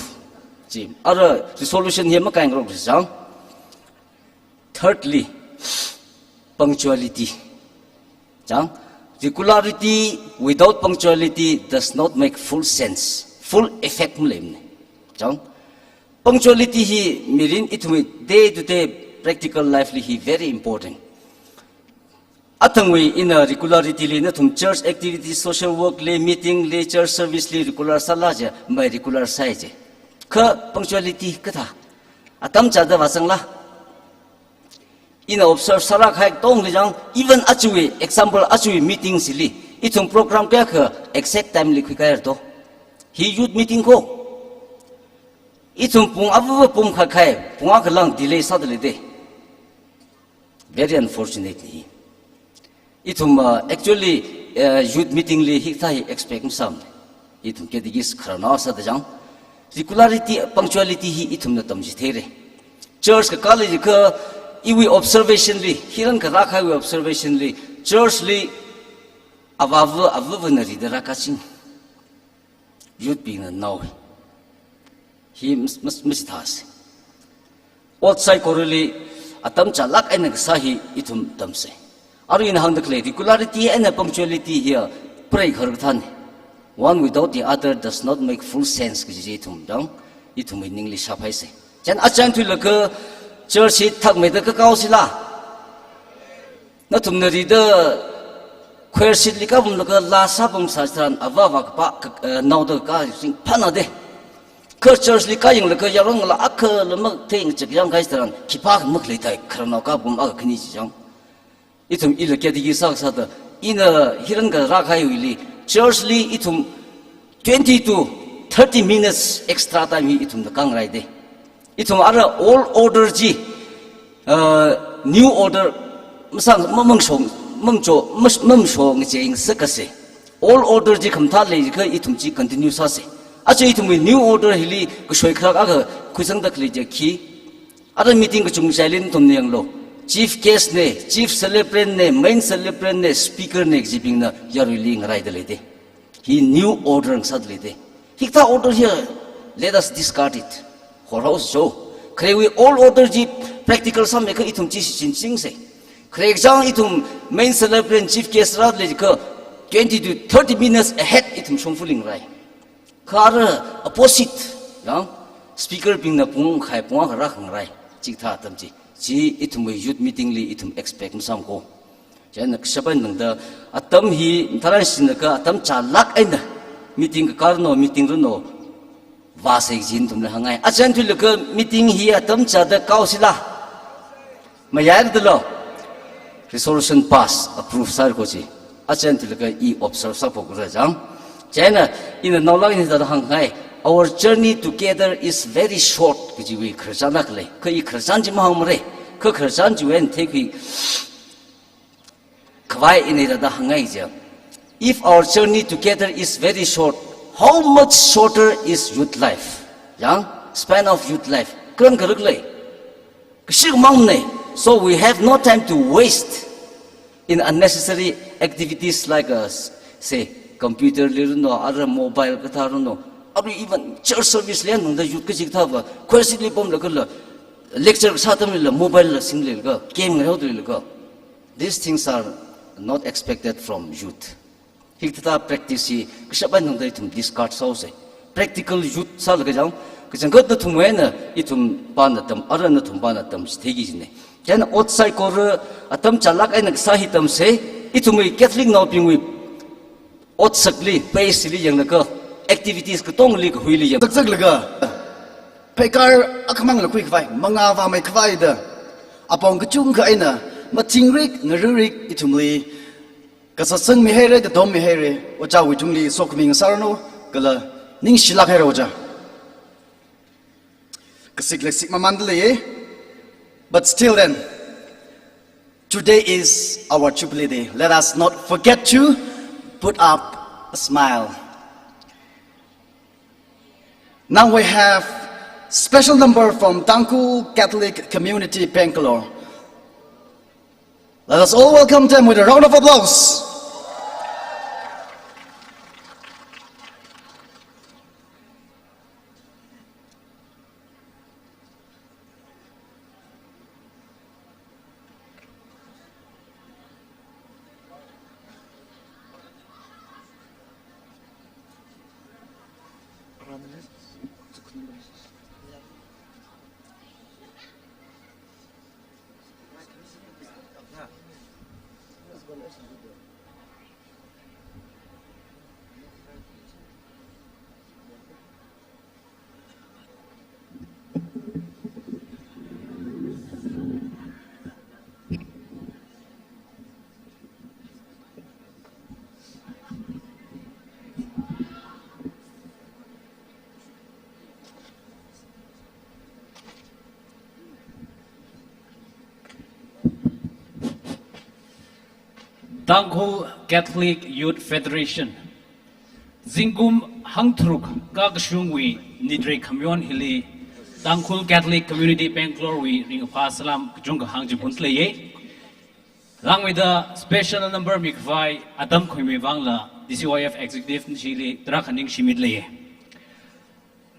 ji ara resolution here ma kaing ro jang thirdly punctuality jang regularity without punctuality does not make full sense full effect mlem jang punctuality hi mirin itumi day to day practical life li hi very important atangwe in a regularity le na thum church activity social work le meeting le church service le regular salaja mai regular saije kha punctuality katha atam cha da wasang la in observe sarak haik tong le jang even achui example achui meeting sili itum program ka kha exact time li khikair to hi youth meeting ko itum pung abu pung kha khai punga khalang delay sa de le de very unfortunate ni itum actually youth meeting li hikta hi expect some itum ke digis kharana sa da jang regularity punctuality hi itum na tamji there church ka college ka iwi observation li hiran ka rakha wi observation li church li avavu na ri da rakaching youth being a now he must thas outside correli atam cha lak aina ka sahi itum tamse aru in hang the regularity and punctuality here pray khar than one without the other does not make full sense ki ji thum dang itum meaning li saphai se jan achang thu la ka church thak me da ka kaw sila na thum na ri da khwer sit li ka bum la ka la sa bum sa tran awa wa pa naw da ka sing phana de ka church li ka ying la ka yarong la akha la mak thing chak yang kai tran ki pa mak le tai khran ka bum a khni ji jang itum ila ke digi sak sa da ina hiran ga ra khai wi li church li itum 20 to 30 minutes extra time itum da kang rai de itum ara all order ji new order masang mamang song mangjo mam song je ing sakase all order ji khamtha le ka itum ji continue sa se acha itum new order hili ku shoi khra ga khusang da kle je khi ara meeting ku chung silent tum neng lo chief guest ne chief celebrant ne main celebrant ne speaker ne exhibing na yaruli ngarai da le de he new order sad le de hikta order here let us discard it house so kre we all order ji practical sam ka itum chi sin sing se kre exam itum main celebrant chief guest rad le ka 20 to 30 minutes ahead itum shongfuling rai kar opposite yang speaker ping na pung khai pung ra khang rai chik tha tam chi ji itum youth meeting li itum expect sam ko jan saban nang da atam hi tharan sin ka atam cha lak aina meeting ka no meeting ro no va se jin tum le hangai achen tu le ka meeting hi atam cha da kausila mayar de lo resolution pass approve sar ko chi achen tu le ka I observe sa pok ra jang chena in the no in the hangai our journey together is very short ki we khrsana kle ka I khrasan ji ma hamre ka khrasan ji wen the ki kwai in the hangai ja if our journey together is very short how much shorter is youth life yang span of youth life kran garuk le kshig mang ne so we have no time to waste in unnecessary activities like say computer no other mobile ka no or even church service le no the youth ka jik tha ba khosi le pom le ka lecture sa tam le mobile sing le ka game ngai ho le ka these things are not expected from youth hikta practice kishaban no dai tum discard so say practical youth sal ga jang kjang got na thum wena itum pan na tam ara na thum pan na tam sthegi jine jan outside kor atam chalak ai nak sahitam se itum catholic no ping wi outsakli paisli yang na ka activities ka tong li ka huili yang tak tak laga pekar akmang la quick vai manga va mai khwai da apong ka chung ka aina ma tingrik ngarurik itumli kasasang mi here the dom mi here ocha witungli sokming sarno kala ning silak here ocha kasik lesik mamandle but still then today is our jubilee day let us not forget to put up a smile now we have special number from Tangkul Catholic Community Bangalore. Let us all welcome them with a round of applause. Tangkul Catholic Youth Federation Zingum Hangtruk Kagshungwi Nidre Kamyon Hili Tangkul Catholic Community Bangalore we ring Pasalam Jung Hangjipuntleye Lang with the special number Mikvai Adam Kwimi Wangla DCYF Executive Nchili Drakaning Shimidleye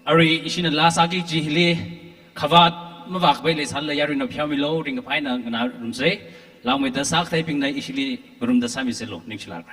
Ari Ishin Lasaki Jihili Kavat Mavak Bele Sala Yarino Piamilo ring Pina Rumse Lang with the Sak typing na Ishili Rum the Samiselo Nichilar.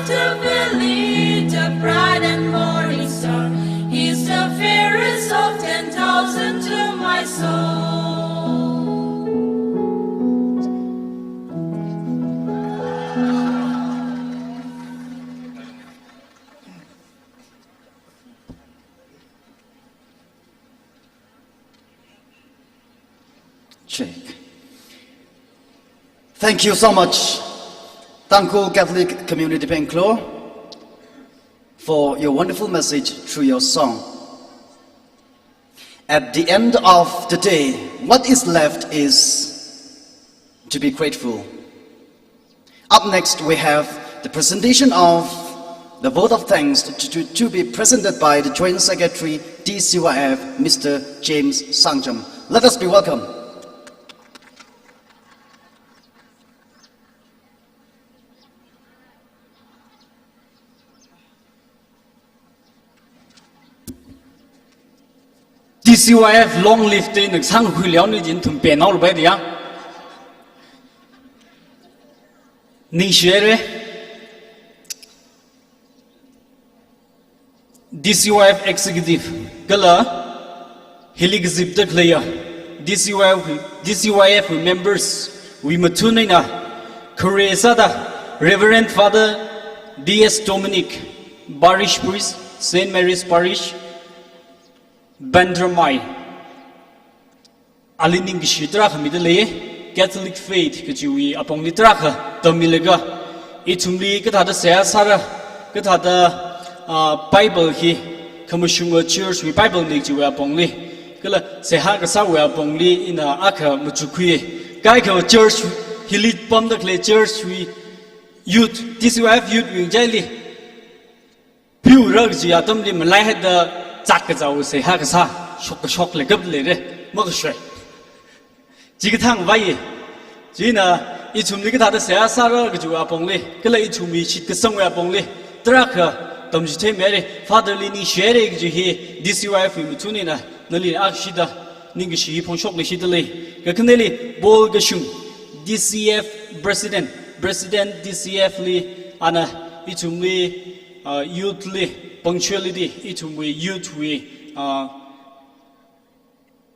of the valley, the bright and morning star. He's the fairest of 10,000 to my soul. Check. Thank you so much, Tangkul Catholic Community Bangalore, for your wonderful message through your song. At the end of the day, what is left is to be grateful. Up next, we have the presentation of the vote of thanks to be presented by the Joint Secretary DCYF, Mr. James Sangjam. Let us be welcome. DCYF long live the next hang hui liao ni jin thum pe nau bai dia ni shere DCYF executive gala hilig zip tak leya DCYF members we matunai na Kuresa da Reverend Father DS Dominic Parish Priest St Mary's Parish Bandramai Alining Shitra Midale Catholic faith Kajui upon Litraka Domilega Itumli Katada Sara Katada Bible he Kamushunga Church we Bible Nitu upon Li Kala Sehaka Sawa upon Li in Aka Muchukui Gaika Church he lead Pom the Clay Church we youth DCYF youth we Jali Pew Rugs Yatum Lim Lai had the Chak zau se ha ka sa shok le gab le re mo ka shwe ji ka thang vai ji na I chum li ka da se sa ra ka ju apong le ka le I chum mi chit ka song wa apong le tra ka tom ji the me re father li ni share ge ji he DCYF mi tu ni na na li ak shi da ning ge shi phong shok le shi de le ka kan le bol ga shung DCF president DCF li ana I chum li youth li punctuality it we youth we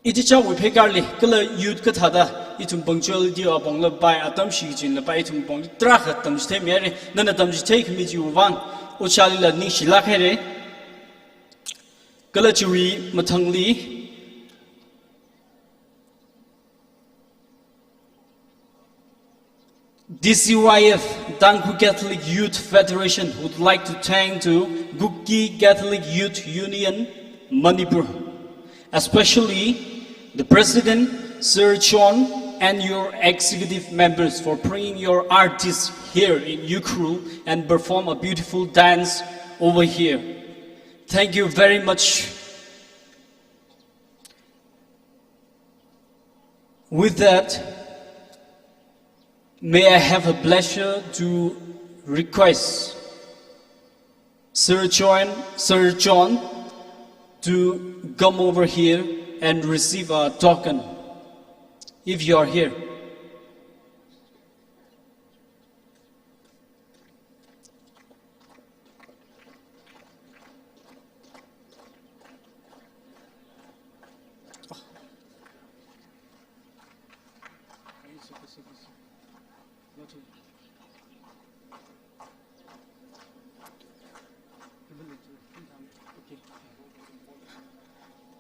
it cha we pekarli kala youth ka thada it punctuality abong la bai atam shi jin la bai tum pong tra kha tam ste mere nana tam ji take mi ji wan o chali la ni shila khere kala chui mathangli DCYF, Tangkul Catholic Youth Federation, would like to thank to Gukki Catholic Youth Union, Manipur, especially the President, Sir Chon, and your executive members for bringing your artists here in Ukhrul and perform a beautiful dance over here. Thank you very much. With that, may I have a pleasure to request Sir John to come over here and receive a token if you are here.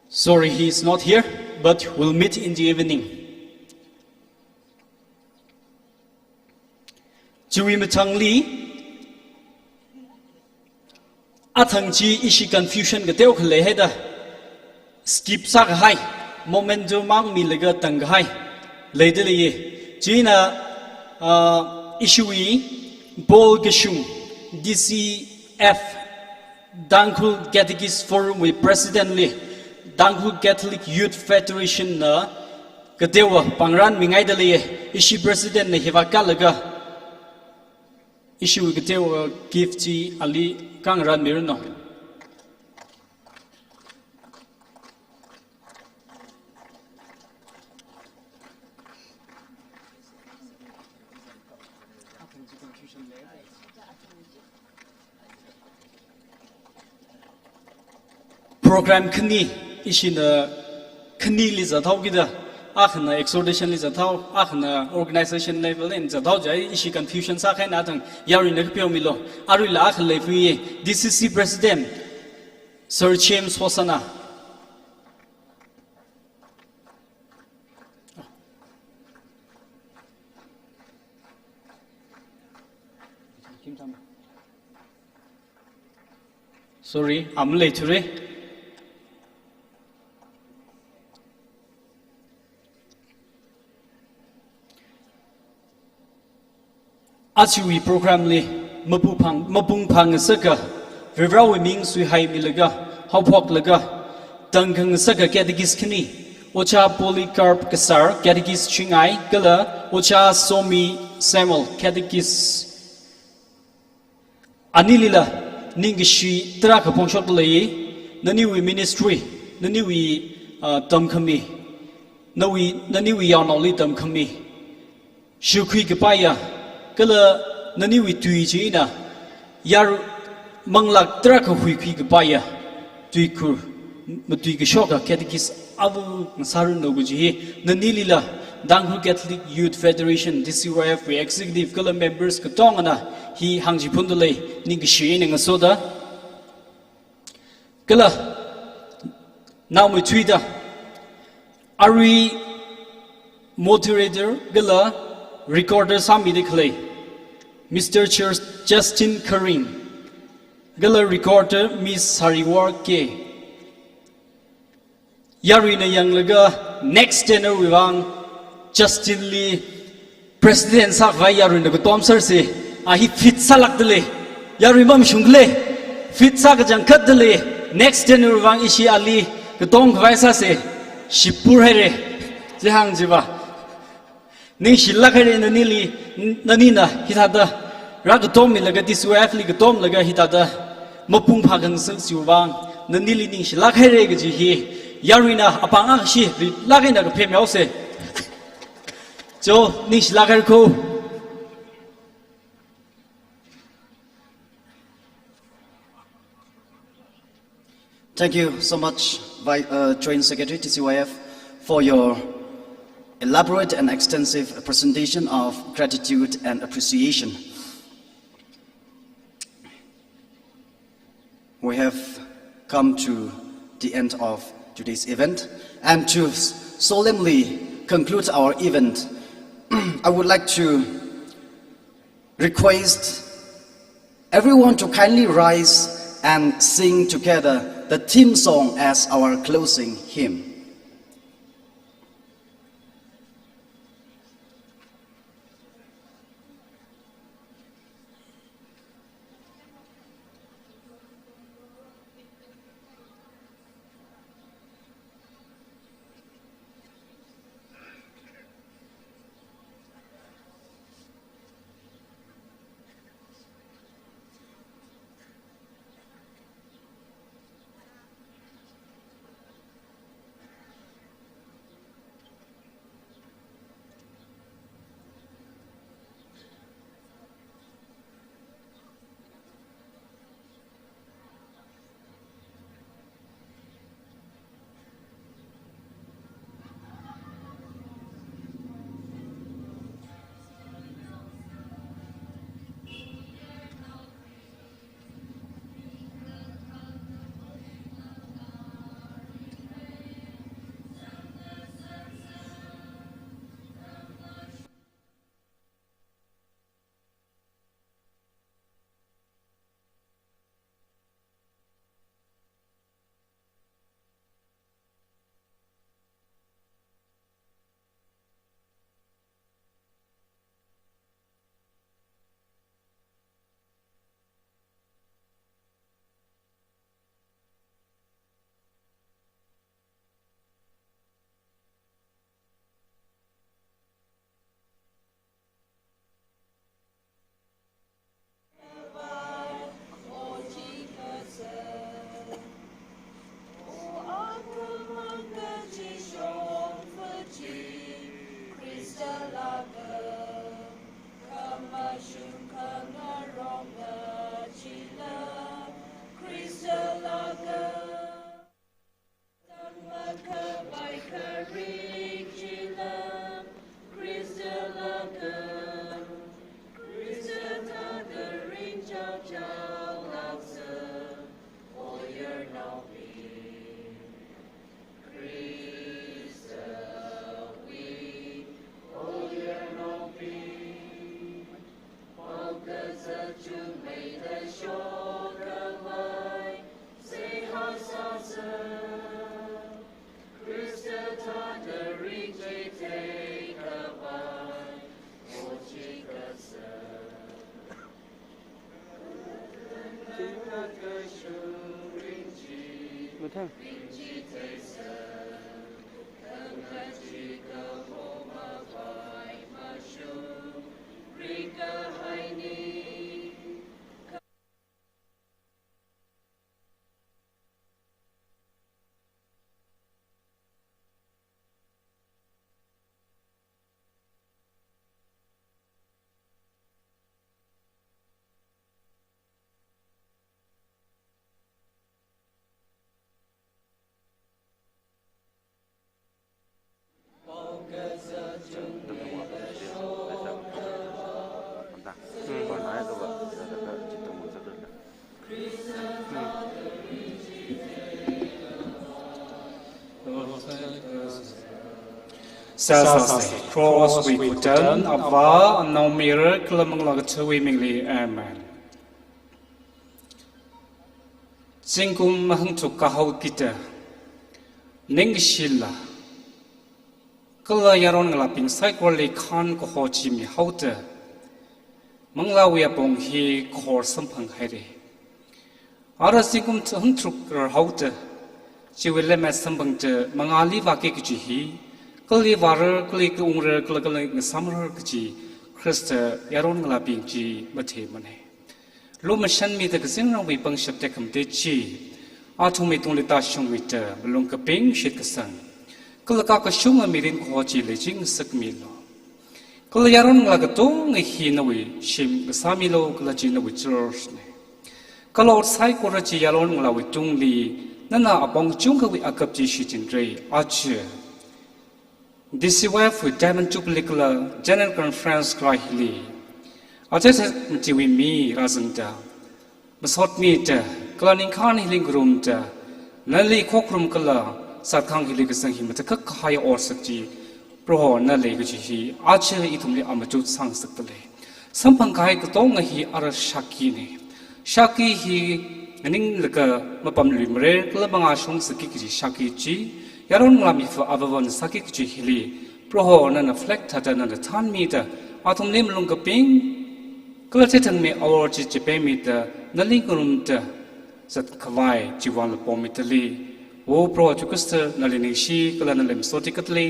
Sorry, he is not here, but we'll meet in the evening. Chui matang li, atang chi ishi confusion ga teo khale hai da, skip sak hai, momentum mang mi lega tang hai, le de le chi na ishui bol gashung DCF Tangkul Catechist Forum with President Lee. Tangkul Catholic Youth Federation na kadewa pangran mingai daliye ishi president na hivaka laga ishi kadewa gifti ali kangran mirno. program khni ishina khni li za thau gida akhna exhortation li za thau akhna organization level in za thau jai ishi confusion sa khai na thang yari na pyo milo arui la akh le fi DCC president Sir James Hosana. Sorry, I'm late today. Achiwi program li mapung phang saka vivra we ming sui hai milaga hopok laga tangkhang saka catechist khni ocha Polycarp Kasar catechist chingai kala ocha Somi Samuel catechist anilila ning shi tra ka pongshot lei nani wi ministry nani wi tam khami nani wi yaw naw li tam khami shu khui ka pa ya kala nani wi tui chi na yar manglak tra ka hui khui ka pa ya tui kur matui ka shoka catechist abu nasar no gu ji nani lila Danghu Catholic Youth Federation DCYF we executive kala members ka tongana hi hangji phundulei ning shi ning soda kala now we tweeta ari moderator kala recorder sami diklei Mr. Church Justin Karim kala recorder Miss Hariwar K yari na yang laga next dinner wang Justin Lee President sak vai yaru na tom sir se ahi fit salak dele yaru mam shungle fit sak jang khat dele next dinner wang ishi ali ka tong vai sa se shipur here je hang jiba ning shilak here na nili nanina hitada ra ka tom mi laga DCYF li ka tom laga hitada mapung phagang sang siwang na nili ning shilak here ga ji hi yaru na apang shi lagai na ka phe myau se Jo, nish lagar ko. Thank you so much, Joint Secretary TCYF, for your elaborate and extensive presentation of gratitude and appreciation. We have come to the end of today's event, and to solemnly conclude our event, I would like to request everyone to kindly rise and sing together the theme song as our closing hymn. Sasa cross we kutan ava no mirror kelamang lagat we mingli amen. Singkum mahangtuk kahau kita nengshila kala yaron ngalaping psychology khan ko ho chimi hauta manglawi apong hi khor sampang haire ara singkum hangtuk hauta chiwele ma sampang te mangali wa ke ki hi kali warar kali ke umre kali samrar ki Christa yaron ngalaping ji mathe mane lo mashan mi de gzing rang wi pang shapte kam te chi athum me tung le ta shung wi ta belong ka ping shit ka sang kala ka ka shung mi rin ko chi le jing sak mi lo kala yaron ngla ka tong ngi hi na wi shim sa mi lo kala chi na wi church ne kala sai ko ra chi yaron ngla wi tung li na na apong chung ka wi akap chi shi chin re a che this is why for diamond jubilee general conference krahili ajas mti mi razanta masot mi ta klaning khan healing room ta nali khokrum kala sathang hili gesang hi mata kak khai or sakji pro na le gi hi ache itumli amaju sang saktale sampang kai ko tong hi ar shaki ne shaki hi ning laka mapam limre kala banga shong saki ki shaki chi yaron ngami fu avavon saki ki hili pro na flex thata na than mi ta atum lim lung ka ping kala chetan me awar chi pe mi ta nali kurum ta sat khawai jiwan la pomitali wo pro chukusta nalini shi kala nalem sotikatli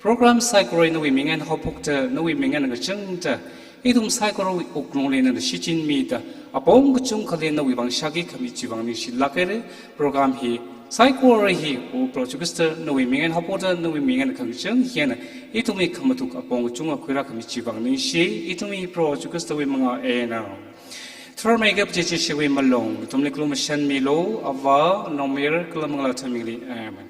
program cycle na wi mingen hopukta na wi mingen nga changta idum cycle uknole na shichin mi ta apong chung khale na wi bang shagi khami jiwang ni shilakere program hi cycle hi wo pro chukusta na wi mingen hopukta na wi mingen khang chang hiana itumi khamatuk apong chung akhira khami jiwang ni shi itumi pro chukusta wi manga e na Thermake up Jishi we malong, Tomniklum Shan Milo, Ava, no mirror, Kulamala Tamili, amen.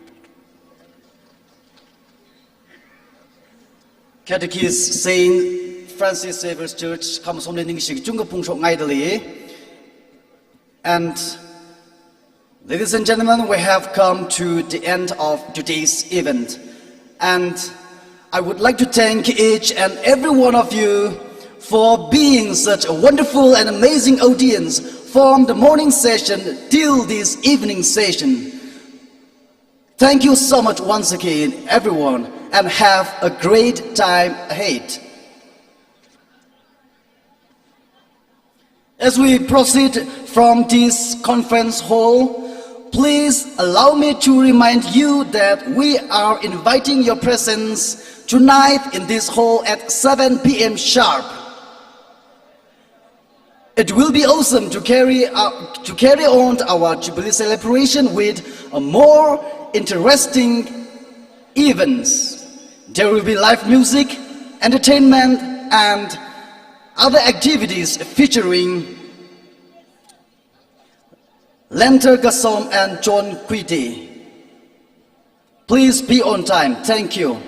Catechist Saint Francis Xavier's Church comes from the Ningshik Junga Pungshok Idly. And ladies and gentlemen, we have come to the end of today's event. And I would like to thank each and every one of you for being such a wonderful and amazing audience from the morning session till this evening session. Thank you so much once again, everyone, and have a great time ahead. As we proceed from this conference hall, please allow me to remind you that we are inviting your presence tonight in this hall at 7 p.m. sharp. It will be awesome to carry on our Jubilee celebration with more interesting events. There will be live music, entertainment, and other activities featuring Lenter Gasom and John Quitty. Please be on time. Thank you.